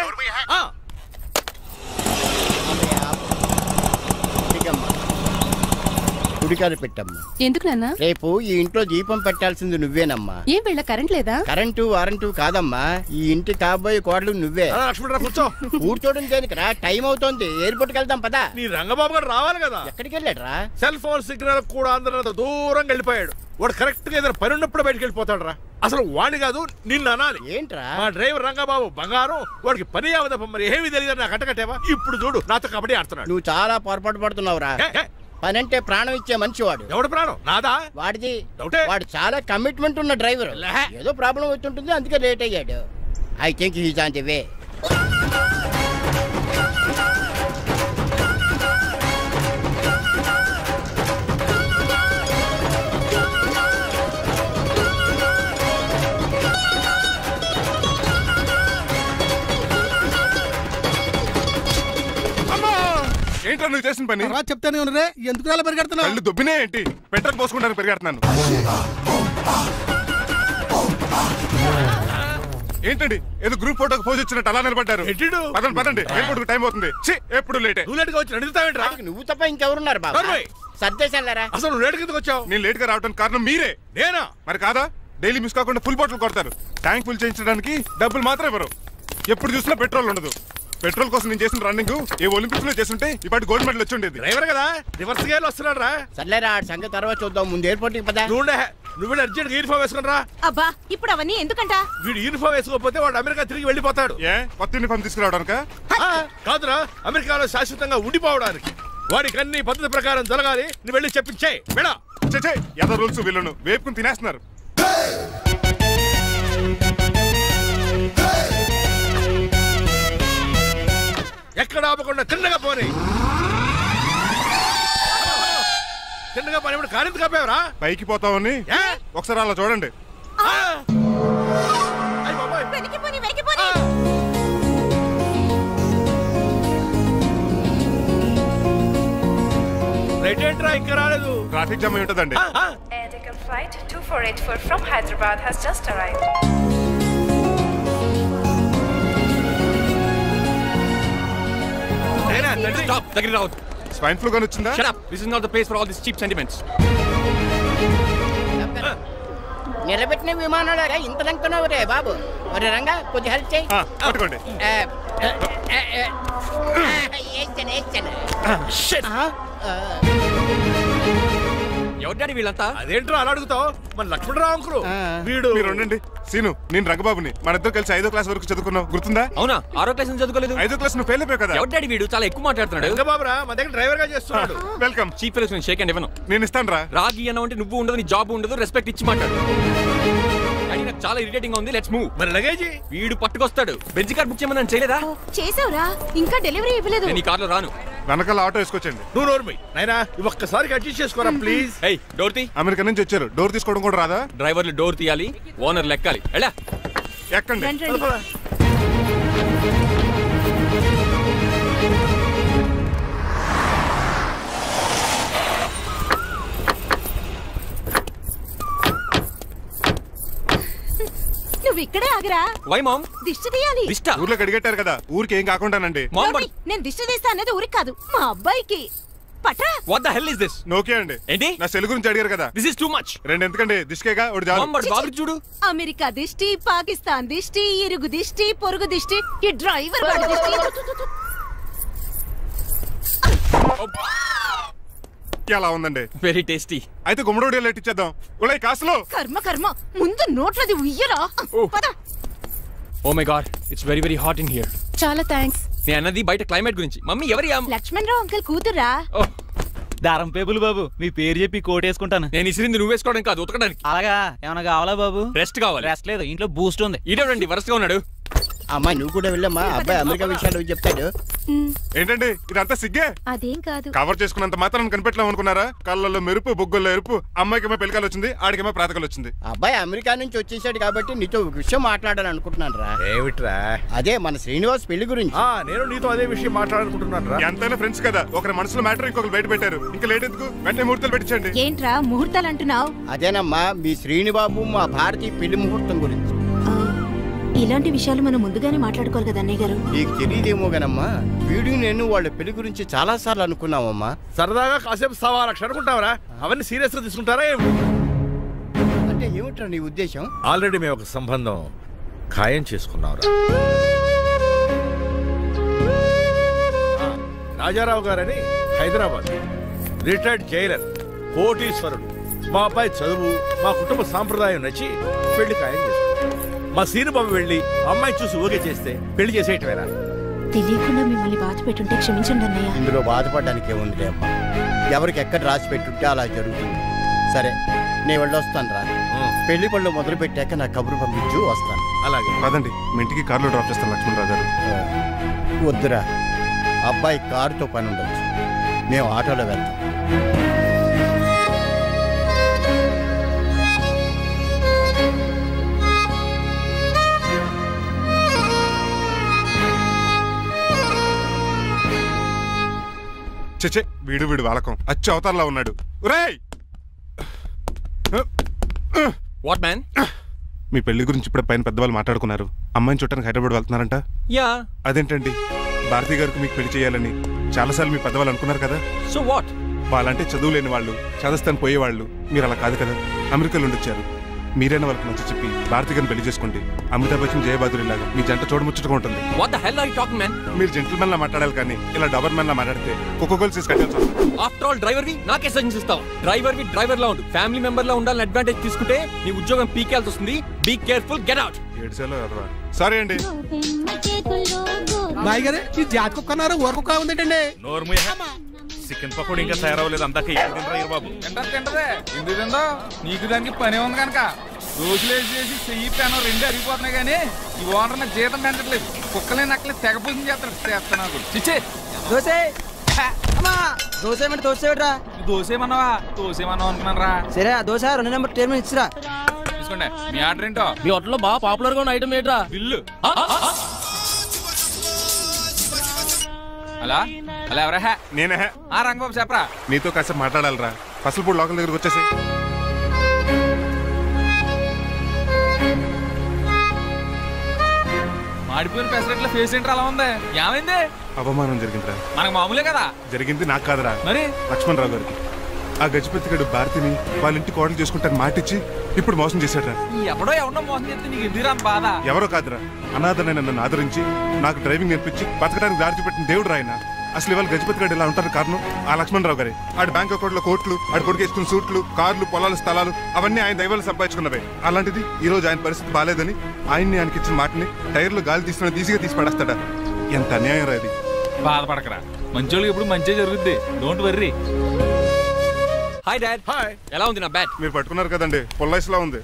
[SPEAKER 21] గుడికాడ పెట్టమ్మా.
[SPEAKER 5] ఎందుకు నాన్న?
[SPEAKER 21] రేపు ఈ ఇంట్లో దీపం పెట్టాల్సింది నువ్వేనమ్మా.
[SPEAKER 5] ఏం వీళ్ళ కరెంట్ లేదా?
[SPEAKER 21] కరెంటు వారంటు కాదమ్మా, ఈ ఇంటి కాబోయే కోడలు నువ్వే. కూర్చోడం దేనికిరా? టైం అవుతోంది, ఎయిర్పోర్ట్ కి వెళ్దాం పదా.
[SPEAKER 4] నీ రంగబాబు గారు రావాలి కదా.
[SPEAKER 21] ఎక్కడికి వెళ్ళాడురా?
[SPEAKER 4] సెల్ ఫోన్ సిగ్నల్ కూడా అందరూ దూరంగా వెళ్ళిపోయాడు. వాడు కరెక్ట్ గా ఏదైనా పని ఉన్నప్పుడు బయటకు వెళ్ళిపోతాడు రా. అసలు వాణి కాదు, నిన్ను అనాలి.
[SPEAKER 21] ఏంట్రా?
[SPEAKER 4] మా డ్రైవర్ రంగబాబు బంగారం, వాడికి పని అవదప్ప. మరి ఏమీ తెలియదు నాకు కట్టకట్టేవా? ఇప్పుడు చూడు నాతో కబడ్డీ ఆడుతున్నాడు.
[SPEAKER 21] నువ్వు చాలా పొరపాటు పడుతున్నావురా. పని అంటే ప్రాణం ఇచ్చే మనిషి వాడు.
[SPEAKER 4] ఎవడు ప్రాణం? నాదా?
[SPEAKER 21] వాడిది. వాడు చాలా కమిట్మెంట్ ఉన్న డ్రైవర్. ఏదో ప్రాబ్లం వచ్చుంటుంది, అందుకే లేట్ అయ్యాడు. I think he's on the way.
[SPEAKER 22] ఏంట్రా నువ్వు చేసిన పని?
[SPEAKER 23] చెప్తానే ఉన్నరే, ఎందుకు అలా పరిగెడుతున్నావు?
[SPEAKER 22] కళ్ళు దుబ్బినే ఏంటి? పెట్రోల్ పోసుకుంటాను పరిగెడుతున్నాను. ఏంటండి ఏదో గ్రూప్ ఫోటోకి పోజ్ ఇచ్చినట్టు అలా నిలబడ్డారు? పదండి, ఎయిర్పోర్ట్ టైం అవుతుంది. ఎప్పుడు లేటే.
[SPEAKER 4] నువ్వు లేట్గా వచ్చి అడుగుతావేంట్రా?
[SPEAKER 21] నువ్వు తప్ప ఇంకెవరున్నారు బాబా? సర్దేశారా?
[SPEAKER 4] అసలు నువ్వు లేట్ కిందకు వచ్చావు.
[SPEAKER 22] నేను లేట్ గా రావడానికి కారణం మీరే.
[SPEAKER 4] నేనా?
[SPEAKER 22] మరి కాదా? డైలీ మిస్ కాకుండా ఫుల్ బాటిల్ కొడతారు. ట్యాంక్ ఫుల్ చేయించడానికి డబ్బులు మాత్రం ఇవ్వరు. ఎప్పుడు చూసినా పెట్రోల్ ఉండదు. పెట్రోల్ కోసం నేను చేసిన రన్నింగ్ ఏ ఒలింపిక్స్ లో చేస్తుంటే ఇప్పటి గోల్డ్ మెడల్ వచ్చి ఉండేది.
[SPEAKER 4] డ్రైవర్ కదా, రివర్స్ గేర్ వస్తున్నాడు రా.
[SPEAKER 21] సర్లేరా, సంగతి తర్వాత చూద్దాం, ముందు ఎయిర్పోర్ట్ కి పదా.
[SPEAKER 4] నువ్వు అర్జెంట్ యూనిఫామ్ వేసుకుని రా.
[SPEAKER 1] అబ్బా, ఇప్పుడు అవన్నీ ఎందుకంట?
[SPEAKER 4] వీడు యూనిఫామ్ వేసుకోకపోతే వాడు అమెరికా తిరిగి వెళ్ళిపోతాడు.
[SPEAKER 22] కొత్త యూనిఫామ్ తీసుకురావడానికా?
[SPEAKER 4] కాదురా, అమెరికాలో శాశ్వతంగా ఉండిపోవడానికి. వాడికి అన్ని పద్ధతి ప్రకారం జరగాలి. నువ్వు వెళ్ళి చెప్పించే మేడా.
[SPEAKER 22] ఏదో రూల్స్ వీళ్ళను వేపుకుని తినేస్తున్నారు.
[SPEAKER 4] ఎక్కడ ఆపకుండా తిన్నగా పోనీ. తిన్నగా పని కారింత కాపేవరా?
[SPEAKER 22] పైకి పోతావని ఒకసారి అలా చూడండి.
[SPEAKER 4] రైట్ ఏంట్రా ఇంకా రాలేదు?
[SPEAKER 22] ట్రాఫిక్ జామ్ అయి ఉంటదండి.
[SPEAKER 24] Flight 2484 from Hyderabad has just arrived.
[SPEAKER 2] Stop, take it out.
[SPEAKER 22] Swine flu gun వచ్చిందా?
[SPEAKER 2] Shut up. This is not the place for all these cheap sentiments.
[SPEAKER 21] నిలబెట్టిన విమానాలు ఇంత లంకున్నావు రే బాబు. మరి రంగా కొద్ది హెల్ప్ చేయి.
[SPEAKER 22] పట్టుకోండి.
[SPEAKER 2] ఎవరు డాడీ వీళ్ళంతా?
[SPEAKER 4] అదేంట్రా అలా అడుగుతావు? మన లక్ష్మణరావు అంకులు వీడు.
[SPEAKER 22] మీరు ఉండండి. సీను, నేను రంగబాబుని. మన ఇద్దరు కలిసి 5వ క్లాస్ వరకు చదువుకున్నాం, గుర్తుందా?
[SPEAKER 2] అవునా? 6వ క్లాస్ చదువుకోలేదు.
[SPEAKER 22] 5వ క్లాస్ నువ్వు ఫెయిల్ అయిపోయావు కదా.
[SPEAKER 2] ఎవరు డాడీ వీడు? చాలా ఎక్కువ మాట్లాడుతున్నాడు.
[SPEAKER 4] రంగబాబురా, మన దగ్గర డ్రైవర్ గా చేస్తున్నాడు.
[SPEAKER 22] వెల్కమ్.
[SPEAKER 2] చీఫ్ ఫెలోస్ నేను షేక్ హ్యాండ్ ఇవ్వను.
[SPEAKER 22] నేను ఇస్తాను రా.
[SPEAKER 2] రాగి అన్న అంటే నువ్వు ఉండదు, నీ జాబ్ ఉండదు, రెస్పెక్ట్ ఇచ్చి మాట్లాడు. డాడీ నాకు చాలా ఇరిటేటింగ్ గా ఉంది. Let's move.
[SPEAKER 4] మరి లగేజ్
[SPEAKER 2] వీడు పట్టుకొస్తాడు. బెంజ్ కార్ బుక్ చేయమని చేయలేదా?
[SPEAKER 1] చేసావురా, ఇంకా డెలివరీ ఇవ్వలేదు.
[SPEAKER 2] నేను ఈ కార్లో రాను.
[SPEAKER 22] వెనకాల ఆటో వేసుకొచ్చండి.
[SPEAKER 4] నువ్వు నోర్మి నాయనా ఒక్కసారి అడ్జస్ట్ చేసుకోరా ప్లీజ్.
[SPEAKER 2] డోర్ తీ.
[SPEAKER 22] అమెరికా నుంచి వచ్చారు, డోర్ తీసుకోవడం కూడా రాదా?
[SPEAKER 2] డ్రైవర్లు డోర్ తీయాలి, ఓనర్ లెక్కాలి. ఎలా
[SPEAKER 22] ఎక్కండి.
[SPEAKER 7] నువ్వు ఇక్కడే ఆగరా.
[SPEAKER 2] Why mom?
[SPEAKER 7] దిష్టి తీయాలి.
[SPEAKER 22] ఊర్లో కడిగట్టారు కదా, ఊరికి ఏం కాకుండానండి.
[SPEAKER 7] నేను దిష్టి తీస్తా అనేది ఊరికి కాదు, మా అబ్బాయికి. పట్రా.
[SPEAKER 2] What the hell is this?
[SPEAKER 22] నోకే అండి.
[SPEAKER 2] ఏంటి?
[SPEAKER 22] నా సెల్ గురించి అడిగారు కదా.
[SPEAKER 2] This is too much.
[SPEAKER 22] రెండు ఎందుకండి, దిష్కేగా ఒకటి చాలు.
[SPEAKER 2] చూడు,
[SPEAKER 7] అమెరికా దిష్టి, పాకిస్తాన్ దిష్టి, ఇరుగు దిష్టి, పొరుగు దిష్టి, ఈ డ్రైవర్ వాడి దిష్టి.
[SPEAKER 22] ఎలా ఉందండి?
[SPEAKER 2] Very tasty.
[SPEAKER 22] అయితే గుమ్మడి లెట్ ఇచ్చేద్దాం. ఉలై కాసులో.
[SPEAKER 7] కర్మ కర్మ, ముందు నోట్లది ఉయ్యరా. పద.
[SPEAKER 2] Oh my God, it's very very hot in here.
[SPEAKER 7] చాలా థాంక్స్.
[SPEAKER 2] నేను అన్నది బయట క్లైమేట్ గురించి. మమ్మీ ఎవరి?
[SPEAKER 7] లక్ష్మణరావు అంకుల్ కూతురా.
[SPEAKER 8] దారం పేపులు బాబు, మీ పేరు చెప్పి కోట్ వేసుకుంటాను.
[SPEAKER 2] నేను ఇసిరింది నువ్వు వేసుకోవడం కాదు, ఉతకడానికి.
[SPEAKER 8] అలాగా ఏమైనా కావాలా బాబు?
[SPEAKER 2] రెస్ట్ కావాలి.
[SPEAKER 8] రెస్ట్ లేదు, ఇంట్లో బూస్ట్ ఉంది.
[SPEAKER 2] ఇదేనండి వరుసగా ఉన్నాడు.
[SPEAKER 21] అమ్మాయి నువ్వు కూడా వెళ్ళమ్మా, అబ్బాయి అమెరికా విషయాలు చెప్తాడు.
[SPEAKER 22] ఏంటండి ఇదంతా సిగ్గే?
[SPEAKER 7] అదేం కాదు.
[SPEAKER 22] కవర్ చేసుకున్నంత మాత్రం కనిపెట్టలేం అనుకున్నారా? కళ్ళల్లో మెరుపు, బొగ్గుల్లో ఎరుపు. అమ్మాయికేమో పెళ్ళికాలు వచ్చింది, ఆడికేమో ప్రాతకాలు వచ్చింది.
[SPEAKER 21] అబ్బాయి అమెరికా నుంచి వచ్చేసాడు కాబట్టి నీతో ఒక విషయం మాట్లాడాలని అనుకుంటున్నాను రా.
[SPEAKER 4] ఏమిట్రా?
[SPEAKER 21] అదే మన శ్రీనివాస్ పెళ్లి గురించి.
[SPEAKER 4] నేను నీతో అదే విషయం మాట్లాడాలనుకుంటున్నాను రా.
[SPEAKER 22] ఎంతైనా ఫ్రెండ్స్ కదా, ఒకరి మనసులో మ్యాటర్ ఇంకొకరు బయట పెట్టారు. ఇంకా లేట్ ఎందుకు, వెంటనే ముహూర్తాలు పెట్టించండి.
[SPEAKER 7] ఏంట్రా ముహూర్తాలు అంటున్నావు?
[SPEAKER 21] అదేనమ్మా మీ శ్రీనిబాబు మా భారతి పెళ్లి ముహూర్తం గురించి.
[SPEAKER 7] ఇలాంటి విషయాలు మనం ముందుగానే మాట్లాడుకోవాలి కదా అన్నయ్య గారు.
[SPEAKER 21] నీకు తెలియదేమో గనమ్మా, వీడియో నేను వాళ్ళ పెళ్లి గురించి చాలా సార్లు అనుకున్నామమ్మా.
[SPEAKER 4] సరదాగా కాసేపు సవా లక్ష అనుకుంటావరా? అవన్నీ సీరియస్ గా తీసుకుంటారా?
[SPEAKER 21] అంటే ఏమిట్రా నీ ఉద్దేశం?
[SPEAKER 4] ఆల్రెడీ మేము ఒక సంబంధం ఖాయం చేసుకున్నావురా. రాజారావు గారని హైదరాబాద్ రిటైర్డ్ జైలర్, కోటీశ్వరుడు. మా అబ్బాయి చదువు, మా కుటుంబ సాంప్రదాయం నచ్చి పెళ్లి ఖాయం చేసుకున్నాం. మా సీనుబాబు వెళ్ళి అమ్మాయి చూసి ఓకే చేస్తే పెళ్లి చేసేయటమేనా?
[SPEAKER 7] తెలియకుండా మిమ్మల్ని బాధ పెట్టుంటే క్షమించండి అన్నయ్య.
[SPEAKER 21] ఇందులో బాధపడడానికి ఏముందిలే అమ్మా, ఎవరికి ఎక్కడ రాసి పెట్టుంటే అలా జరుగుతుంది. సరే నేను వెళ్ళొస్తాను రా. పెళ్లి పళ్ళు మొదలు పెట్టాక నా కబురు పంపించు, వస్తాను.
[SPEAKER 22] అలాగే పదండి, మీ ఇంటికి కారులో డ్రాప్ చేస్తాను లక్ష్మణరావు గారు.
[SPEAKER 21] వద్దురా, అబ్బాయి కారుతో పని ఉండొచ్చు, మేము ఆటోలో వెళ్తాం.
[SPEAKER 22] చచ్చే, వీడు వాలకం అచ్చు అవతారంలో ఉన్నాడు.
[SPEAKER 2] What man?
[SPEAKER 22] మీ పెళ్లి గురించి ఇప్పుడు పైన పెద్దవాళ్ళు మాట్లాడుకున్నారు. అమ్మాయిని చూడటానికి హైదరాబాద్ వెళ్తున్నారంట.
[SPEAKER 2] యా.
[SPEAKER 22] అదేంటండి, భారతి గారికి మీకు పెళ్లి చేయాలని చాలాసార్లు మీ పెద్దవాళ్ళు అనుకున్నారు కదా.
[SPEAKER 2] So what?
[SPEAKER 22] వాళ్ళంటే చదువు లేని వాళ్ళు, చదస్తాను పోయేవాళ్ళు. మీరు అలా కాదు కదా, అమెరికాలో ఉండొచ్చారు. మీరైనా వాళ్ళకి మంచి చెప్పి భారతి గారిని పెళ్లి చేసుకోండి. అమితాబ్ బచ్చన్, జయబాదురి లాగా మీ జంట చూడముచ్చటగా ఉంటుంది.
[SPEAKER 2] What the hell are you talking man?
[SPEAKER 22] మీరు జెంటిల్మెన్ లా మాట్లాడాలి కానీ ఇలా డబర్ మ్యాన్ లా మాట్లాడితే కోకోకోల్ సీస్ కట్టాల్సి వస్తుంది.
[SPEAKER 2] ఆఫ్టర్ ఆల్ డ్రైవర్ వి నాకే సజెషన్ ఇస్తావు? డ్రైవర్ లా ఉండు, ఫ్యామిలీ మెంబర్ లా ఉండాలని అడ్వాంటేజ్ తీసుకుంటే నీ ఉద్యోగం పీకేల్సి వస్తుంది. Be careful, get out.
[SPEAKER 22] Sorry అండి.
[SPEAKER 23] బాయ్ గారు ఈ జాతి కుక్కన్నారు, ఊర కుక్క ఉందేంటండి?
[SPEAKER 9] చికెన్ పకోడీ ఇంకా తయారవ్వలేదు, అందాక బాబు. తింటదే ఎందుకు తిందో, నీకు దానికి పని ఉంది కనుక. రోజులేసి చెయ్యి పెనం రెండు అరిగిపోతున్నాయి కానీ ఈ ఓనర్ నాకు జీతం పెంచట్లేదు. కుక్కలే నక్కలే తెగ పూజం చేస్తాడు. చిచ్చే దోసేమన్నావా? దోసేమన్నావు అనుకున్నాను రా.
[SPEAKER 18] సరే ఆ దోశ 2 నెంబర్ టేబుల్ ఇచ్చిరా.
[SPEAKER 9] తీసుకోండి. మీ ఆర్డర్ ఏంటో?
[SPEAKER 17] మీ హోటల్లో బాగా పాపులర్ గా ఉన్న ఐటమ్ ఏంట్రా?
[SPEAKER 9] బిల్లు. అలా అలా ఎవరా?
[SPEAKER 22] నేనే.
[SPEAKER 9] రంగబాబు చెప్పరా.
[SPEAKER 22] నీతో కాసేపు మాట్లాడాలరా. పసలపూడి లోకల్ దగ్గరకు వచ్చేసి.
[SPEAKER 9] మాడిపోయిన పెసరట్ల ఫేస్ ఏంటర్ అలా ఉంది, ఏమైంది?
[SPEAKER 22] అవమానం జరిగిందిరా.
[SPEAKER 9] మనకు మామూలే కదా.
[SPEAKER 22] జరిగింది నాకు కాదురా,
[SPEAKER 9] మరి
[SPEAKER 22] లక్ష్మణరావు గారికి. ఆ గజపతిగడు భారతిని వాళ్ళ ఇంటి కోడలు చేసుకుంటాను మాటిచ్చి ఇప్పుడు మోసం చేశాడ్రా.
[SPEAKER 9] ఎవడో మోసం చేస్తే నీకు ఎదురా బాధ?
[SPEAKER 22] ఎవరో కాదురా, అనాథనైన నన్ను ఆదరించి నాకు డ్రైవింగ్ నేర్పించి బతకడానికి దారి చూపెట్టిన దేవుడు ఆయన. అసలు ఇవాళ గజపతి గడు ఇలా ఉంటారు కారణం ఆ లక్ష్మణరావు గారే. ఆడి బ్యాంక్ అకౌంట్ లో కోట్లు, ఆడి కొడుకు వేసుకున్న సూట్లు, కార్లు, పొలాలు, స్థలాలు అవన్నీ ఆయన దైవాలు సంపాదించుకున్నవే. అలాంటిది ఈ రోజు ఆయన పరిస్థితి బాలేదని ఆయన్ని ఆయనకి ఇచ్చిన మాటని టైర్లు గాలి తీసుకుని ఈజీగా తీసి పడేస్తాడా? ఎంత అన్యాయం రా ఇది.
[SPEAKER 9] బాధపడకరా, మంచోళ్ళకి ఇప్పుడు మంచి జరుగుద్ది, don't worry.
[SPEAKER 2] Hi dad.
[SPEAKER 22] Hi.
[SPEAKER 2] ఎలా ఉంది నా బ్యాట్?
[SPEAKER 22] మీరు పట్టుకున్నారు కదండి, పొల్లైస్ లా ఉంది.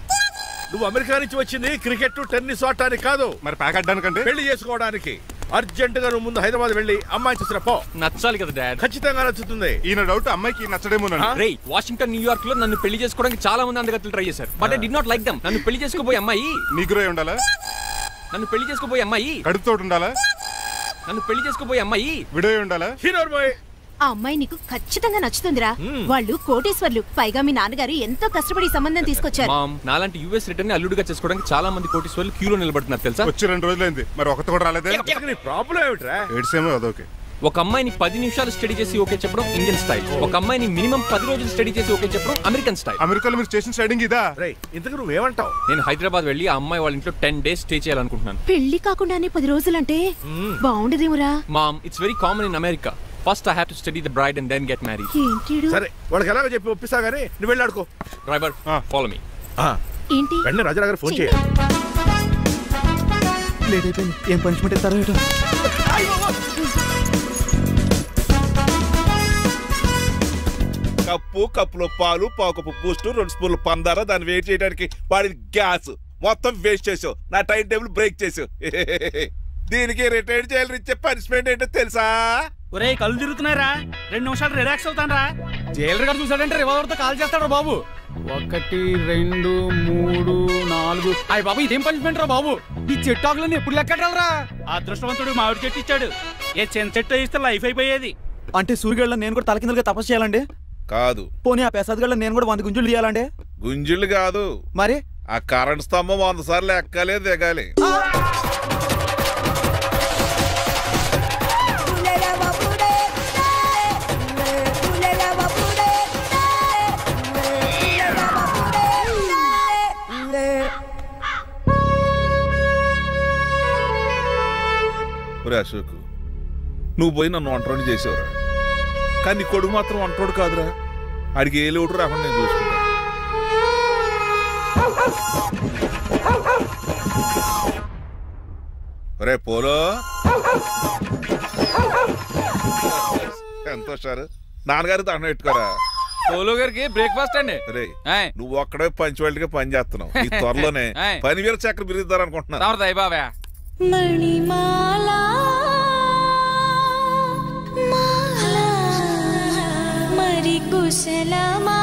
[SPEAKER 4] నువ్వు అమెరికా నుంచి వచ్చింది క్రికెట్ టెన్నిస్ ఆడటానికి కాదు,
[SPEAKER 22] మరి ప్యాక్ అడ్డానికంటే
[SPEAKER 4] పెళ్లి చేసుకోవడానికి. అర్జెంట్ గా నువ్వు ముందు హైదరాబాద్ వెళ్ళి అమ్మాయి చూసిన పో.
[SPEAKER 2] నచ్చాలి కదా డాడ్.
[SPEAKER 4] ఖచ్చితంగా నచ్చుతుంది.
[SPEAKER 22] ఈయన డౌట్ అమ్మాయికి నచ్చడేమో.
[SPEAKER 2] రే వాషింగ్టన్ న్యూయార్క్ లో నన్ను పెళ్లి చేసుకోవడానికి చాలా మంది అందగత్తలు ట్రై చేశారు. But I did not like them. నన్ను పెళ్లి చేసుకోబోయే అమ్మాయి
[SPEAKER 22] నీగ్రో ఉండాలా?
[SPEAKER 2] నన్ను పెళ్లి చేసుకోబోయే అమ్మాయి
[SPEAKER 22] కడుపుతోటి ఉండాలా?
[SPEAKER 2] నన్ను పెళ్లి చేసుకోబోయే అమ్మాయి
[SPEAKER 22] విడో ఉండాలా?
[SPEAKER 7] ఆ అమ్మాయి నీకు ఖచ్చితంగా నచ్చుతుందిరా. వాళ్ళు కోటేశ్వర్లు. పైగా మీ నాన్నగారు ఎంతో కష్టపడి సంబంధం తీసుకొచ్చారు.
[SPEAKER 2] నాలాంటి యూఎస్ రిటర్న్ అల్లుడిగా చేసుకోవడానికి చాలా మంది కోటేశ్వర్లు క్యూలో నిలబడుతున్నారు తెలుసా?
[SPEAKER 22] వచ్చి 2 రోజులైంది, మరి ఒకటి కూడా రాలేదే.
[SPEAKER 4] ప్రాబ్లం ఏమిట్రా?
[SPEAKER 22] ఏడ్సేమో అదొకే.
[SPEAKER 2] ఒక అమ్మాయిని 10 నిమిషాలు స్టడీ చేసి ఓకే చెప్పడం ఇండియన్ స్టైల్. ఒక అమ్మాయిని మినిమం 10 రోజులు స్టడీ చేసి ఓకే చెప్పడం అమెరికన్ స్టైల్.
[SPEAKER 22] అమెరికాలో మీరు స్టేషన్ స్టైడింగ్ ఇదా?
[SPEAKER 4] ఇంతకు నువ్వేమంటావు?
[SPEAKER 2] నేను హైదరాబాద్ వెళ్ళి ఆ అమ్మాయి వాళ్ళ ఇంట్లో 10 days స్టే చేయాలనుకుంటున్నాను.
[SPEAKER 7] పెళ్లి కాకుండానే 10 రోజులంటే బాగుండదేమురా?
[SPEAKER 2] Mom, it's very common in America. First I have to study the bride and then get married.
[SPEAKER 4] సరే వాళ్ళకి ఎలాగో చెప్పి ఒప్పిస్తా గానీ నువ్వు వెళ్ళి ఆడుకో.
[SPEAKER 2] Driver follow me.
[SPEAKER 7] ఏంటి?
[SPEAKER 4] వెంటనే రాజారావు గారు ఫోన్ చేయాలి.
[SPEAKER 8] లేట్ అయిపోయింది. ఏం పనిష్మెంట్ ఇస్తారో ఏటో.
[SPEAKER 3] కప్పులో పాలు, పావుకప్పు బూస్ట్, 2 స్పూన్లు పందార, దాన్ని వెయిట్ చేయడానికి వాడి గ్యాస్ మొత్తం వేస్ట్ చేసావు. నా టైం టేబుల్ బ్రేక్ చేసావు. దీనికి రిటైర్ చేయాలి. ఇచ్చే పనిష్మెంట్ ఏంటో తెలుసా?
[SPEAKER 8] ఒరే కళ్ళు తిరుగుతున్నారా? 2 నిమిషాలు రిలాక్స్ అవుతాను రా. జైలర్ గారు చూసాడంటే రివాల్వర్తో కాల్ చేస్తాడు బాబు. 1 2 3 4. అయ్య బాబు ఇదేం పనిష్మెంట్ రా బాబు? ఈ చెట్టాకులన్నీ ఎప్పుడు లెక్కట్రా? అదృష్టవంతుడు మామిడి చెట్టు ఇచ్చాడు. ఏ చిన్న చెట్టు ఇస్తే లైఫ్ అయిపోయేది. అంటే సూర్యుగళ్ళ నేను కూడా తలకిందులుగా తపస్సు చేయాలండి?
[SPEAKER 3] కాదు.
[SPEAKER 8] పోనీ ఆ పెసాద్గళ్ళ నేను కూడా 100 గుంజులు తీయాలండి?
[SPEAKER 3] గుంజులు కాదు,
[SPEAKER 8] మరి
[SPEAKER 3] ఆ కరెంట్ స్తంభం 100 సార్లు ఎక్కాలి దిగాలి. అశోక్, నువ్వు పోయి నన్ను ఒంటరిని చేసేవరా, కానీ నీ కొడుకు మాత్రం ఒంటరోడు కాదురా. ఆడికి ఏ లోటు రాకుండా నేను చూసుకుంటా. రే పోలో, ఎంత వచ్చారు? నాన్నగారు దండం పెట్టుకోరా.
[SPEAKER 9] పోలో గారికి బ్రేక్ఫాస్ట్ అండి.
[SPEAKER 3] రే నువ్వు ఒక్కడే పంచువాళ్ళగా పని చేస్తున్నావు. ఈ త్వరలోనే 10,000 చక్కెర బిరుద్దారు అనుకుంటున్నా.
[SPEAKER 9] బాబా
[SPEAKER 13] మణిమాలా మరి కుశలమా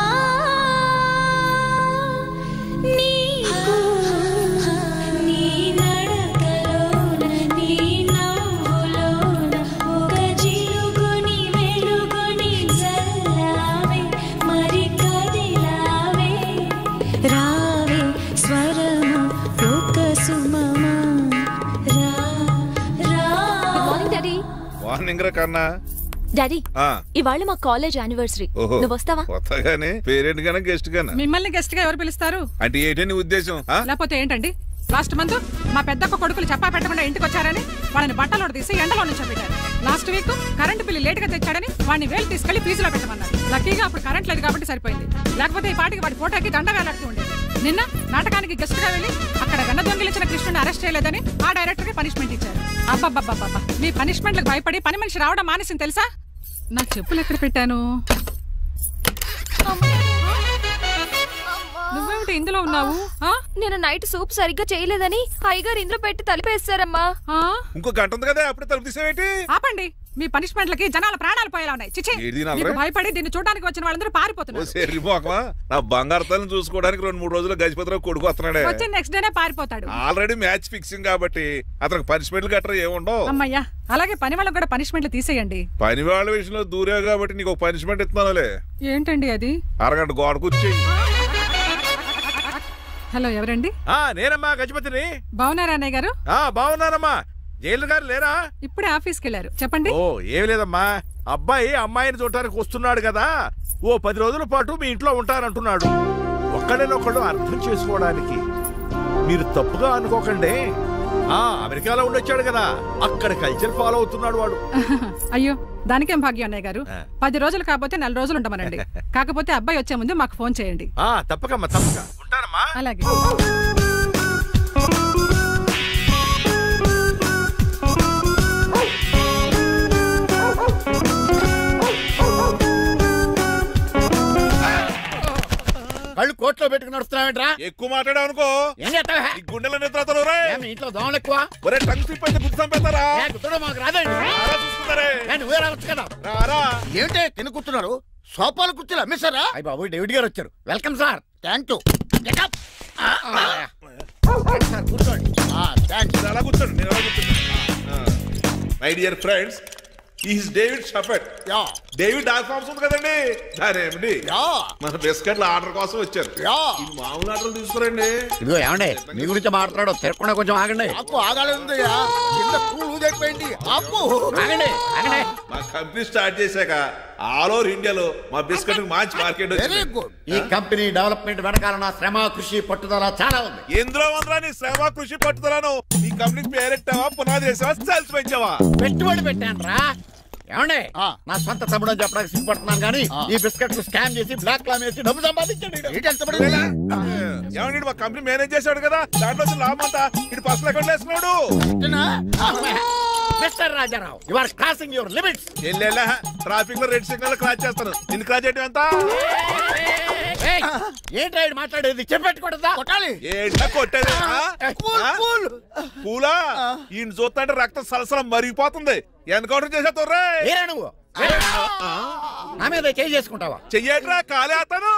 [SPEAKER 13] నీకు నీ నడకలోన నీ నవ్వులోన ఒక జిలుగుని వెలుగుని జల్లావే మరి కదిలావే రావే స్వరము ఒక సుమమా.
[SPEAKER 3] మార్నింగ్ రా కన్నా.
[SPEAKER 12] డాడీ ఇవాళ మా కాలేజ్ యానివర్సరీ. నువ్వు వస్తావా?
[SPEAKER 3] వస్తాగానే. పేరెంట్ గానా గెస్ట్ గానా?
[SPEAKER 16] మిమ్మల్ని గెస్ట్ గా ఎవరు పిలుస్తారు?
[SPEAKER 3] అంటే ఏంటని ఉద్దేశం?
[SPEAKER 16] లేకపోతే ఏంటండి, లాస్ట్ మంత్ మా పెద్దక్క కొడుకులు చెప్పా పెట్టకుండా ఇంటికి వచ్చారని వాళ్ళని బట్టలోడు తీసి ఎండలో నుంచోబెట్టారు. Last week current bill late గా తెచ్చాడని వాడిని వేలు తీసుకెళ్లి ఫీజులో పెట్టమన్నారు. లక్కీగా అప్పుడు కరెంట్ లేదు కాబట్టి సరిపోయింది. లేకపోతే ఈ పాటికి వాడి ఫోటోకి దండ వేలాడుతూ ఉండేది. నిన్న నాటకానికి గెస్ట్ గా వెళ్ళి అక్కడ వెన్న దొంగిలించిన కృష్ణుని అరెస్ట్ చేయలేదని ఆ డైరెక్టర్ కి పనిష్మెంట్ ఇచ్చారు. అబ్బబ్బబ్బబ్బ, మీ పనిష్మెంట్లకు భయపడి పని మనిషి రావడం మానేసింది తెలుసా? నా చెప్పులు ఎక్కడ పెట్టాను? నువ్వేమిటి ఇందులో ఉన్నావు?
[SPEAKER 12] నేను నైట్ సూప్ సరిగ్గా చేయలేదని అయ్యగారు ఇందులో పెట్టి తలిపేస్తారమ్మా.
[SPEAKER 3] ఇంకో గంట ఉంది కదా, అప్పుడు తలుపు తీసేవేంటి?
[SPEAKER 16] ఆపండి, మీ పనిష్మెంట్లకి జనాల ప్రాణాలు పోయేలా ఉన్నాయి. చిచి, మీకు భయపడి దీన్ని చూడడానికి వచ్చిన వాళ్ళందరూ పారిపోతున్నారు.
[SPEAKER 3] నా బంగారు తల్లిని చూసుకోవడానికి 2-3 రోజులు గజపతిరావు కొడుకు వస్తున్నాడే.
[SPEAKER 16] వచ్చి నెక్స్ట్ డేనే పారిపోతాడు.
[SPEAKER 3] ఆల్రెడీ మ్యాచ్ ఫిక్సింగ్ కాబట్టి అతనికి పనిష్మెంట్లు గట్రా ఏముండవు.
[SPEAKER 16] అమ్మయ్యా, అలాగే పని వాళ్ళకి కూడా పనిష్మెంట్లు తీసేయండి.
[SPEAKER 3] పని వాళ్ళ విషయంలో దూరే కాబట్టి నీకు పనిష్మెంట్ ఇస్తున్నానులే.
[SPEAKER 16] ఏంటండి అది?
[SPEAKER 3] అరగంట గోడ కూర్చో.
[SPEAKER 16] హలో, ఎవరండి?
[SPEAKER 4] నేనమ్మా గజపతిని.
[SPEAKER 16] బాగున్నారా అన్నయ్య గారు?
[SPEAKER 4] బాగున్నానమ్మా. జైలు గారు లేరా?
[SPEAKER 16] ఇప్పుడే ఆఫీస్కి వెళ్ళారు. చెప్పండి.
[SPEAKER 4] ఓ ఏమి లేదమ్మా, అబ్బాయి అమ్మాయిని చూడటానికి వస్తున్నాడు కదా, ఓ 10 రోజుల పాటు మీ ఇంట్లో ఉంటానంటున్నాడు. ఒక్కడేనొక్కడు అర్థం చేసుకోవడానికి మీరు తప్పుగా అనుకోకండి. అమెరికాలో ఉండొచ్చాడు కదా, అక్కడ కల్చర్ ఫాలో అవుతున్నాడు వాడు.
[SPEAKER 16] అయ్యో, దానికేం భాగ్యం అన్నయ్య గారు. 10 రోజులు కాకపోతే 4 రోజులు ఉంటామనండి. కాకపోతే అబ్బాయి వచ్చే ముందు మాకు ఫోన్ చేయండి.
[SPEAKER 4] తప్పకమ్మా, తప్పక ఉంటానమ్మా.
[SPEAKER 16] అలాగే.
[SPEAKER 21] కళ్ళు కోట్లో పెట్టుకుని నడుస్తున్నావేంట్రా?
[SPEAKER 3] ఎక్కువ మాట్లాడావు అనుకో
[SPEAKER 21] ఏం చేస్తావా?
[SPEAKER 3] ఈ గుండెల నిద్రతలు
[SPEAKER 21] ఇంట్లో దోమలు ఎక్కువ.
[SPEAKER 3] ఒరే టంగ్ స్లిప్ అయితే గుర్తు చంపేస్తారా?
[SPEAKER 21] గుర్తుడం మాకు రాదండి.
[SPEAKER 3] చూసుకున్నారే
[SPEAKER 21] నువ్వే రావచ్చు కదా.
[SPEAKER 3] రారా
[SPEAKER 21] ఏమిటే కింద కూర్చున్నారు? సోఫాలు కూర్చొని అమ్మేశారా? అయ్యి బాబు డేవిడ్ గారు వచ్చారు. Welcome sir. Thank you. Sir కూర్చోండి. థ్యాంక్స్.
[SPEAKER 3] అలా కూర్చోండి, నేను అలా కూర్చోండి. My dear friends, is David షఫెట్. డేవిడ్ డాగ్ ఫార్మ్స్ ఉంది కదండి, దానేమిటి మన బిస్కెట్ల ఆర్డర్ కోసం వచ్చారు. ఈ మామూలు ఆర్డర్లు తీసుకురండి.
[SPEAKER 21] ఇదిగో ఏమండి, మీ గురించి మాట్లాడు. తిరగకుండా కొంచెం ఆగండి. ఆపు ఆగాలి. ఆగండి ఆగండి.
[SPEAKER 3] మా కంపెనీ స్టార్ట్ చేశాక ఆల్ ఓవర్ ఇండియాలో మా బిస్కెట్ మంచి మార్కెట్
[SPEAKER 21] వెరీ గుడ్. ఈ కంపెనీ డెవలప్మెంట్ వెనకాల నా శ్రమ, కృషి, పట్టుదల చాలా ఉంది.
[SPEAKER 3] ఎందులో ఉందిరా నీ శ్రమ, కృషి, పట్టుదలను? ఈ కంపెనీకి పేరెట్టావా, పునాది వేసావా, సేల్స్ పెంచావా?
[SPEAKER 21] పెట్టుబడి పెట్టాను రా. ఏమండి, నా సొంత తమ్ముడు అని చెప్పడానికి సిగ్గుపడుతున్నాను కానీ ఈ బిస్కెట్ స్కామ్ చేసి బ్లాక్ లా వేసి డబ్బు సంపాదించండి.
[SPEAKER 3] ఏమండి, మా కంపెనీ మేనేజ్ చేశాడు కదా, దాంట్లో లాభం అంతా ఇటు పర్సనల్ అకౌంట్ వేసుకున్నాడు.
[SPEAKER 21] Mister Rajarao, you are crossing your limits.
[SPEAKER 3] Traffic లో రెడ్ సిగ్నల్ క్రాస్ చేస్తాను. నిన్ను క్రాస్ చేయడం ఎంత?
[SPEAKER 21] ఏంటి రైడ్ మాట్లాడేది? చెప్పెట్టుకూడదా? కొట్టాలి.
[SPEAKER 3] ఏంటా కొట్టేది? పూలా ఈయన చూస్తుంటే రక్తం సలసలం మరిగిపోతుంది. ఎన్కౌంటర్ చేసేస్తావు
[SPEAKER 21] నువ్వు. నా మీద చేయి చేసుకుంటావా?
[SPEAKER 3] చెయ్యట్రా, కాలే అతను.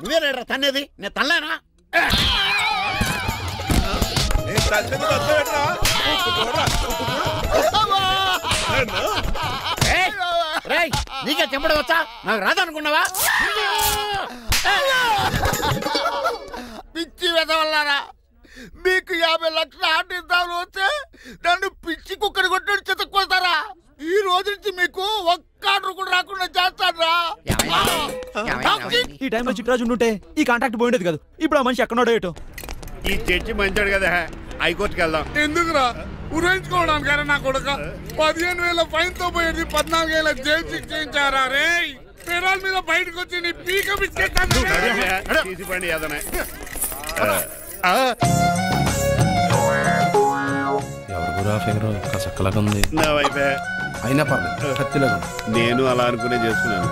[SPEAKER 21] నువ్వేనా తన్నేది? నేను తనలేనా? నీకే చెంపడం వచ్చా? నాకు రాదనుకున్నావా? పిచ్చి వెదవల్లారా, మీకు 50 లక్షల ఆర్డర్ వస్తే నన్ను పిచ్చి కుక్కని కొట్టి చెతక్కోస్తారా? ఈ రోజు నుంచి మీకు ఒక్క ఆర్డర్ కూడా రాకుండా చేస్తారా?
[SPEAKER 6] ఈ టైంలో చిట్రాజు ఉంటే ఈ కాంటాక్ట్ పోయిండేది కదా. ఇప్పుడు ఆ మనిషి ఎక్కడో ఏటో.
[SPEAKER 21] ఈ చర్చి మంచాడు కదా, హైకోర్టుకి వెళ్దాం.
[SPEAKER 15] ఎందుకురా ఉరేంచుకోవడానికి? నా కొడుక 15,000 ఫైన్ తో పోయేది 14 ఏళ్ళ జైలు శిక్ష చేయించారా రే? పెరాల మీద బయటకు వచ్చి నీ పీక బిస్కెట్
[SPEAKER 19] చక్కలాగా ఉంది. అయినా పర్లేదు, కత్తిలాగా.
[SPEAKER 21] నేను అలా అనుకునే చేస్తున్నాను.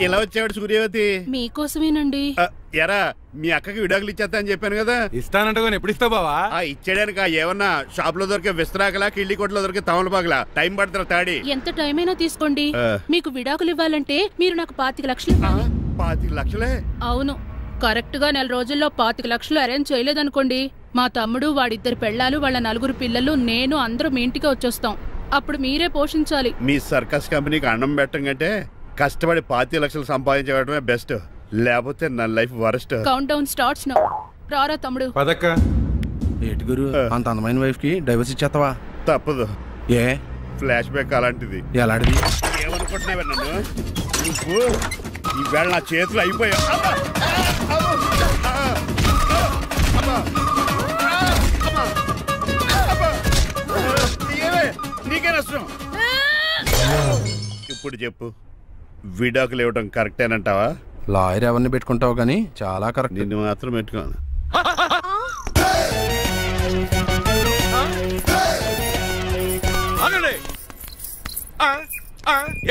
[SPEAKER 21] ఇలా వచ్చాడు సూర్యవతి.
[SPEAKER 5] మీకోసమేనండి.
[SPEAKER 21] ఎరా, మీ అక్కకి విడాకులు ఇచ్చేస్తా అని చెప్పాను కదా.
[SPEAKER 9] ఇస్తానంటే ఎప్పుడు ఇస్తావు బావా?
[SPEAKER 21] ఇచ్చేయడానికి ఏమన్నా షాప్ లో దొరికే విస్తరాకలా, కిళ్ళి కొట్లో దొరికే తమలపాకలా టైం పడుతున్నా తాడి.
[SPEAKER 5] ఎంత టైం అయినా తీసుకోండి. మీకు విడాకులు ఇవ్వాలంటే మీరు నాకు 25 లక్షలు ఇవ్వాలి.
[SPEAKER 21] 25 లక్షలే?
[SPEAKER 5] అవును. కరెక్ట్ గా 4 రోజుల్లో 25 లక్షలు అరేంజ్ చేయలేదనుకోండి, మా తమ్ముడు, వాడిద్దరు పెళ్ళాలు, వాళ్ళ 4 పిల్లలు, నేను అందరూ మీ ఇంటికి వచ్చేస్తాం. అప్పుడు మీరే పోషించాలి.
[SPEAKER 21] మీ సర్కస్ కంపెనీకి అన్నం పెట్టం కంటే కష్టపడి 25 లక్షలు సంపాదించడమే బెస్ట్. లేకపోతే నా life worst.
[SPEAKER 5] Count down starts now. రారా తమ్ముడు.
[SPEAKER 19] పదక్క. ఏటి గురు, అంత అందమైన వైఫ్ కి డైవర్స్ ఇచ్చేస్తావా?
[SPEAKER 21] తప్పదు.
[SPEAKER 19] ఏ
[SPEAKER 21] ఫ్లాష్ బ్యాక్ అలాంటిది.
[SPEAKER 19] ఎలాంటిది?
[SPEAKER 21] ఏమనుకుంటున్నావా నన్ను? నువ్వు ఈవేళ నా చేతులు అయిపోయా. నీకే నష్టం. ఇప్పుడు చెప్పు, విడాకులు ఇవ్వడం కరెక్టేనంటావా?
[SPEAKER 19] లాయర్ ఎవరిని పెట్టుకుంటావు కానీ చాలా కరెక్ట్.
[SPEAKER 21] నిన్ను మాత్రం పెట్టుకోను.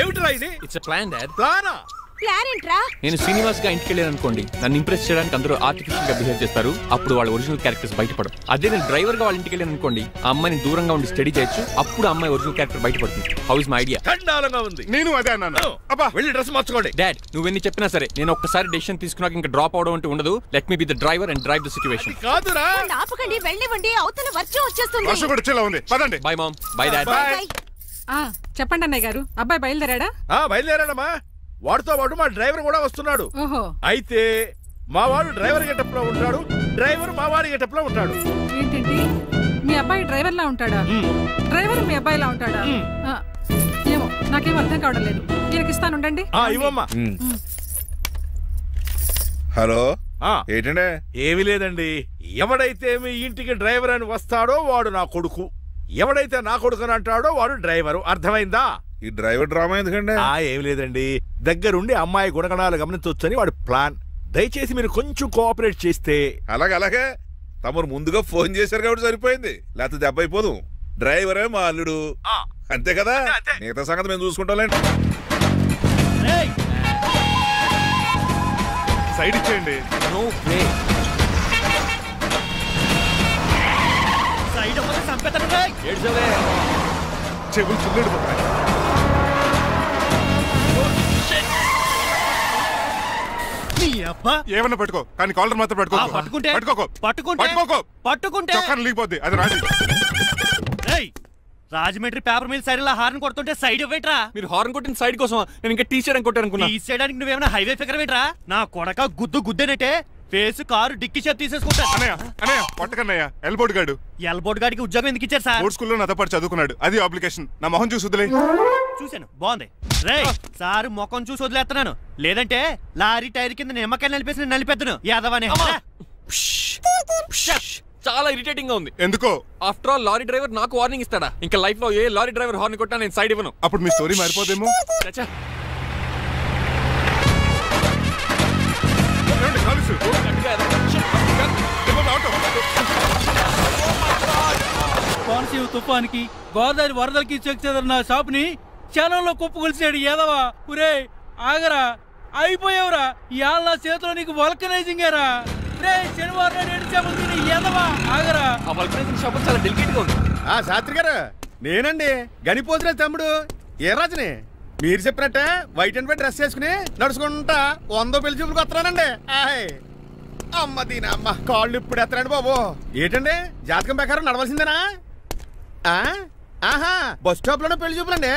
[SPEAKER 2] ఏమిట్రా ఇది? It's plan dad.
[SPEAKER 3] ప్లానా?
[SPEAKER 7] ప్లాన్ ఏంట్రా?
[SPEAKER 2] నేను శ్రీనివాస్ గా ఇంటికి వెళ్ళాను అనుకోండి, నన్ను ఇంప్రెస్ చేయడానికి అందరూ ఆర్టిఫిషియల్ గా బిహేవ్ చేస్తారు. అప్పుడు వాళ్ళ ఒరిజినల్ క్యారెక్టర్స్ బయటపడవు. అదే నేను డ్రైవర్ గా వాళ్ళ ఇంటికి వెళ్ళాను అనుకోండి, ఆ అమ్మాయిని దూరంగా ఉండి స్టడీ చేయొచ్చు. అప్పుడు అమ్మాయి ఒరిజినల్ క్యారెక్టర్ బయటపడుతుంది. How is my idea?
[SPEAKER 3] చండాలంగా ఉంది.
[SPEAKER 2] నేను అదే అన్నాను. అబ్బా వెళ్ళి డ్రెస్ మార్చుకోండి. డాడ్, నువ్వెన్ని చెప్పినా సరే నేను ఒక్కసారి డెసిషన్ తీసుకున్నాక ఇంకా డ్రాప్ అవడం అంటే ఉండదు. Let me be the driver and drive the situation.
[SPEAKER 3] కాదురా,
[SPEAKER 7] ఆపకండి, వెళ్ళివ్వండి. అవతల వర్షం వచ్చేస్తుంది.
[SPEAKER 3] వర్షం కూడా వచ్చేలా ఉంది. పదండి.
[SPEAKER 2] Bye mom. Bye dad.
[SPEAKER 16] చెప్పండి అన్నయ్య గారు, అబ్బాయి బయలుదేరాడా?
[SPEAKER 3] బయలుదేరాడమ్మా. వాడితో పాటు మా డ్రైవర్ కూడా వస్తున్నాడు.
[SPEAKER 16] ఓహో.
[SPEAKER 3] అయితే మా వాడు డ్రైవర్ గెటప్ లో ఉంటాడు, డ్రైవర్ మా వాడి గెటప్ లో ఉంటాడు.
[SPEAKER 16] ఏంటండి, మీ అబ్బాయి డ్రైవర్ లా ఉంటాడా? డ్రైవర్ మీ అబ్బాయి లా ఉంటాడా? ఏమో నాకేం అర్థం కావడం లేదు. ఈయనకి ఇస్తాను, ఉండండి.
[SPEAKER 3] ఇవ్వమ్మా. హలో, ఏంటంటే? ఏమీ లేదండి. ఎవడైతే మీ ఇంటికి డ్రైవర్ అని వస్తాడో వాడు నా కొడుకు, ఎవడైతే నా కొడుకు అని అంటాడో వాడు డ్రైవరు. అర్థమైందా? ఈ డ్రైవర్ డ్రామా ఎందుకండి? ఏమి లేదండి, దగ్గరుండి అమ్మాయి గుణగణాలు గమనించొచ్చని వాడి ప్లాన్. దయచేసి మీరు కొంచెం కోఆపరేట్ చేస్తే. అలాగే తమరు ముందుగా ఫోన్ చేశారు కాబట్టి సరిపోయింది, లేకపోతే దెబ్బ అయిపోదు. డ్రైవరే మా అల్లుడు, అంతే కదా. మిగతా సంగతి మేము చూసుకుంటాంలేండి.
[SPEAKER 22] సైడ్ ఇచ్చేయండి.
[SPEAKER 2] No way.
[SPEAKER 6] సైడ్ అవ్వదు సంపేతను రే.
[SPEAKER 2] ఏడ్చవే.
[SPEAKER 22] చెవులు చిల్లుడు పోతాయి. ఏమన్నా పట్టుకో కానీ కాలర్ మాత్రం
[SPEAKER 6] పట్టుకుంటే
[SPEAKER 22] చొక్కాను లీగిపోద్ది. అది Raju.
[SPEAKER 6] Rajahmundry paper mill side horn కొడుతుంటే సైడ్ ఇవ్వేట్రా.
[SPEAKER 2] మీరు హార్న్ కొట్టిన సైడ్ కోసం నేను ఇంకా టీ చేయడానికి కొట్టారనుకున్నా.
[SPEAKER 6] టీ చేయడానికి నువ్వేమైనా హైవే ఫిగర్ వేట్రా. నా కొడక గుద్దేనట్టే ఫేస్ కారు డిక్కి షేప్ తీసేసుకుంటా.
[SPEAKER 22] అన్నయ్య పట్టకన్నయ్య ఎల్బోర్డ్ గాడు.
[SPEAKER 6] ఎల్బోర్డ్ గాడికి ఉద్యోగం ఎందుకు ఇచ్చారు సార్?
[SPEAKER 22] బోర్డ్ స్కూల్లో నాతో పాటు చదువుకున్నాడు. అది అప్లికేషన్. నా మొహం చూసి వదిలే.
[SPEAKER 6] చూశాను బాగుంది. రే సార్ మొఖం చూసి వదిలేస్తున్నాను. లేదంటే లారీ టైర్ కింద నిమ్మకాయ నలిపేసి నలిపేద్దును యాదవనే.
[SPEAKER 2] చాలా ఇరిటేటింగ్ గా ఉంది.
[SPEAKER 22] ఎందుకో?
[SPEAKER 2] ఆఫ్టర్ ఆల్ లారీ డ్రైవర్ నాకు వార్నింగ్ ఇస్తాడా? ఇంకా లైఫ్ లో ఏ లారీ డ్రైవర్ హార్న్ కొట్టా నేను సైడ్ ఇవ్వను.
[SPEAKER 22] అప్పుడు మీ స్టోరీ మారిపోదేమో.
[SPEAKER 8] కోనసీమ తుఫానికి గోదావరి వరదలకి చెక్ చెదరిన షాప్ ని క్షణంలో కుప్పకొలిసాడు ఏదవా. ఒరే ఆగరా, అయిపోయావురా. ఇవాళ నా చేతిలో నీకు వల్కనైజింగ్ ఏరా. రే శనివారం నాడు ఏడ్చాము ఏదవా ఆగరా.
[SPEAKER 2] ఆ వల్కనైజింగ్ షాప్ చాలా డెలికేట్ గా ఉంది.
[SPEAKER 10] శాస్త్రి గారు నేనండి గనిపోతున్న తమ్ముడు ఏ రాజుని. మీరు చెప్పినట్టే వైట్ అండ్ వైట్ డ్రెస్ వేసుకుని నడుచుకుంటా 100 పెళ్లి చూపులకు వస్తున్నానండి. అమ్మ దీనా అమ్మ కాళ్ళు ఇప్పుడు ఎత్తరండి బాబు. ఏంటండి జాతకం ప్రకారం నడవలసిందేనా? ఆహా బస్ స్టాప్ లోనే పెళ్లి చూపులండి.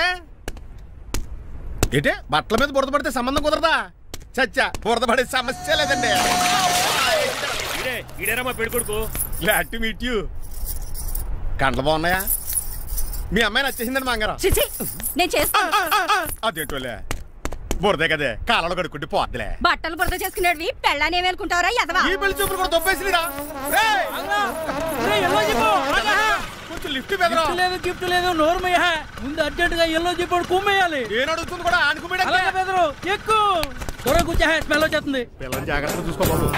[SPEAKER 10] ఏంటే బట్టల మీద బురద పడితే సంబంధం కుదరదా? చచ్చా బురద పడే సమస్య లేదండి.
[SPEAKER 6] మా పెళ్లి కొడుకు.
[SPEAKER 10] Glad to meet you. కండ్లు బాగున్నాయా? మీ అమ్మాయి నచ్చేసిందండి మంగారం.
[SPEAKER 12] నేను చేస్తాను.
[SPEAKER 10] అదేంటోలే బురదే కదే కాలంలో కడుక్కుంటే పోద్దులే.
[SPEAKER 12] బట్టలు బురద చేసుకునేవి పెళ్ళాన్ని ఏమేలుకుంటావరా యదవా.
[SPEAKER 10] ఈ పెళ్లి చూపులు కూడా దొబ్బేసిందిరా. కొంచెం లిఫ్ట్
[SPEAKER 8] లేదు గిఫ్ట్ లేదు నోర్మయ్య. ముందు అర్జెంట్ గా ఎల్లో చెప్పాడు కుమ్మేయాలి.
[SPEAKER 10] నేను అడుగుతుంది కూడా ఆనుకుమేడ
[SPEAKER 8] ఎక్కువ త్వరగా కూర్చో. స్మెల్ వచ్చేస్తుంది.
[SPEAKER 10] పిల్లలు జాగ్రత్తగా చూసుకోబాబు.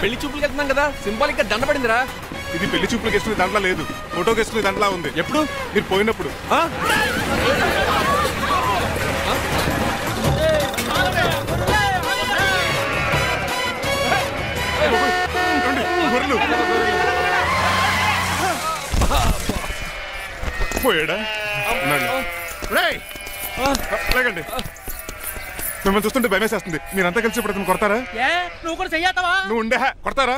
[SPEAKER 2] పెళ్లి చూపులకి వెళ్తున్నాం కదా, సింబాలిక్ గా దండ పడిందిరా.
[SPEAKER 22] ఇది పెళ్లి చూపులకు వేసుకునే దాంట్లో లేదు, ఫోటోకి వేసుకునే దాంట్లో ఉంది.
[SPEAKER 2] ఎప్పుడు?
[SPEAKER 22] మీరు పోయినప్పుడు. పోయాడా? లేకండి మిమ్మల్ని చూస్తుంటే భయమేసేస్తుంది. మీరంతా కలిసి ఇప్పుడు కొడతారా?
[SPEAKER 8] నువ్వు కూడా చెయ్యతావా?
[SPEAKER 22] నువ్వు ఉండే కొడతారా?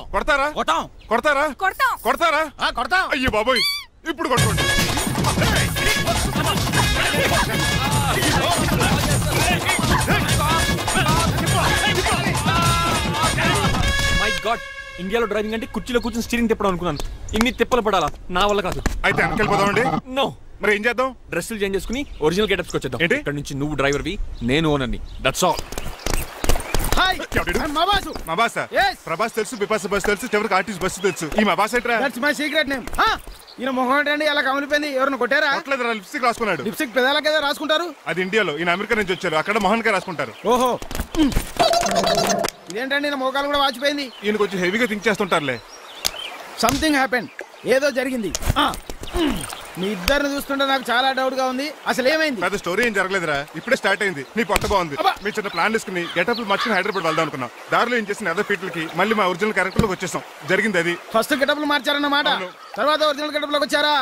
[SPEAKER 22] కొడతారా? కొడతారా? అయ్యో బాబోయ్, ఇప్పుడు కొట్టుకోండి.
[SPEAKER 2] మై గాడ్, ఇండియాలో డ్రైవింగ్ అంటే కుర్చీలో కూర్చొని స్టీరింగ్ తిప్పడం అనుకున్నాను. ఇన్ని తిప్పలు పడాలా? నా వల్ల కాదు.
[SPEAKER 22] అయితే వెనకెళ్ళిపోదామండి.
[SPEAKER 2] నో.
[SPEAKER 22] మరి ఏం చేద్దాం?
[SPEAKER 2] డ్రెస్సులు చేంజ్ చేసుకుని ఒరిజినల్ గెటప్స్కి వచ్చేద్దాం. ఇక్కడ నుంచి నువ్వు డ్రైవర్వి, నేను ఓనర్ని. That's all.
[SPEAKER 22] మా బాస్ ప్రభాస్ తెలుసు, బిపాస బస్ తెలుసు, చివరికి ఆర్టిస్ట్ బస్సు తెలుసు. ఈ మా బాస్ ఏంట్రా?
[SPEAKER 18] That's my secret name. ఈయన మొహం ఏంటండి అలా కమిలిపోయింది? ఎవరిని కొట్టారా?
[SPEAKER 22] లిప్స్టిక్ రాసుకున్నాడు.
[SPEAKER 18] లిప్స్టిక్ పెదాలకి ఏదో రాసుకుంటారు.
[SPEAKER 22] అది ఇండియాలో, ఈయన అమెరికా నుంచి వచ్చారు. అక్కడ మోహన్ గారు రాసుకుంటారు.
[SPEAKER 18] ఓహో, ఇదేంటండి నా మోకాలు కూడా వాచిపోయింది.
[SPEAKER 22] ఈయన కొంచెం హెవీగా థింక్ చేస్తుంటారులే.
[SPEAKER 18] సంథింగ్ హ్యాపెన్, ఏదో జరిగింది. మీ ఇద్దరిని చూస్తుంటే నాకు చాలా డౌట్ గా ఉంది. అసలు ఏమైంది?
[SPEAKER 22] పెద్ద స్టోరీ ఏం జరగలేదురా, ఇప్పుడే స్టార్ట్ అయింది. నీ పొట్ట బాగుంది. మీ చిన్న ప్లాన్ వేసుకుని గెటప్లు మార్చుకుని హైదరాబాద్ వెళ్దాం అనుకున్నాం. దారిలో ఏం చేసిన అదర్ ఫీట్లకి మళ్ళీ మా ఒరిజినల్ క్యారెక్టర్ లోకి వచ్చేసాం. జరిగింది అది.
[SPEAKER 18] ఫస్ట్ గెటప్లు మార్చారన్నమాట, తర్వాత ఒరిజినల్ గెటప్ లోకి వచ్చారా?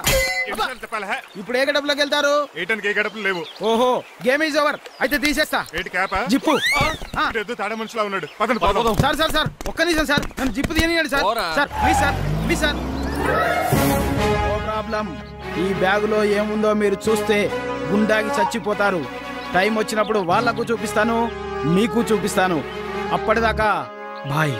[SPEAKER 18] ఇప్పుడు ఏ గెటప్ లోకి వెళ్తారు?
[SPEAKER 22] ఏటానికి ఏ గెటప్లు లేవు.
[SPEAKER 18] ఓహో, గేమ్ ఈజ్ ఓవర్. అయితే తీసేస్తా.
[SPEAKER 22] ఏంటి క్యాపా?
[SPEAKER 18] జిప్పు.
[SPEAKER 22] తాడ మనుషులా ఉన్నాడు. పదండి.
[SPEAKER 18] సార్ ఒక్క నిమిషం సార్, నన్ను జిప్పు తీయనియండి sir. Sir please sir. No problem. ఈ బ్యాగులో ఏముందో మీరు చూస్తే గుండాకి చచ్చిపోతారు. టైం వచ్చినప్పుడు వాళ్లకు చూపిస్తాను, మీకు చూపిస్తాను. అప్పటిదాకా బాయ్.